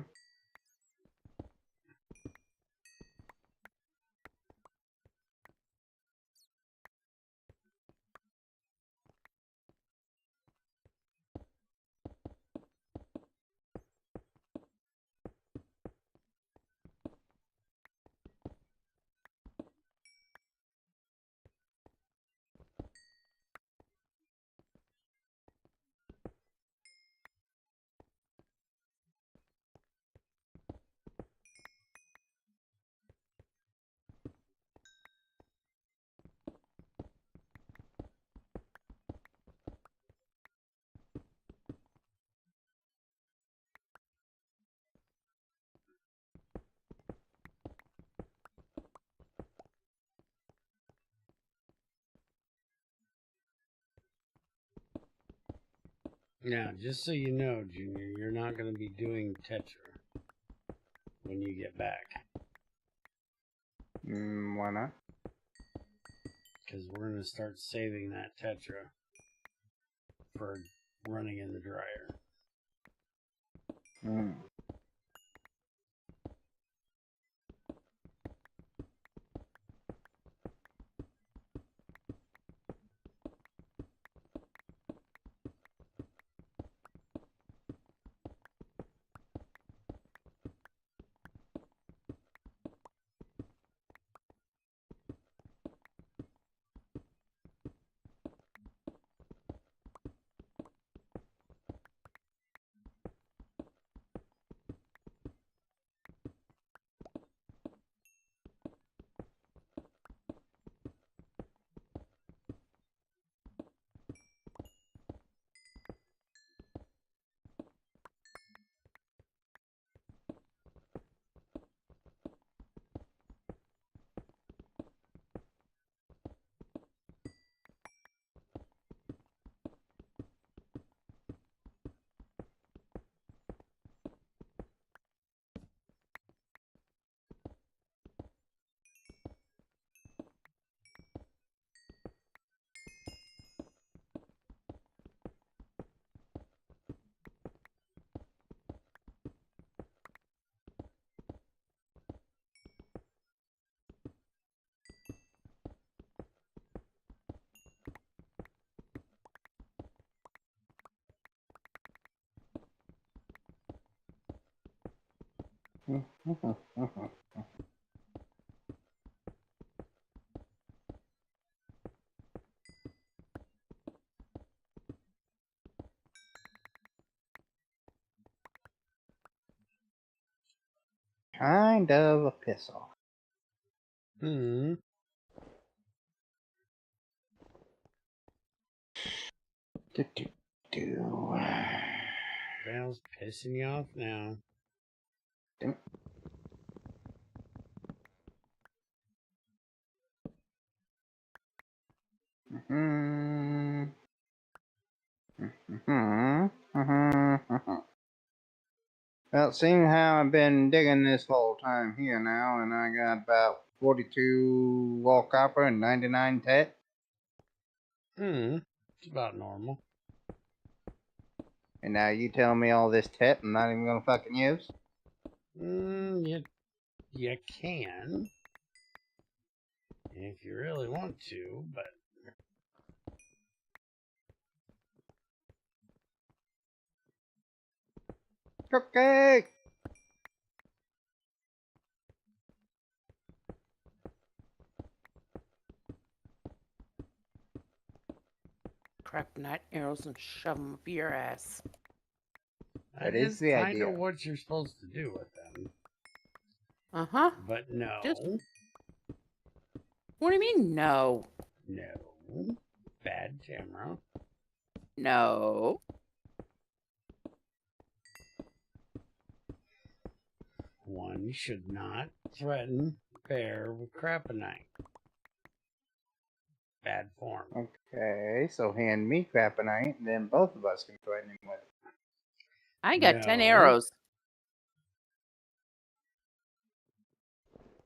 S1: Now, just so you know, Junior, you're not going to be doing Tetra when you get back.
S2: Why not?
S1: Because we're going to start saving that Tetra for running in the dryer.
S2: Hmm. Kind of a piss off.
S1: Hmm. Val's pissing you off now.
S2: Damn it. Well, seeing how I've been digging this whole time here now, and I got about 42 wall copper and 99 tet.
S1: It's about normal.
S2: And now you tell me all this tet I'm not even gonna fucking use?
S1: You can. If you really want to, but...
S2: Cupcake!
S3: Kryptonite arrows and shove them up your ass.
S2: That is the
S1: kind
S2: idea.
S1: of what you're supposed to do with them.
S3: Uh-huh.
S1: But no.
S3: What do you mean, no?
S1: No. Bad camera.
S3: No.
S1: One should not threaten bear with craponite. Bad form.
S2: Okay, so hand me craponite, and then both of us can threaten him with it.
S3: I got 10
S1: No.
S3: arrows.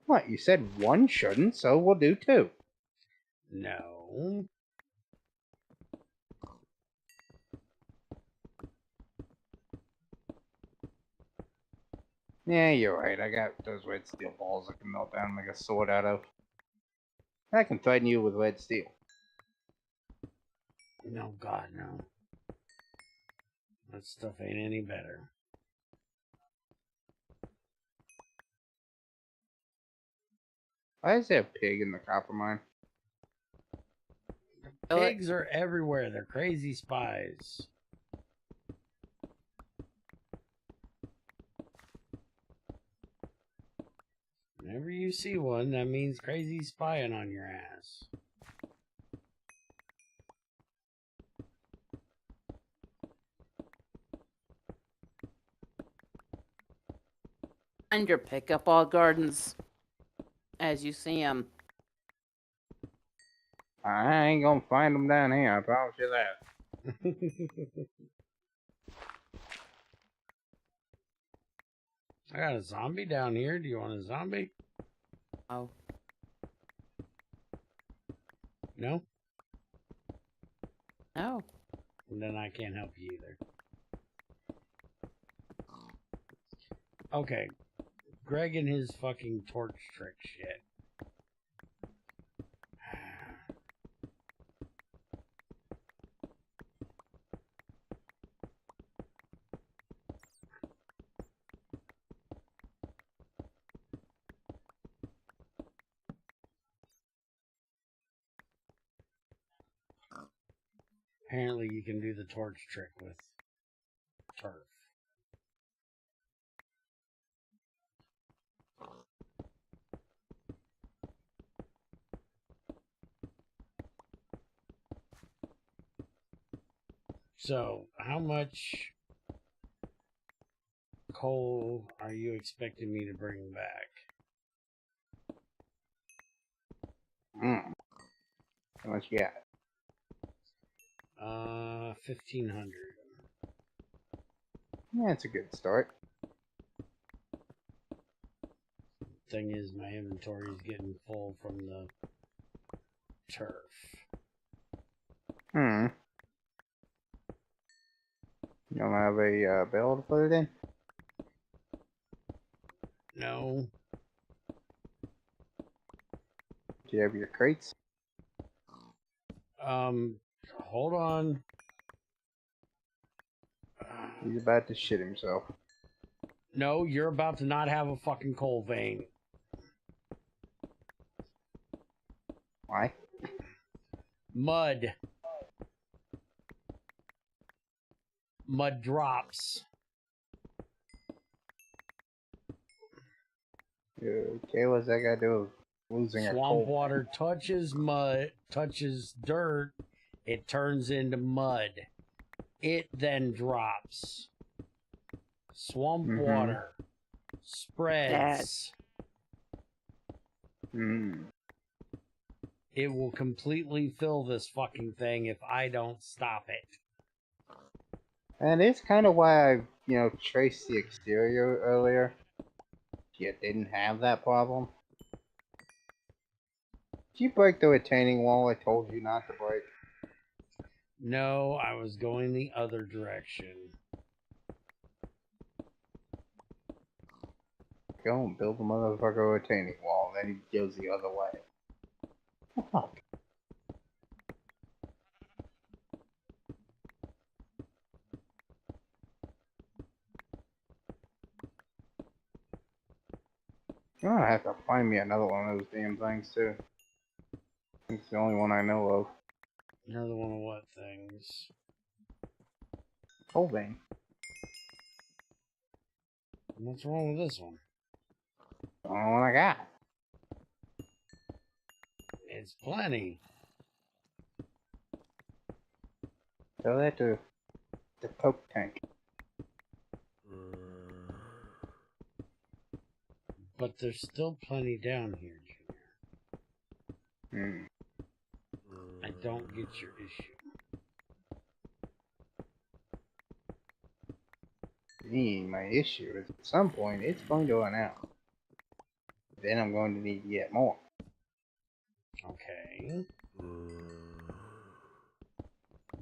S2: What, you said one shouldn't, so we'll do two.
S1: No.
S2: Yeah, you're right. I got those red steel balls I can melt down and make a sword out of. I can threaten you with red steel.
S1: No, God, no. That stuff ain't any better.
S2: Why is there a pig in the copper mine?
S1: Pigs are everywhere. They're crazy spies. Whenever you see one, that means crazy spying on your ass.
S3: And your pick up all gardens as you see them.
S2: I ain't gonna find them down here, I promise you that.
S1: I got a zombie down here. Do you want a zombie?
S3: Oh.
S1: No?
S3: No.
S1: Then I can't help you either. Okay. Greg and his fucking torch trick shit. Apparently you can do the torch trick with turf. So, how much coal are you expecting me to bring back?
S2: How much you got?
S1: 1,500.
S2: Yeah, it's a good start.
S1: Thing is, my inventory is getting full from the turf.
S2: You don't have a barrel to put it in?
S1: No.
S2: Do you have your crates?
S1: Hold on.
S2: He's about to shit himself.
S1: No, you're about to not have a fucking coal vein.
S2: Why?
S1: Mud. Mud drops.
S2: Okay, what's that got to do with losing a
S1: Swamp
S2: coal?
S1: water touches mud, touches dirt, it turns into mud. It then drops. Swamp water spreads. It will completely fill this fucking thing if I don't stop it.
S2: And it's kind of why I, traced the exterior earlier. You didn't have that problem. Did you break the retaining wall I told you not to break?
S1: No, I was going the other direction.
S2: Go and build the motherfucker retaining wall, then he goes the other way. Fuck. I'm gonna have to find me another one of those damn things too. It's the only one I know of.
S1: Another one of what things?
S2: Coal vein.
S1: What's wrong with this one?
S2: The only one I got.
S1: It's plenty.
S2: Tell that to the Coke tank.
S1: But there's still plenty down here, Junior. I don't get your issue.
S2: My issue is at some point it's going to run out. Then I'm going to need to get more.
S1: Okay.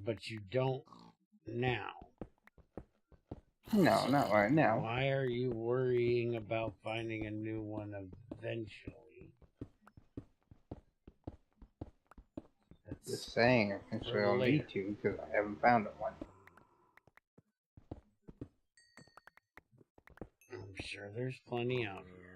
S1: But you don't now.
S2: No, not right now.
S1: Why are you worrying about finding a new one eventually?
S2: Just saying, eventually I'll need to because I haven't found one.
S1: I'm sure there's plenty out here.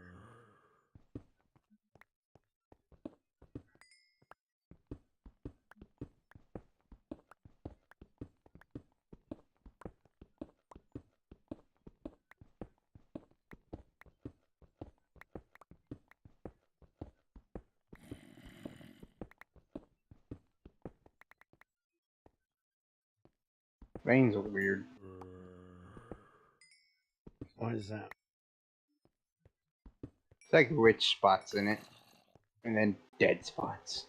S2: Veins are weird.
S1: What is that?
S2: It's like rich spots in it. And then dead spots.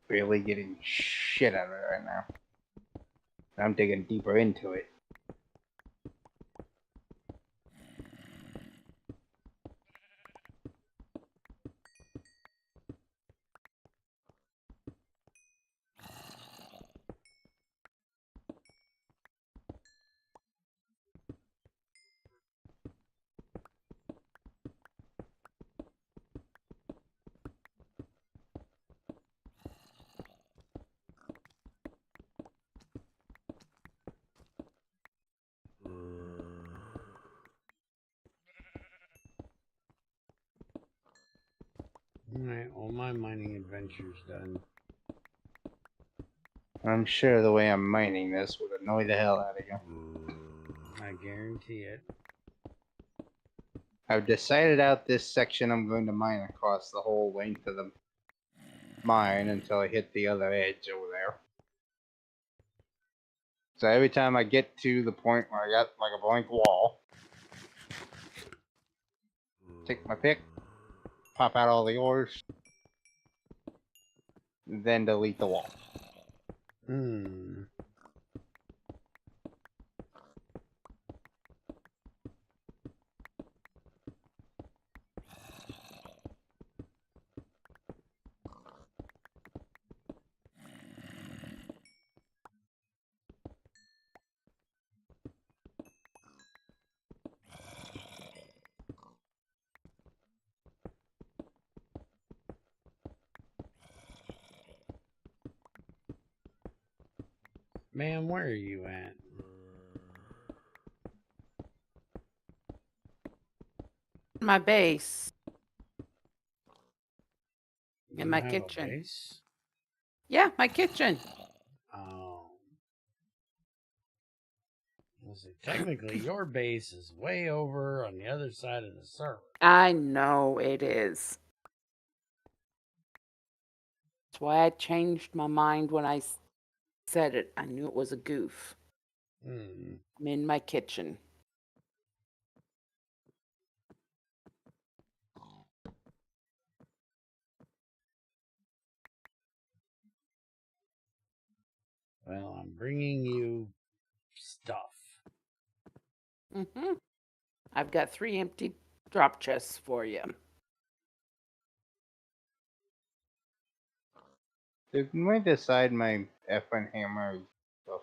S2: Really getting shit out of it right now. I'm digging deeper into it.
S1: Alright, all my mining adventures done.
S2: I'm sure the way I'm mining this would annoy the hell out of you.
S1: I guarantee it.
S2: I've decided out this section I'm going to mine across the whole length of the mine until I hit the other edge over there. So every time I get to the point where I got like a blank wall, take my pick, pop out all the ores, then delete the wall.
S1: Man, where are you at?
S3: My base.
S1: You
S3: In my
S1: have a
S3: kitchen.
S1: base?
S3: Yeah, my kitchen.
S1: Oh. Well, see, technically, your base is way over on the other side of the server.
S3: I know it is. That's why I changed my mind when I said it. I knew it was a goof. I'm in my kitchen.
S1: Well, I'm bringing you stuff.
S3: Mm-hmm. I've got 3 empty drop chests for you.
S2: Didn't we decide my effing hammer is stuff?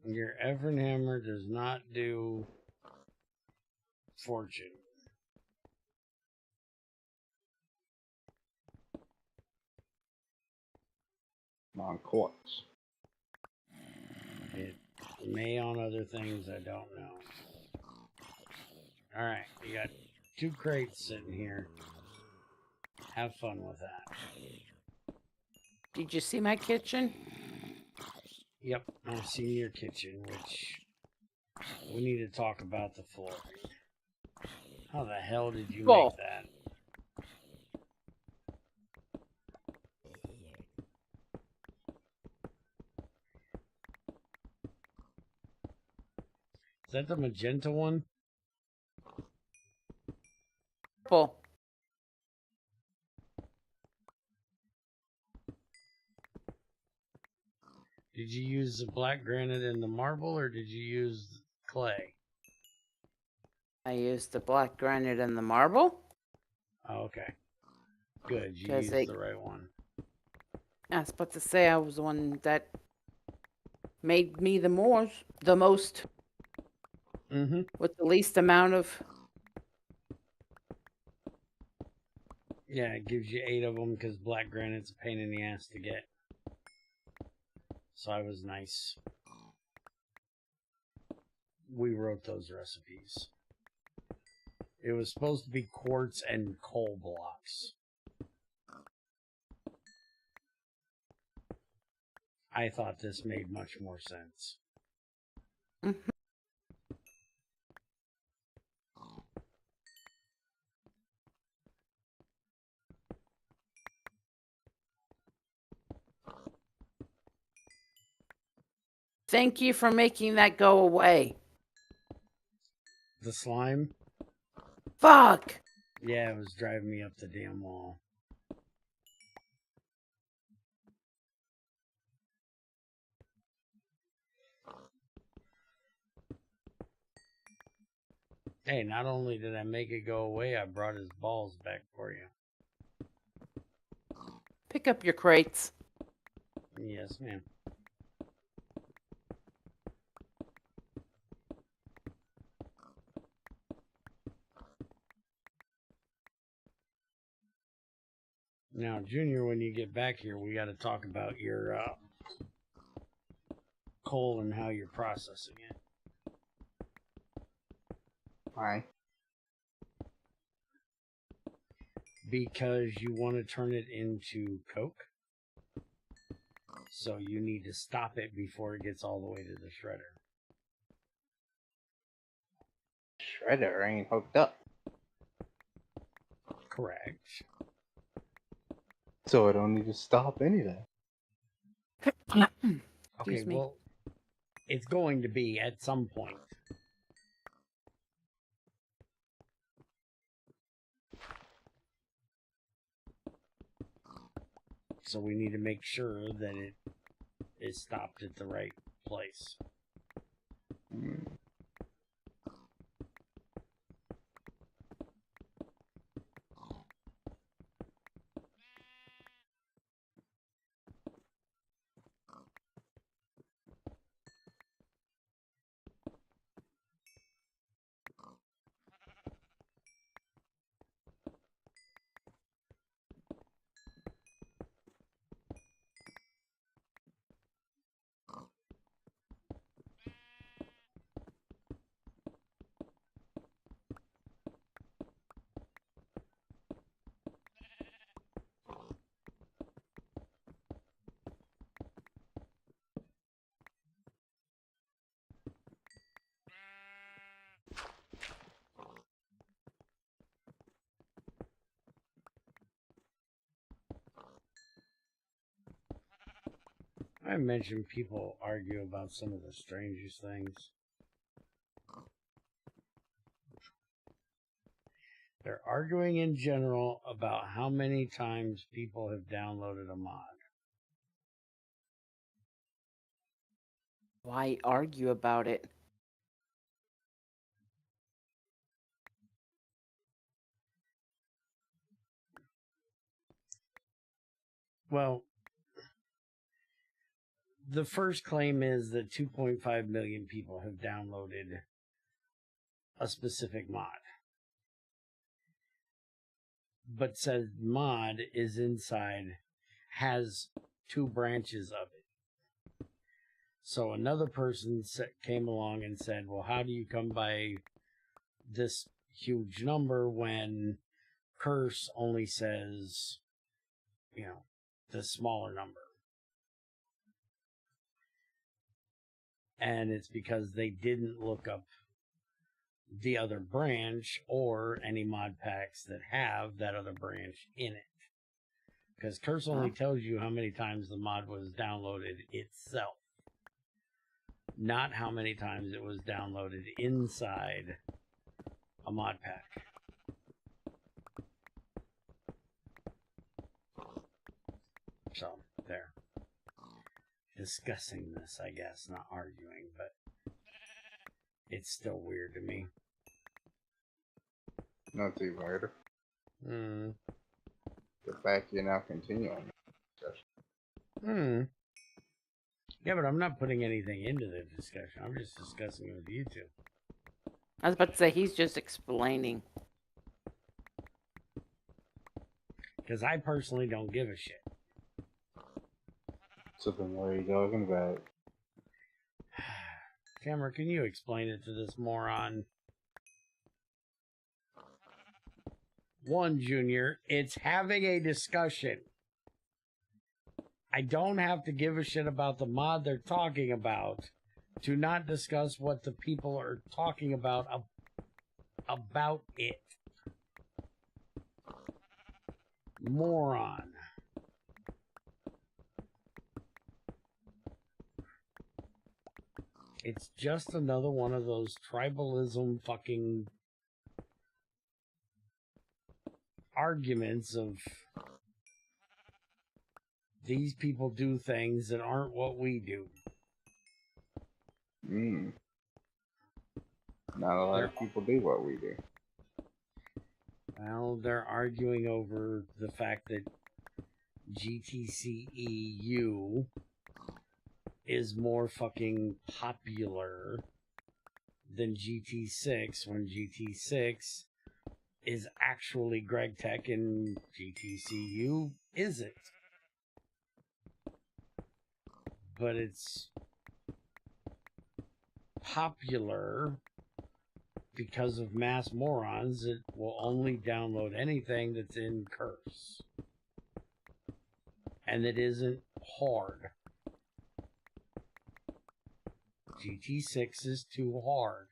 S1: Your Evern hammer does not do fortune.
S2: On quartz.
S1: It may on other things, I don't know. Alright, you got 2 crates sitting here. Have fun with that.
S3: Did you see my kitchen?
S1: Yep, I've seen your kitchen, which we need to talk about the flooring. How the hell did you make that? Is that the magenta one?
S3: Purple.
S1: Did you use the black granite and the marble, or did you use clay?
S3: I used the black granite and the marble.
S1: Oh, okay. Good, you used the right one.
S3: I was about to say I was the one that made me the most with the least amount of.
S1: Yeah, it gives you 8 of them because black granite's a pain in the ass to get. So I was nice. We wrote those recipes. It was supposed to be quartz and coal blocks. I thought this made much more sense.
S3: Thank you for making that go away.
S1: The slime?
S3: Fuck!
S1: Yeah, it was driving me up the damn wall. Hey, not only did I make it go away, I brought his balls back for you.
S3: Pick up your crates.
S1: Yes, ma'am. Now, Junior, when you get back here, we got to talk about your coal and how you're processing it.
S2: Why?
S1: Because you want to turn it into coke. So you need to stop it before it gets all the way to the shredder.
S2: Shredder ain't hooked up.
S1: Correct.
S2: So I don't need to stop anything.
S1: Okay, well, it's going to be at some point. So we need to make sure that it is stopped at the right place. I mentioned people argue about some of the strangest things. They're arguing in general about how many times people have downloaded a mod.
S3: Why argue about it?
S1: Well, the first claim is that 2.5 million people have downloaded a specific mod. But said mod is inside, has 2 branches of it. So another person came along and said, well, how do you come by this huge number when Curse only says, you know, the smaller number? And it's because they didn't look up the other branch or any mod packs that have that other branch in it. Because Curse only tells you how many times the mod was downloaded itself, not how many times it was downloaded inside a mod pack. So, there. Discussing this, I guess, not arguing, but it's still weird to me.
S2: Not too weird.
S1: Hmm.
S2: The fact you're now continuing the discussion.
S1: Yeah, but I'm not putting anything into the discussion. I'm just discussing it with you two.
S3: I was about to say, he's just explaining.
S1: Because I personally don't give a shit.
S2: So then what are you talking about?
S1: Cameron, can you explain it to this moron? One, Junior, it's having a discussion. I don't have to give a shit about the mod they're talking about to not discuss what the people are talking about it. Moron. It's just another one of those tribalism fucking arguments of these people do things that aren't what we do.
S2: Not a lot of people do what we do.
S1: Well, they're arguing over the fact that GTCEU is more fucking popular than GT6 when GT6 is actually GregTech and GTCU isn't. But it's popular because of mass morons that will only download anything that's in Curse. And that isn't hard. GT6 is too hard.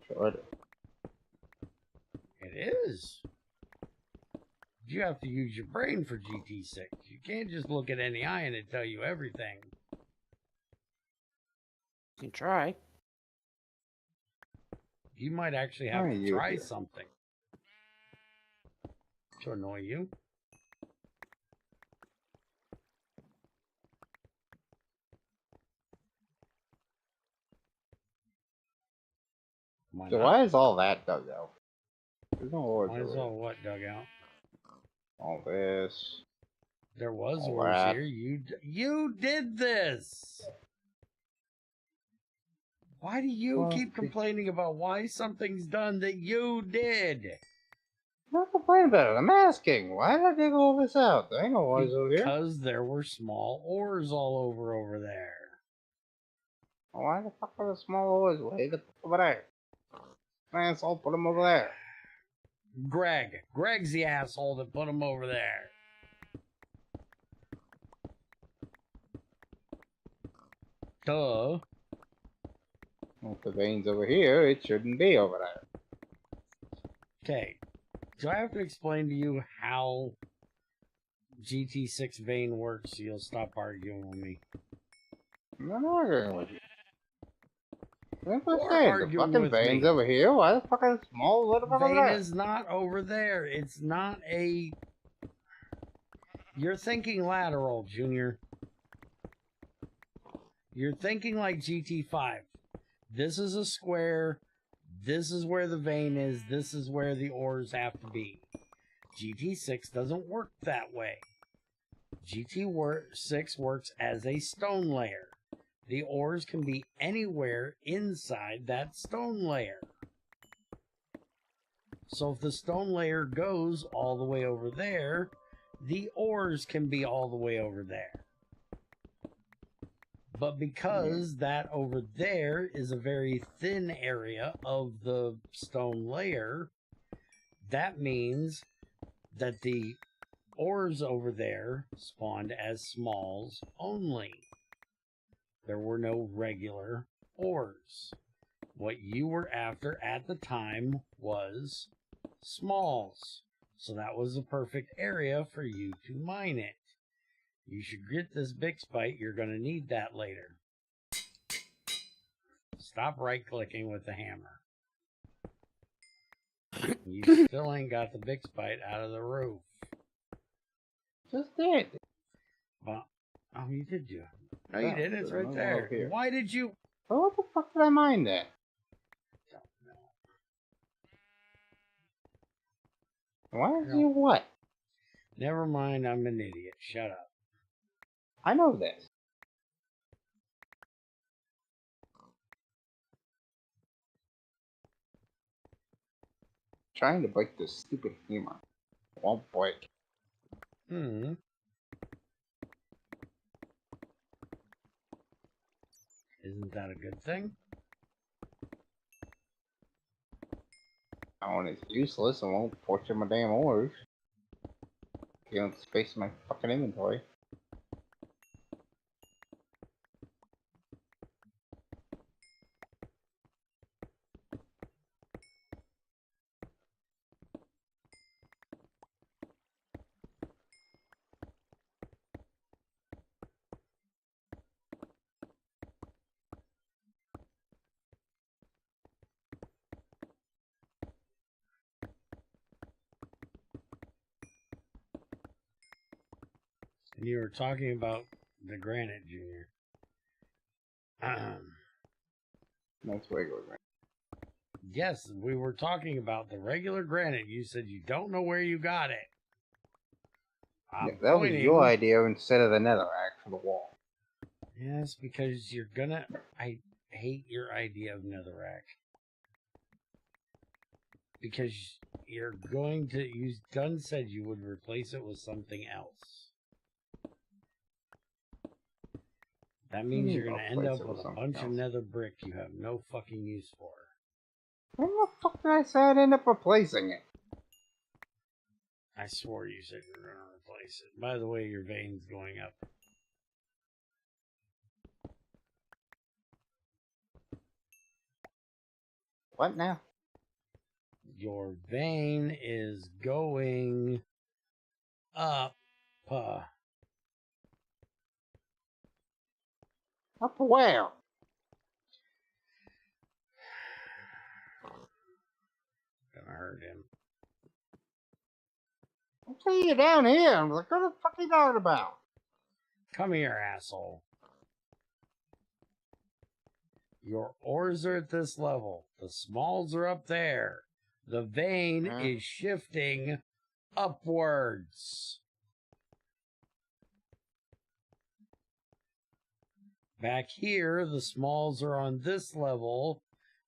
S2: Sure.
S1: It is. You have to use your brain for GT6. You can't just look at any eye and it tell you everything.
S3: You can try.
S1: You might actually have to try something to annoy you.
S2: Why is all that dug out? There's no ores.
S1: Why is all what dug out?
S2: All this.
S1: There was
S2: all
S1: ores
S2: that.
S1: here. You did this. Why do you keep complaining about why something's done that you did?
S2: I'm not complaining about it. I'm asking. Why did I dig all this out? There ain't no ores over here.
S1: Because there were small ores all over there.
S2: Why the fuck are the small ores way the fuck over there? Asshole, put them over there.
S1: Greg's the asshole that put them over there. Duh.
S2: Well, if the vein's over here, it shouldn't be over there.
S1: Okay. Do I have to explain to you how GT6 vein works so you'll stop arguing with me?
S2: I'm not arguing with you. That's what I'm
S1: or
S2: saying. The
S1: arguing
S2: fucking
S1: with
S2: veins
S1: me.
S2: over here. Why the fuck is small little over
S1: Vein
S2: there?
S1: is not over there. It's not a... You're thinking lateral, Junior. You're thinking like GT5. This is a square. This is where the vein is. This is where the ores have to be. GT6 doesn't work that way. GT6 works as a stone layer. The ores can be anywhere inside that stone layer. So if the stone layer goes all the way over there, the ores can be all the way over there. But because that over there is a very thin area of the stone layer, that means that the ores over there spawned as smalls only. There were no regular ores. What you were after at the time was smalls. So that was the perfect area for you to mine it. You should get this big spite. You're going to need that later. Stop right-clicking with the hammer. You still ain't got the big spite out of the roof.
S2: Just did.
S1: Well, oh, you did do it. No, you didn't. It's right there.
S2: Here.
S1: Why did you...
S2: Well, what the fuck did I mine that?
S1: Don't know.
S2: Why is you what?
S1: Never mind, I'm an idiot. Shut up.
S2: I know this. Trying to break this stupid hammer. Won't break.
S1: Hmm. Isn't that a good thing?
S2: Oh, and it's useless and won't portrait my damn ores. You don't space my fucking inventory.
S1: And you were talking about the granite, Junior.
S2: That's regular granite.
S1: Yes, we were talking about the regular granite. You said you don't know where you got it.
S2: Yeah, that was your idea instead of the netherrack for the wall.
S1: Yes, because you're gonna... I hate your idea of netherrack. Because you're going to... You done said you would replace it with something else. That means you're going to end up with a bunch of nether brick you have no fucking use for.
S2: When the fuck did I say I'd end up replacing it?
S1: I swore you said you were going to replace it. By the way, your vein's going up.
S2: What now?
S1: Your vein is going up.
S2: Up where?
S1: Gonna hurt him.
S2: I'm saying you down here. I'm like, what the fuck are you talking about?
S1: Come here, asshole. Your ores are at this level. The smalls are up there. The vein is shifting upwards. Back here, the smalls are on this level.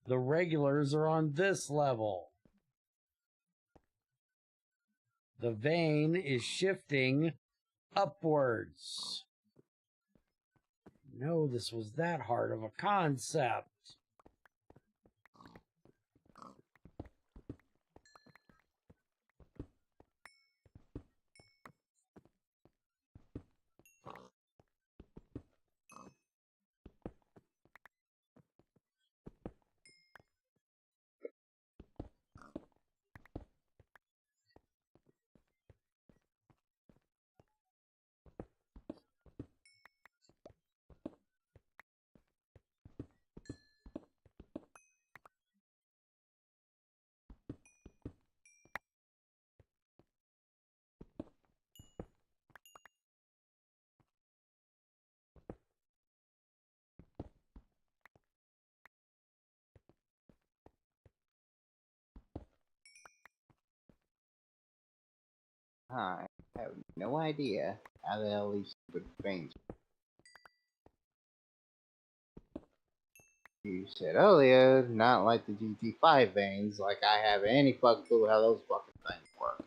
S1: The regulars are on this level. The vein is shifting upwards. No, this was that hard of a concept.
S2: I have no idea how the hell these stupid veins. You said earlier, not like the GT5 veins, like I have any fucking clue how those fucking things work.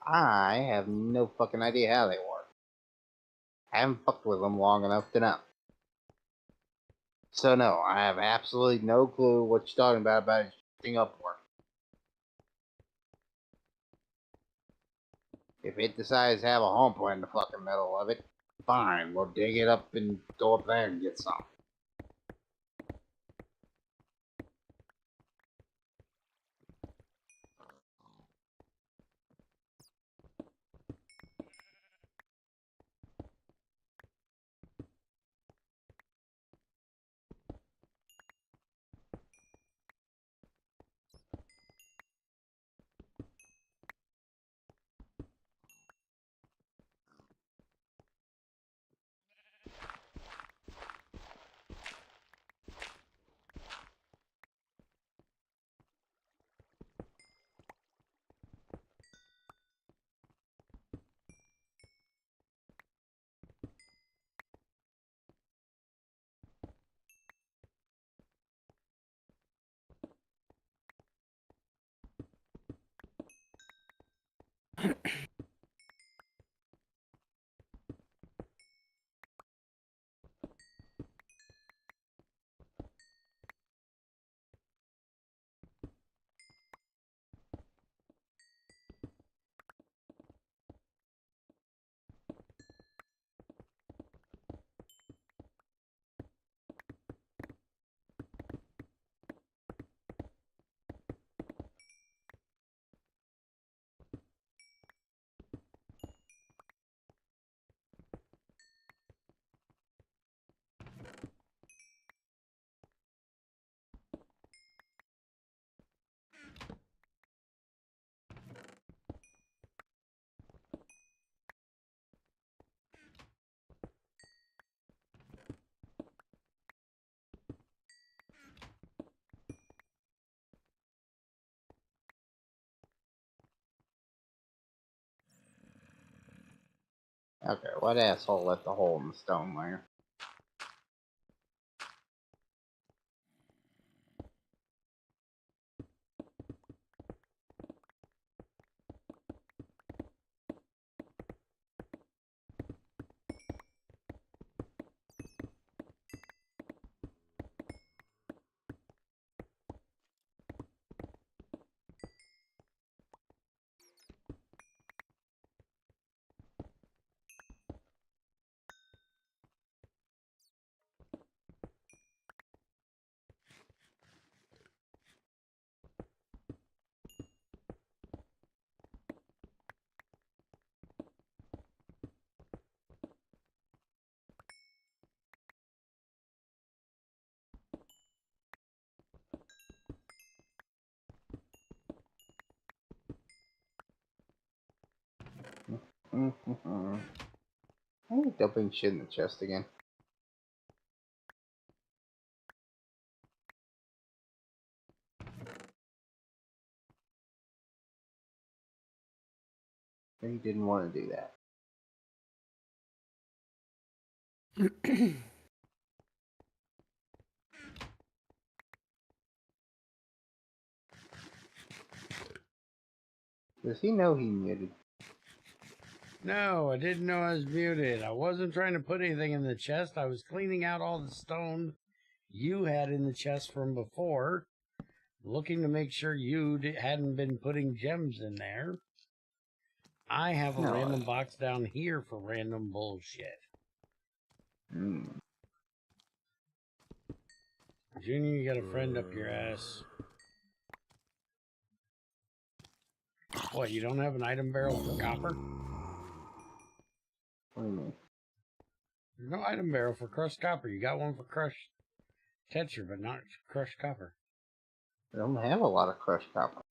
S2: I have no fucking idea how they work. I haven't fucked with them long enough to know. So no, I have absolutely no clue what you're talking about shooting upward. If it decides to have a hump in the fucking middle of it, fine, we'll dig it up and go up there and get some. Okay, what asshole left a hole in the stone layer? I ain't dumping shit in the chest again. He didn't want to do that. Does he know he muted?
S1: No, I didn't know I was muted. I wasn't trying to put anything in the chest. I was cleaning out all the stone you had in the chest from before, looking to make sure you hadn't been putting gems in there. I have a random box down here for random bullshit. Junior, you got a friend up your ass. What, you don't have an item barrel for copper?
S2: What do you mean?
S1: There's no item barrel for crushed copper. You got one for crushed texture, but not crushed copper.
S2: I don't have a lot of crushed copper.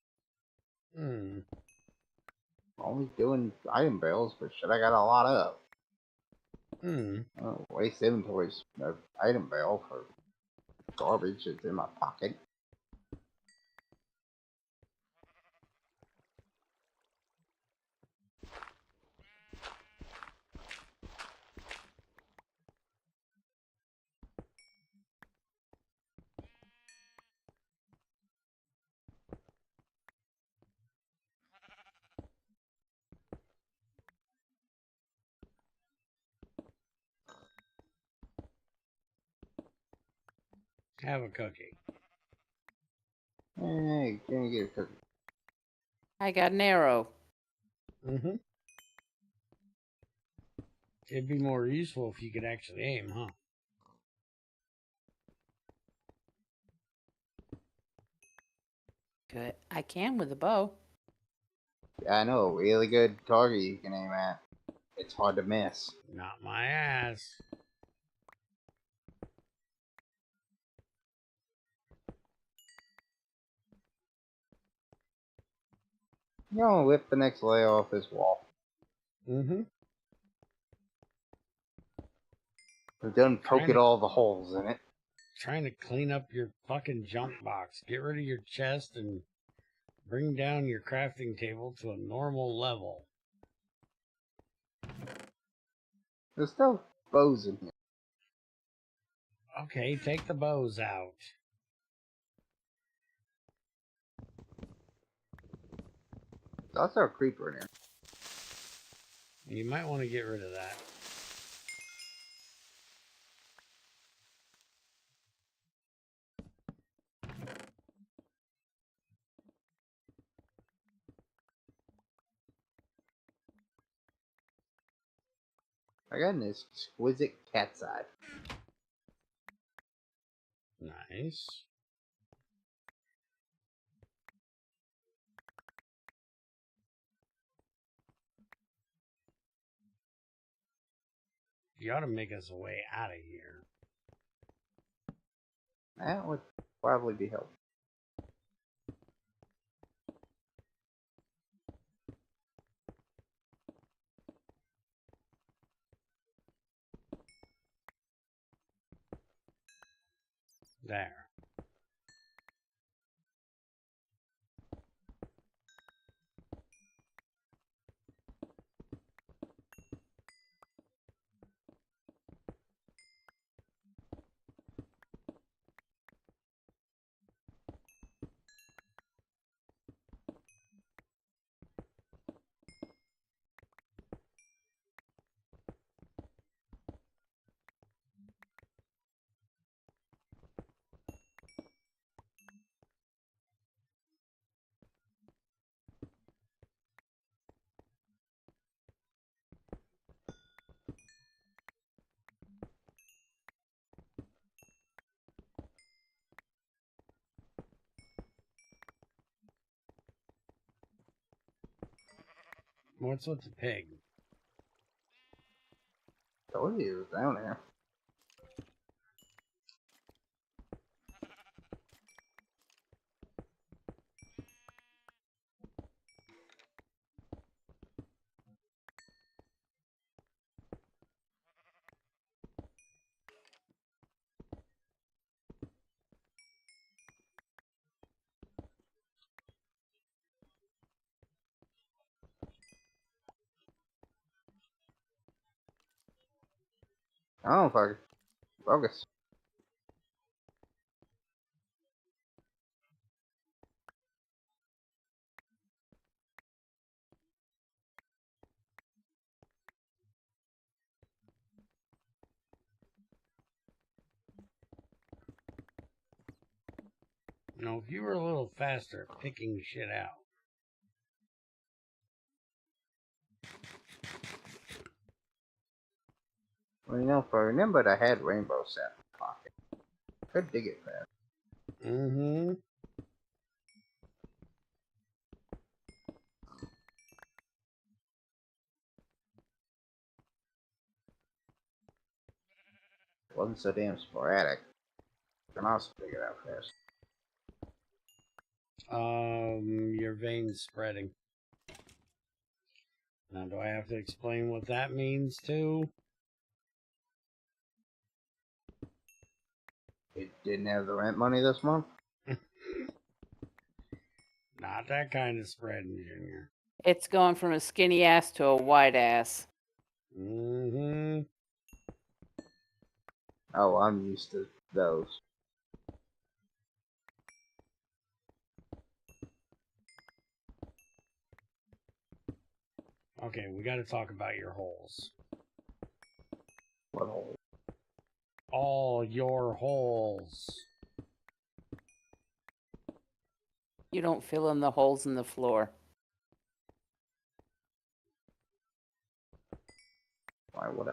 S2: Only doing item barrels for shit I got a lot of. I don't waste inventory's item barrel for garbage that's in my pocket.
S1: Have a cookie.
S2: Hey, can you get a cookie?
S3: I got an arrow.
S1: Mm-hmm. It'd be more useful if you could actually aim, huh?
S3: Good. I can with a bow.
S2: Yeah, I know a really good target you can aim at. It's hard to miss.
S1: Not my ass.
S2: You know, whip the next layer off this wall.
S1: Mm-hmm.
S2: We've done poked all the holes in it.
S1: Trying to clean up your fucking junk box. Get rid of your chest and bring down your crafting table to a normal level.
S2: There's still bows in here.
S1: Okay, take the bows out.
S2: There's also a creeper in here.
S1: You might want to get rid of that.
S2: I got an exquisite cat's eye.
S1: Nice. You ought to make us a way out of here.
S2: That would probably be helpful.
S1: There. What's with the pig?
S2: Told you it was down there. I don't know if I can focus.
S1: You know, if you were a little faster at picking shit out.
S2: Well, you know, if I remembered I had rainbow sap in my pocket. Could dig it fast.
S1: Mm-hmm.
S2: It wasn't so damn sporadic. I can also dig it out fast.
S1: Your veins spreading. Now, do I have to explain what that means too?
S2: It didn't have the rent money this month?
S1: Not that kind of spreading, Junior.
S3: It's going from a skinny ass to a wide ass.
S1: Mm-hmm.
S2: Oh, I'm used to those.
S1: Okay, we got to talk about your holes.
S2: What hole?
S1: All your holes.
S3: You don't fill in the holes in the floor.
S2: Why would I?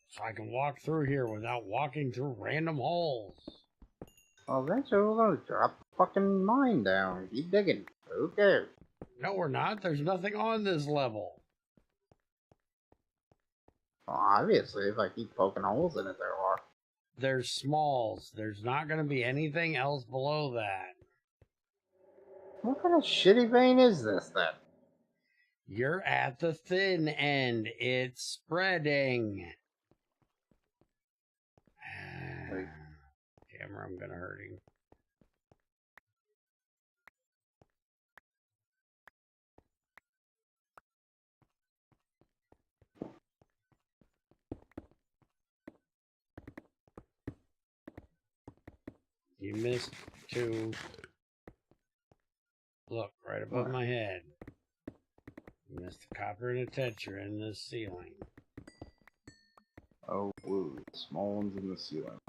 S1: So I can walk through here without walking through random holes.
S2: Well, eventually we're gonna drop the fucking mine down. Keep digging. Who cares?
S1: No, we're not. There's nothing on this level.
S2: Well, obviously, if I keep poking holes in it, there are.
S1: There's smalls. There's not going to be anything else below that.
S2: What kind of shitty vein is this, then?
S1: You're at the thin end. It's spreading.
S2: Wait.
S1: Camera, I'm going to hurt him. You missed two. Look, right above my head. You missed a copper and a tetra in the ceiling.
S2: Oh, woo. Small ones in the ceiling.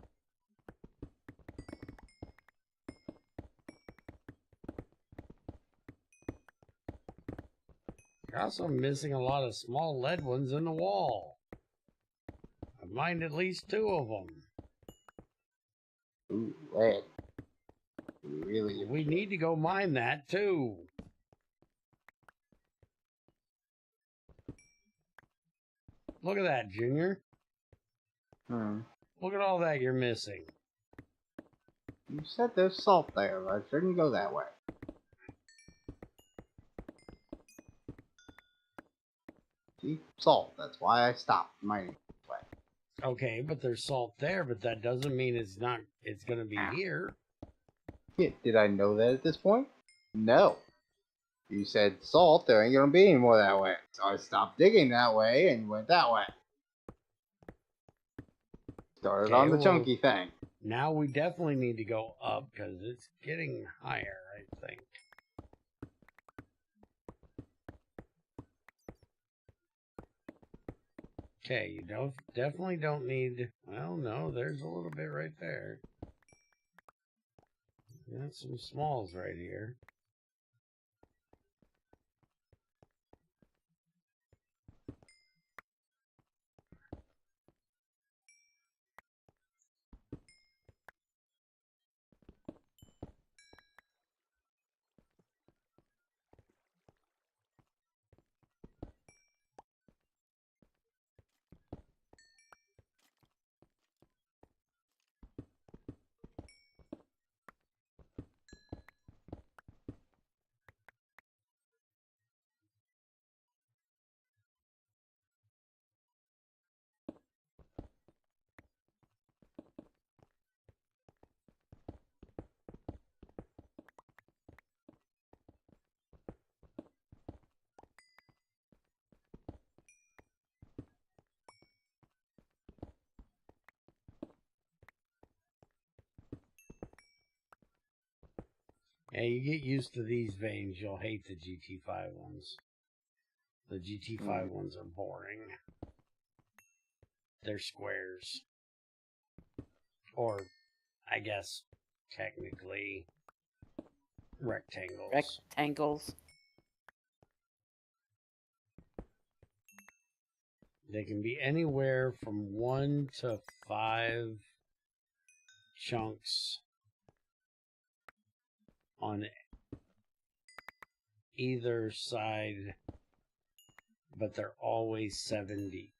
S1: You're also missing a lot of small lead ones in the wall. I've mined at least two of them.
S2: Ooh, lead. Really?
S1: We need to go mine that too. Look at that, Junior. Look at all that you're missing.
S2: You said there's salt there, but I shouldn't go that way. See? Salt. That's why I stopped mining this way.
S1: Okay, but there's salt there, but that doesn't mean it's going to be here.
S2: Yeah, did I know that at this point? No. You said salt, there ain't gonna be any more that way. So I stopped digging that way and went that way. Started on the chunky thing.
S1: Now we definitely need to go up because it's getting higher, I think. Okay, you definitely don't need. Well, no, there's a little bit right there. Got some smalls right here. Yeah, you get used to these veins, you'll hate the GT5 ones. The GT5 ones are boring. They're squares. Or, I guess, technically, rectangles.
S3: Rectangles.
S1: They can be anywhere from 1 to 5 chunks on either side, but they're always 7 deep.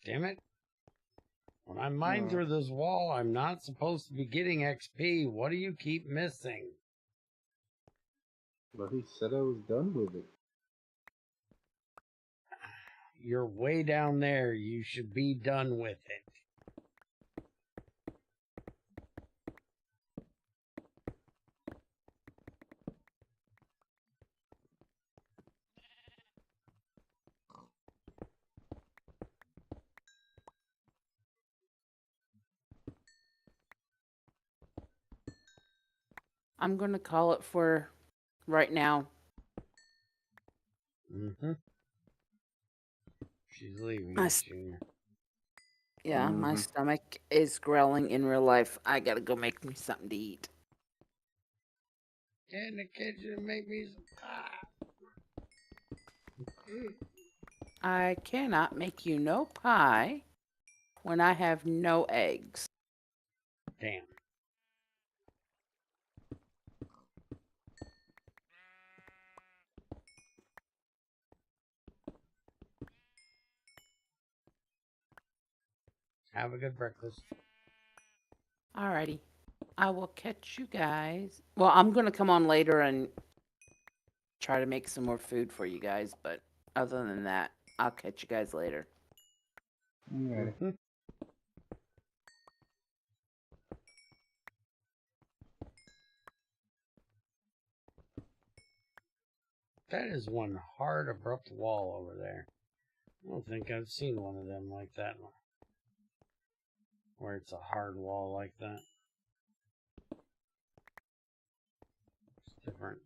S1: Damn it. When I mine through this wall, I'm not supposed to be getting XP. What do you keep missing?
S2: But he said I was done with it.
S1: You're way down there. You should be done with it.
S3: I'm going to call it for right now.
S1: Mm-hmm. She's leaving,
S3: My
S1: Junior.
S3: Yeah, my
S2: Mhm.
S3: stomach is growling in real life. I gotta go make me something to eat.
S1: Get in the kitchen and make me some pie.
S3: I cannot make you no pie when I have no eggs.
S1: Damn. Have a good breakfast.
S3: Alrighty. I will catch you guys. Well, I'm gonna come on later and try to make some more food for you guys, but other than that, I'll catch you guys later.
S2: Alrighty.
S1: Mm-hmm. That is one hard, abrupt wall over there. I don't think I've seen one of them like that. Where it's a hard wall like that. It's different.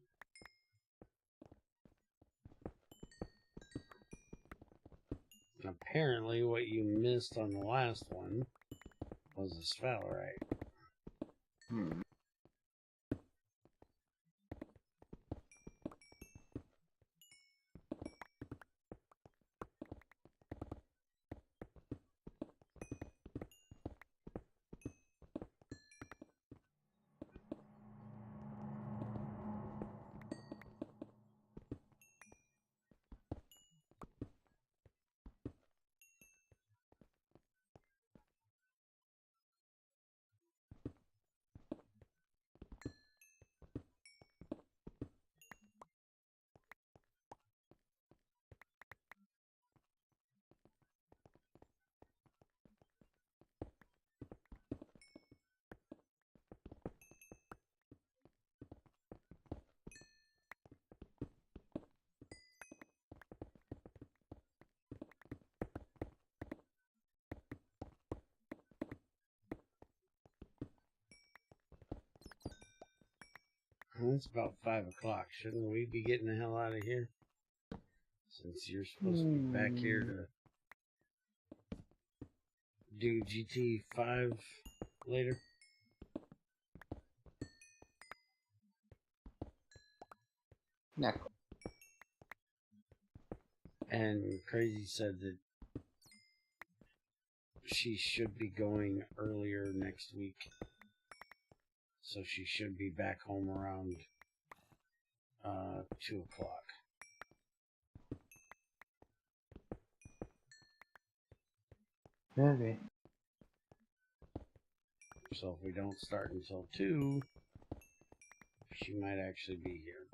S1: And apparently what you missed on the last one was the sphalerite.
S2: Hmm.
S1: Well, it's about 5 o'clock. Shouldn't we be getting the hell out of here? Since you're supposed to be back here to do GT5 later.
S2: Not
S1: And Crazy said that she should be going earlier next week. So she should be back home around 2 o'clock.
S2: maybe.
S1: So if we don't start until 2, she might actually be here.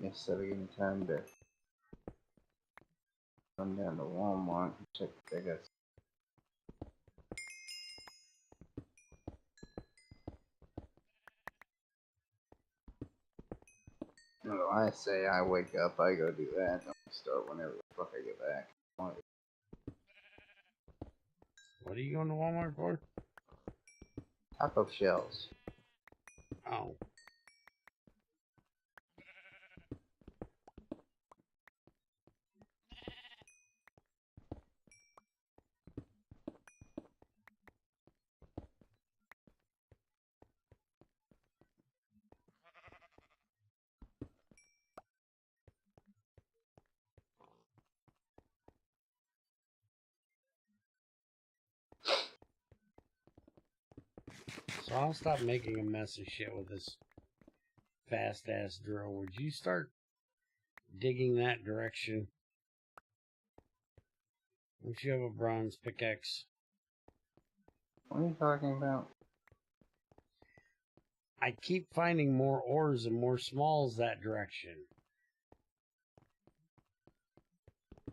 S2: Instead of getting time to come down to Walmart and check if they got. No, I say I wake up, I go do that, and I start whenever the fuck I get back.
S1: What are you going to Walmart for?
S2: Taco shells.
S1: Oh. So I'll stop making a mess of shit with this fast ass drill. Would you start digging that direction? Don't you have a bronze pickaxe?
S2: What are you talking about?
S1: I keep finding more ores and more smalls that direction.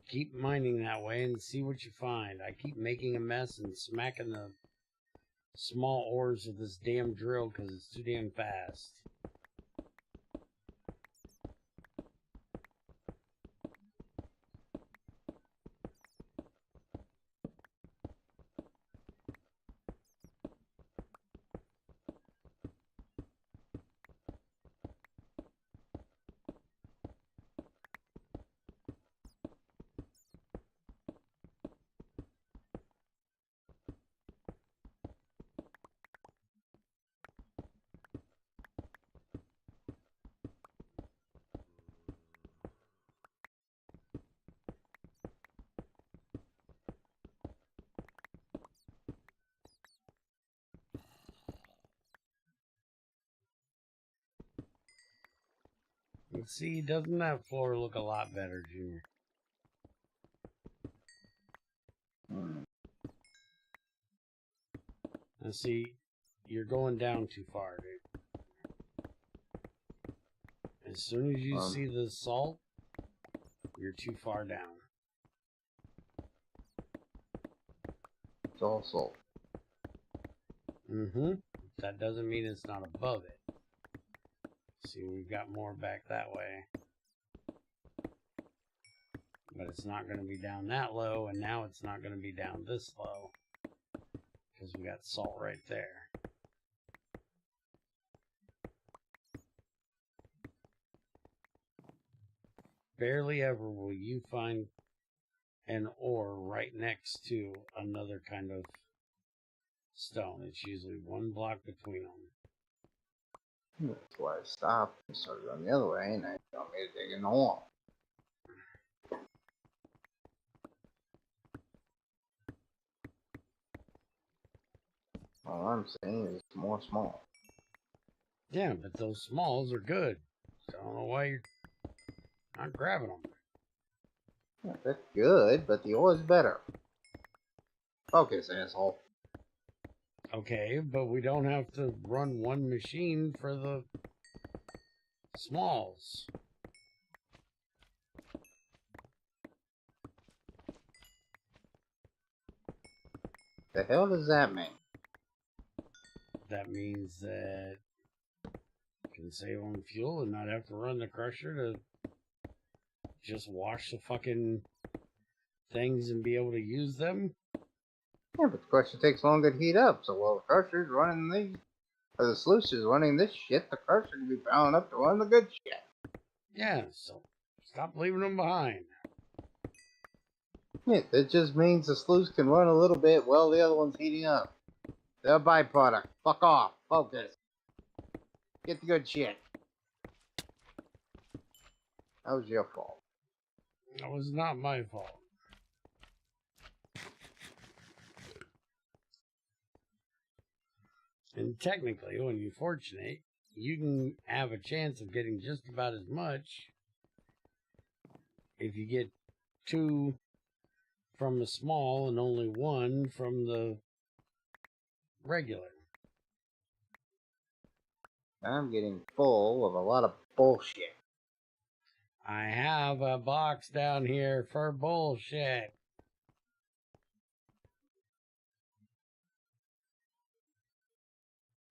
S1: Keep mining that way and see what you find. I keep making a mess and smacking the small ores with this damn drill because it's too damn fast. Let's see, doesn't that floor look a lot better, Junior? Now see, you're going down too far, dude. As soon as you see the salt, you're too far down.
S2: It's all salt.
S1: Mm-hmm. That doesn't mean it's not above it. See, we've got more back that way. But it's not going to be down that low, and now it's not going to be down this low. Because we got salt right there. Barely ever will you find an ore right next to another kind of stone. It's usually one block between them.
S2: That's why I stopped and started going the other way, and I told me to dig in the hole. All I'm saying is more small.
S1: Yeah, but those smalls are good. So I don't know why you're not grabbing them.
S2: Yeah, that's good, but the ore's better. Focus, asshole.
S1: Okay, but we don't have to run one machine for the smalls.
S2: The hell does that mean?
S1: That means that you can save on fuel and not have to run the crusher to just wash the fucking things and be able to use them.
S2: Yeah, but the crusher takes longer to heat up, so while the crusher's running these, or the sluice is running this shit, the crusher can be powering up to run the good shit.
S1: Yeah, so stop leaving them behind.
S2: Yeah, that just means the sluice can run a little bit while the other one's heating up. They're a byproduct. Fuck off. Focus. Get the good shit. That was your fault.
S1: That was not my fault. And technically, when you fortunate, you can have a chance of getting just about as much if you get 2 from the small and only 1 from the regular.
S2: I'm getting full of a lot of bullshit.
S1: I have a box down here for bullshit.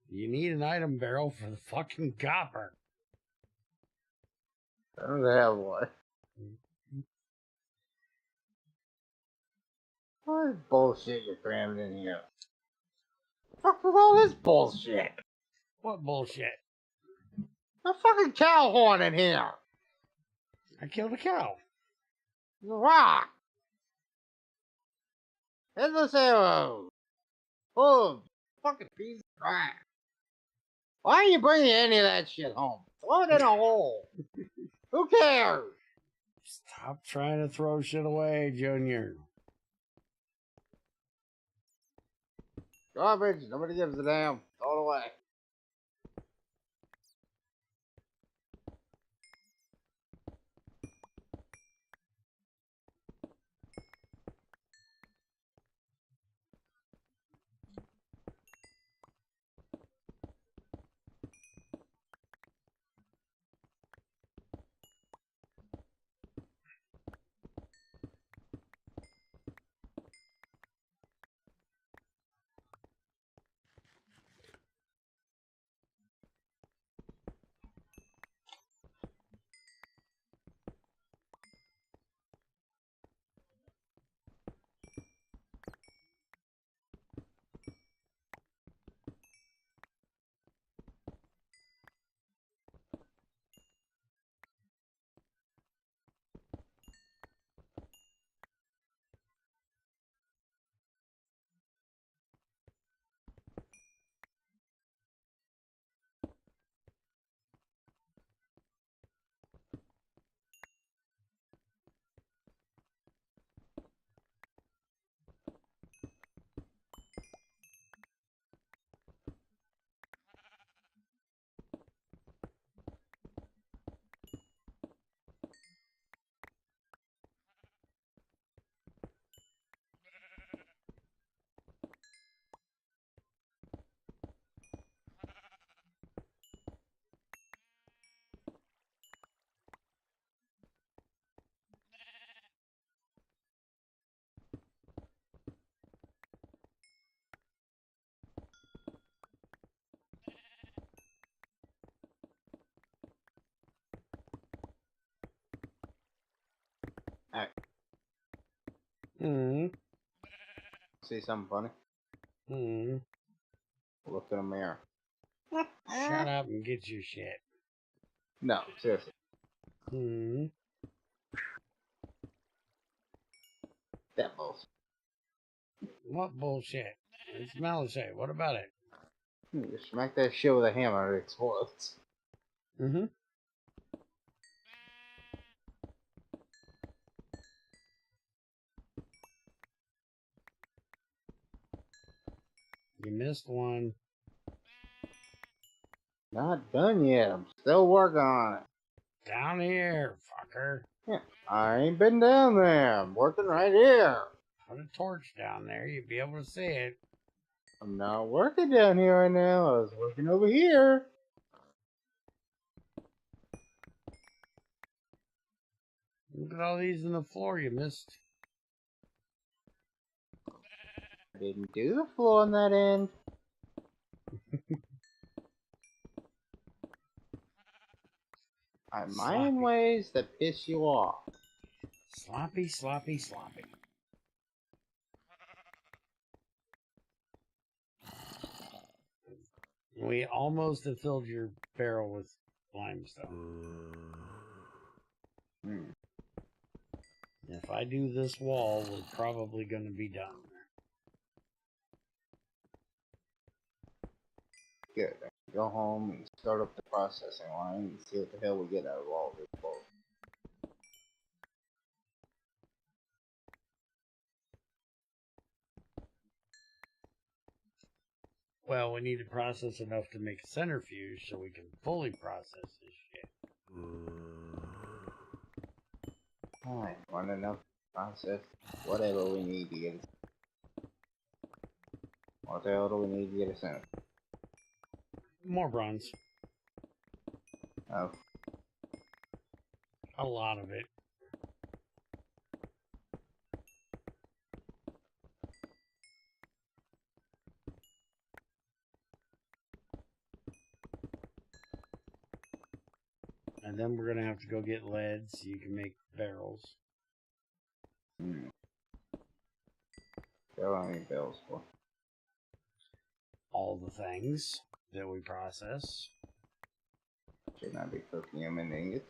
S1: You need an item barrel for the fucking copper.
S2: I don't have one. What bullshit you're cramming in here? Fuck with all this bullshit.
S1: What bullshit?
S2: A fucking cow horn in here.
S1: I killed a cow.
S2: The rock. Endless arrows. Boom. Fucking piece of crap. Why are you bringing any of that shit home? Throw it in a hole. Who cares?
S1: Stop trying to throw shit away, Junior.
S2: Garbage. Nobody gives a damn. Throw it away.
S1: Hmm.
S2: See something funny?
S1: Hmm.
S2: Look in a mirror.
S1: Shut up and get your shit.
S2: No, seriously.
S1: Hmm.
S2: That bullshit.
S1: What bullshit? It's Malichet. What about it?
S2: You smack that shit with a hammer, it explodes.
S1: Mm-hmm. You missed one.
S2: Not done yet. I'm still working on it.
S1: Down here, fucker.
S2: Yeah, I ain't been down there. I'm working right here.
S1: Put a torch down there. You'll be able to see it.
S2: I'm not working down here right now. I was working over here.
S1: Look at all these in the floor you missed.
S2: I didn't do the floor on that end. I mine in ways that piss you off.
S1: Sloppy, sloppy, sloppy. We almost have filled your barrel with limestone. If I do this wall, we're probably going to be done.
S2: Good. I can go home and start up the processing line and see what the hell we get out of all this bulk.
S1: Well, we need to process enough to make a centrifuge so we can fully process this shit.
S2: Alright, want enough process whatever we need to get it. What the hell do we need to get a center?
S1: More bronze.
S2: Oh,
S1: A lot of it. And then we're going to have to go get lead so you can make barrels.
S2: there are any bills for.
S1: All the things that we process.
S2: Shouldn't I be cooking them in ingots?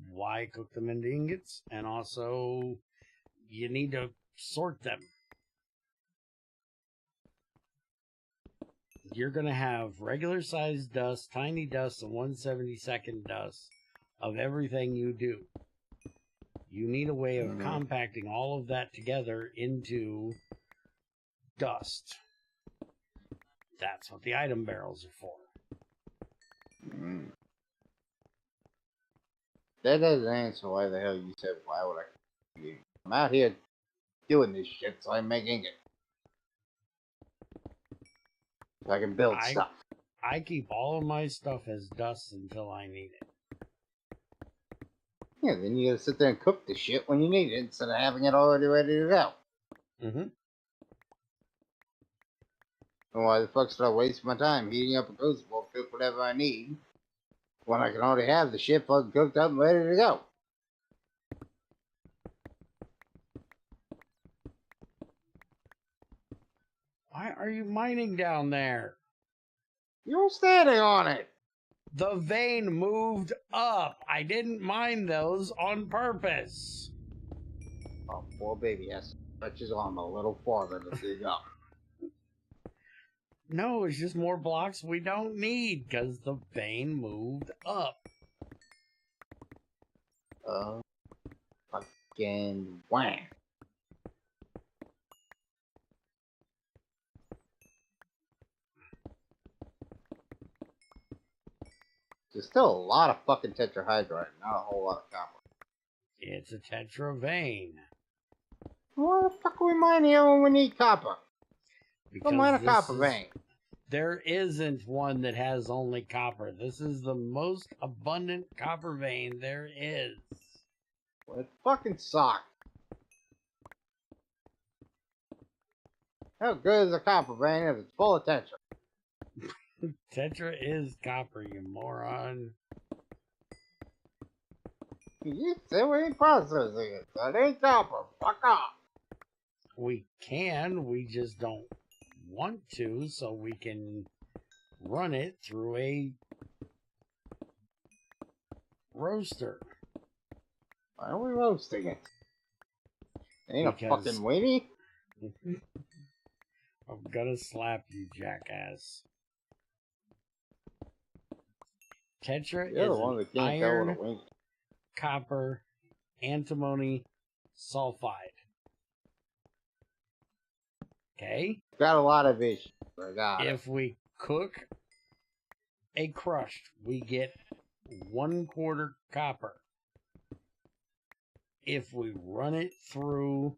S1: Why cook them into ingots? And also, you need to sort them. You're going to have regular sized dust, tiny dust, and 1/72nd dust of everything you do. You need a way of compacting all of that together into dust. That's what the item barrels are for.
S2: That doesn't answer why the hell you said, why would I? I'm out here doing this shit so I make ingot. So I can build stuff.
S1: I keep all of my stuff as dust until I need it.
S2: Yeah, then you gotta sit there and cook the shit when you need it instead of having it already ready to go.
S1: Mm-hmm.
S2: And why the fuck should I waste my time heating up a crucible to cook whatever I need when I can already have the shit fucking cooked up and ready to go?
S1: Why are you mining down there?
S2: You were standing on it!
S1: The vein moved up. I didn't mine those on purpose.
S2: Oh, poor baby has to stretch his arm a little farther to dig up.
S1: No, it's just more blocks we don't need because the vein moved up.
S2: Fucking wham. There's still a lot of fucking tetrahydrite, not a whole lot of copper.
S1: It's a tetra vein.
S2: Why the fuck are we mining here when we need copper?
S1: Because
S2: Don't mine a copper vein.
S1: There isn't one that has only copper. This is the most abundant copper vein there is.
S2: Well, it fucking sucks. How good is a copper vein if it's full of tetra?
S1: Tetra is copper, you moron.
S2: You said we ain't processing it. That ain't copper. Fuck off.
S1: We can, we just don't want to, so we can run it through a roaster.
S2: Why are we roasting it? Ain't
S1: Because-
S2: a fucking weenie?
S1: I'm gonna slap you, jackass. Tetra
S2: You're the
S1: is
S2: one
S1: an
S2: that can't tell what a
S1: iron,
S2: weenie.
S1: copper, antimony sulfide. Okay?
S2: Got a lot of issues. I got it.
S1: If we cook a crushed, we get 1/4 copper. If we run it through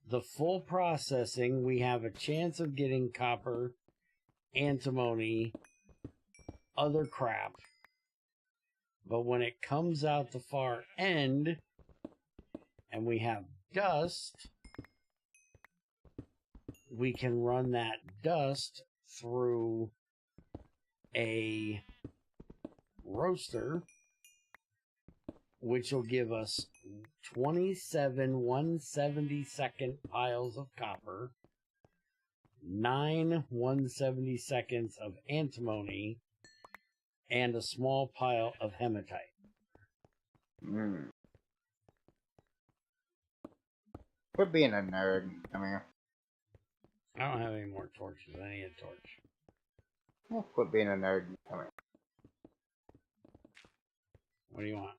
S1: the full processing, we have a chance of getting copper, antimony, other crap. But when it comes out the far end and we have dust, we can run that dust through a roaster, which will give us 27 1/72 piles of copper, 9 1/72 of antimony, and a small pile of hematite.
S2: Mm. Quit being a nerd. Come here.
S1: I don't have any more torches. I need a torch.
S2: Oh, quit being a nerd. Come here.
S1: What do you want?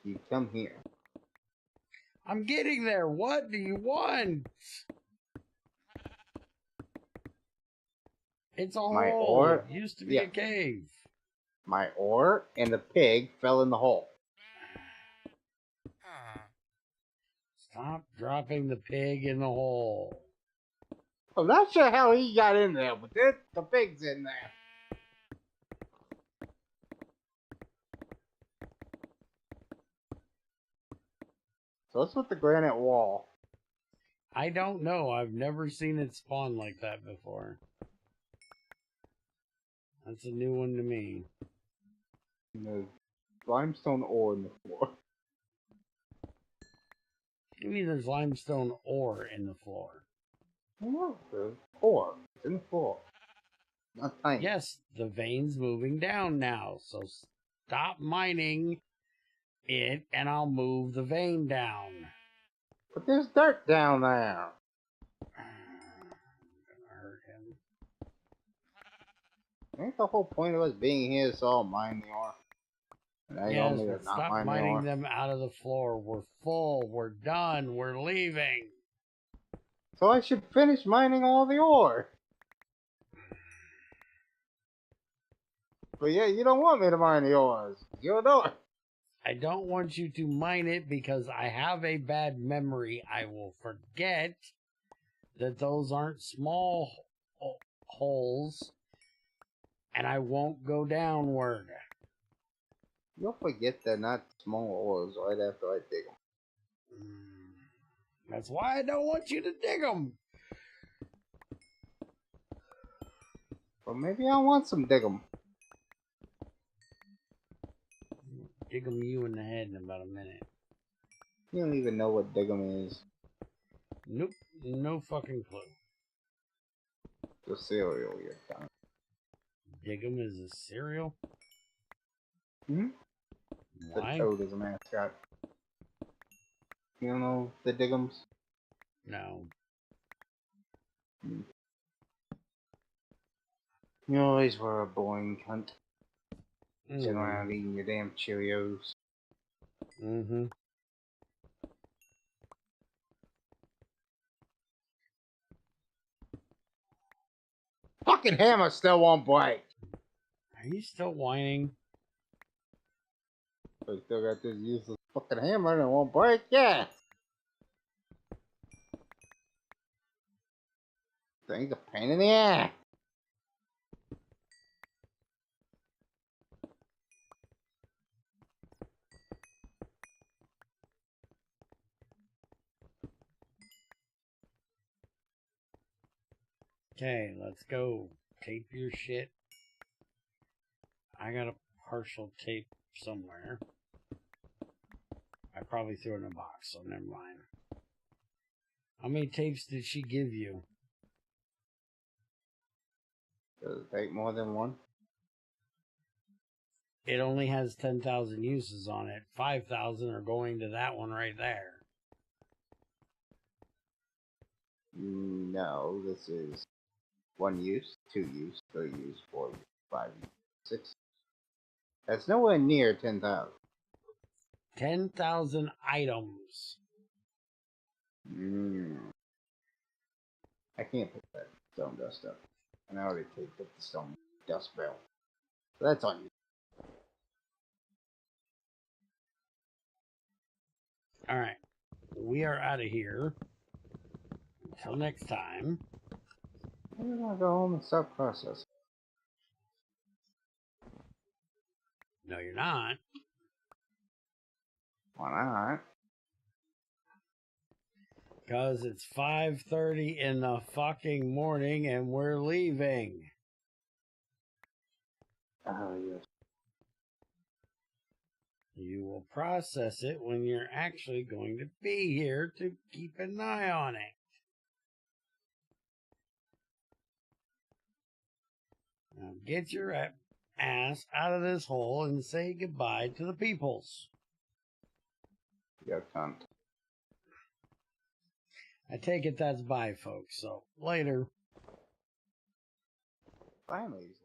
S2: You come here.
S1: I'm getting there. What do you want? It's a
S2: My
S1: hole.
S2: ore?
S1: It used to be
S2: Yeah.
S1: a cave.
S2: My ore and the pig fell in the hole.
S1: Stop dropping the pig in the hole.
S2: I'm not sure how he got in there, but the pig's in there. So what's with the granite wall?
S1: I don't know. I've never seen it spawn like that before. That's a new one to me.
S2: And there's limestone ore in the floor.
S1: You mean there's limestone ore in the floor?
S2: No, there's ore. It's in the floor. Not tiny.
S1: Yes, the vein's moving down now, so stop mining it and I'll move the vein down.
S2: But there's dirt down there.
S1: I'm gonna hurt him.
S2: Ain't the whole point of us being here so I'll mine the ore? And now you want
S1: Yes,
S2: me
S1: but
S2: to not
S1: stop
S2: mine the
S1: mining
S2: ore?
S1: them out of the floor. We're full. We're done. We're leaving.
S2: So I should finish mining all the ore. But yeah, you don't want me to mine the ores. You know it.
S1: I don't want you to mine it because I have a bad memory. I will forget that those aren't small holes, and I won't go downward.
S2: You'll forget they're not small ores right after I dig them.
S1: That's why I don't want you to dig them.
S2: But maybe I want some dig 'em.
S1: Dig them you in the head in about a minute.
S2: You don't even know what dig 'em is.
S1: Nope, no fucking clue.
S2: The cereal you're done.
S1: Dig 'em is a cereal?
S2: Hmm? The
S1: Why?
S2: toad is a mascot. You don't know the dig 'ems?
S1: No.
S2: You always were a boring cunt. Sitting
S1: Mm.
S2: around eating your damn Cheerios.
S1: Mm-hmm.
S2: Fucking hammer still won't break!
S1: Are you still whining?
S2: I still got this useless fucking hammer and it won't break? Yeah! Thing's a pain in the ass.
S1: Okay, let's go. Tape your shit. I got a partial tape somewhere. I probably threw it in a box, so never mind. How many tapes did she give you?
S2: Does it take more than one?
S1: It only has 10,000 uses on it. 5,000 are going to that one right there.
S2: No, this is 1 use, 2 use, 3 use, 4 use, 5 use, 6. That's nowhere near 10,000.
S1: 10,000 items.
S2: I can't pick that stone dust up. And I already picked up the stone dust barrel. So that's on you.
S1: Alright. We are out of here. Until next time.
S2: I'm gonna go home and start processing.
S1: No, you're not.
S2: Why not?
S1: Because it's 5:30 in the fucking morning and we're leaving.
S2: Oh, yes.
S1: You will process it when you're actually going to be here to keep an eye on it. Now get your ass out of this hole and say goodbye to the peoples.
S2: You cunt.
S1: I take it that's bye, folks. So, later.
S2: Finally,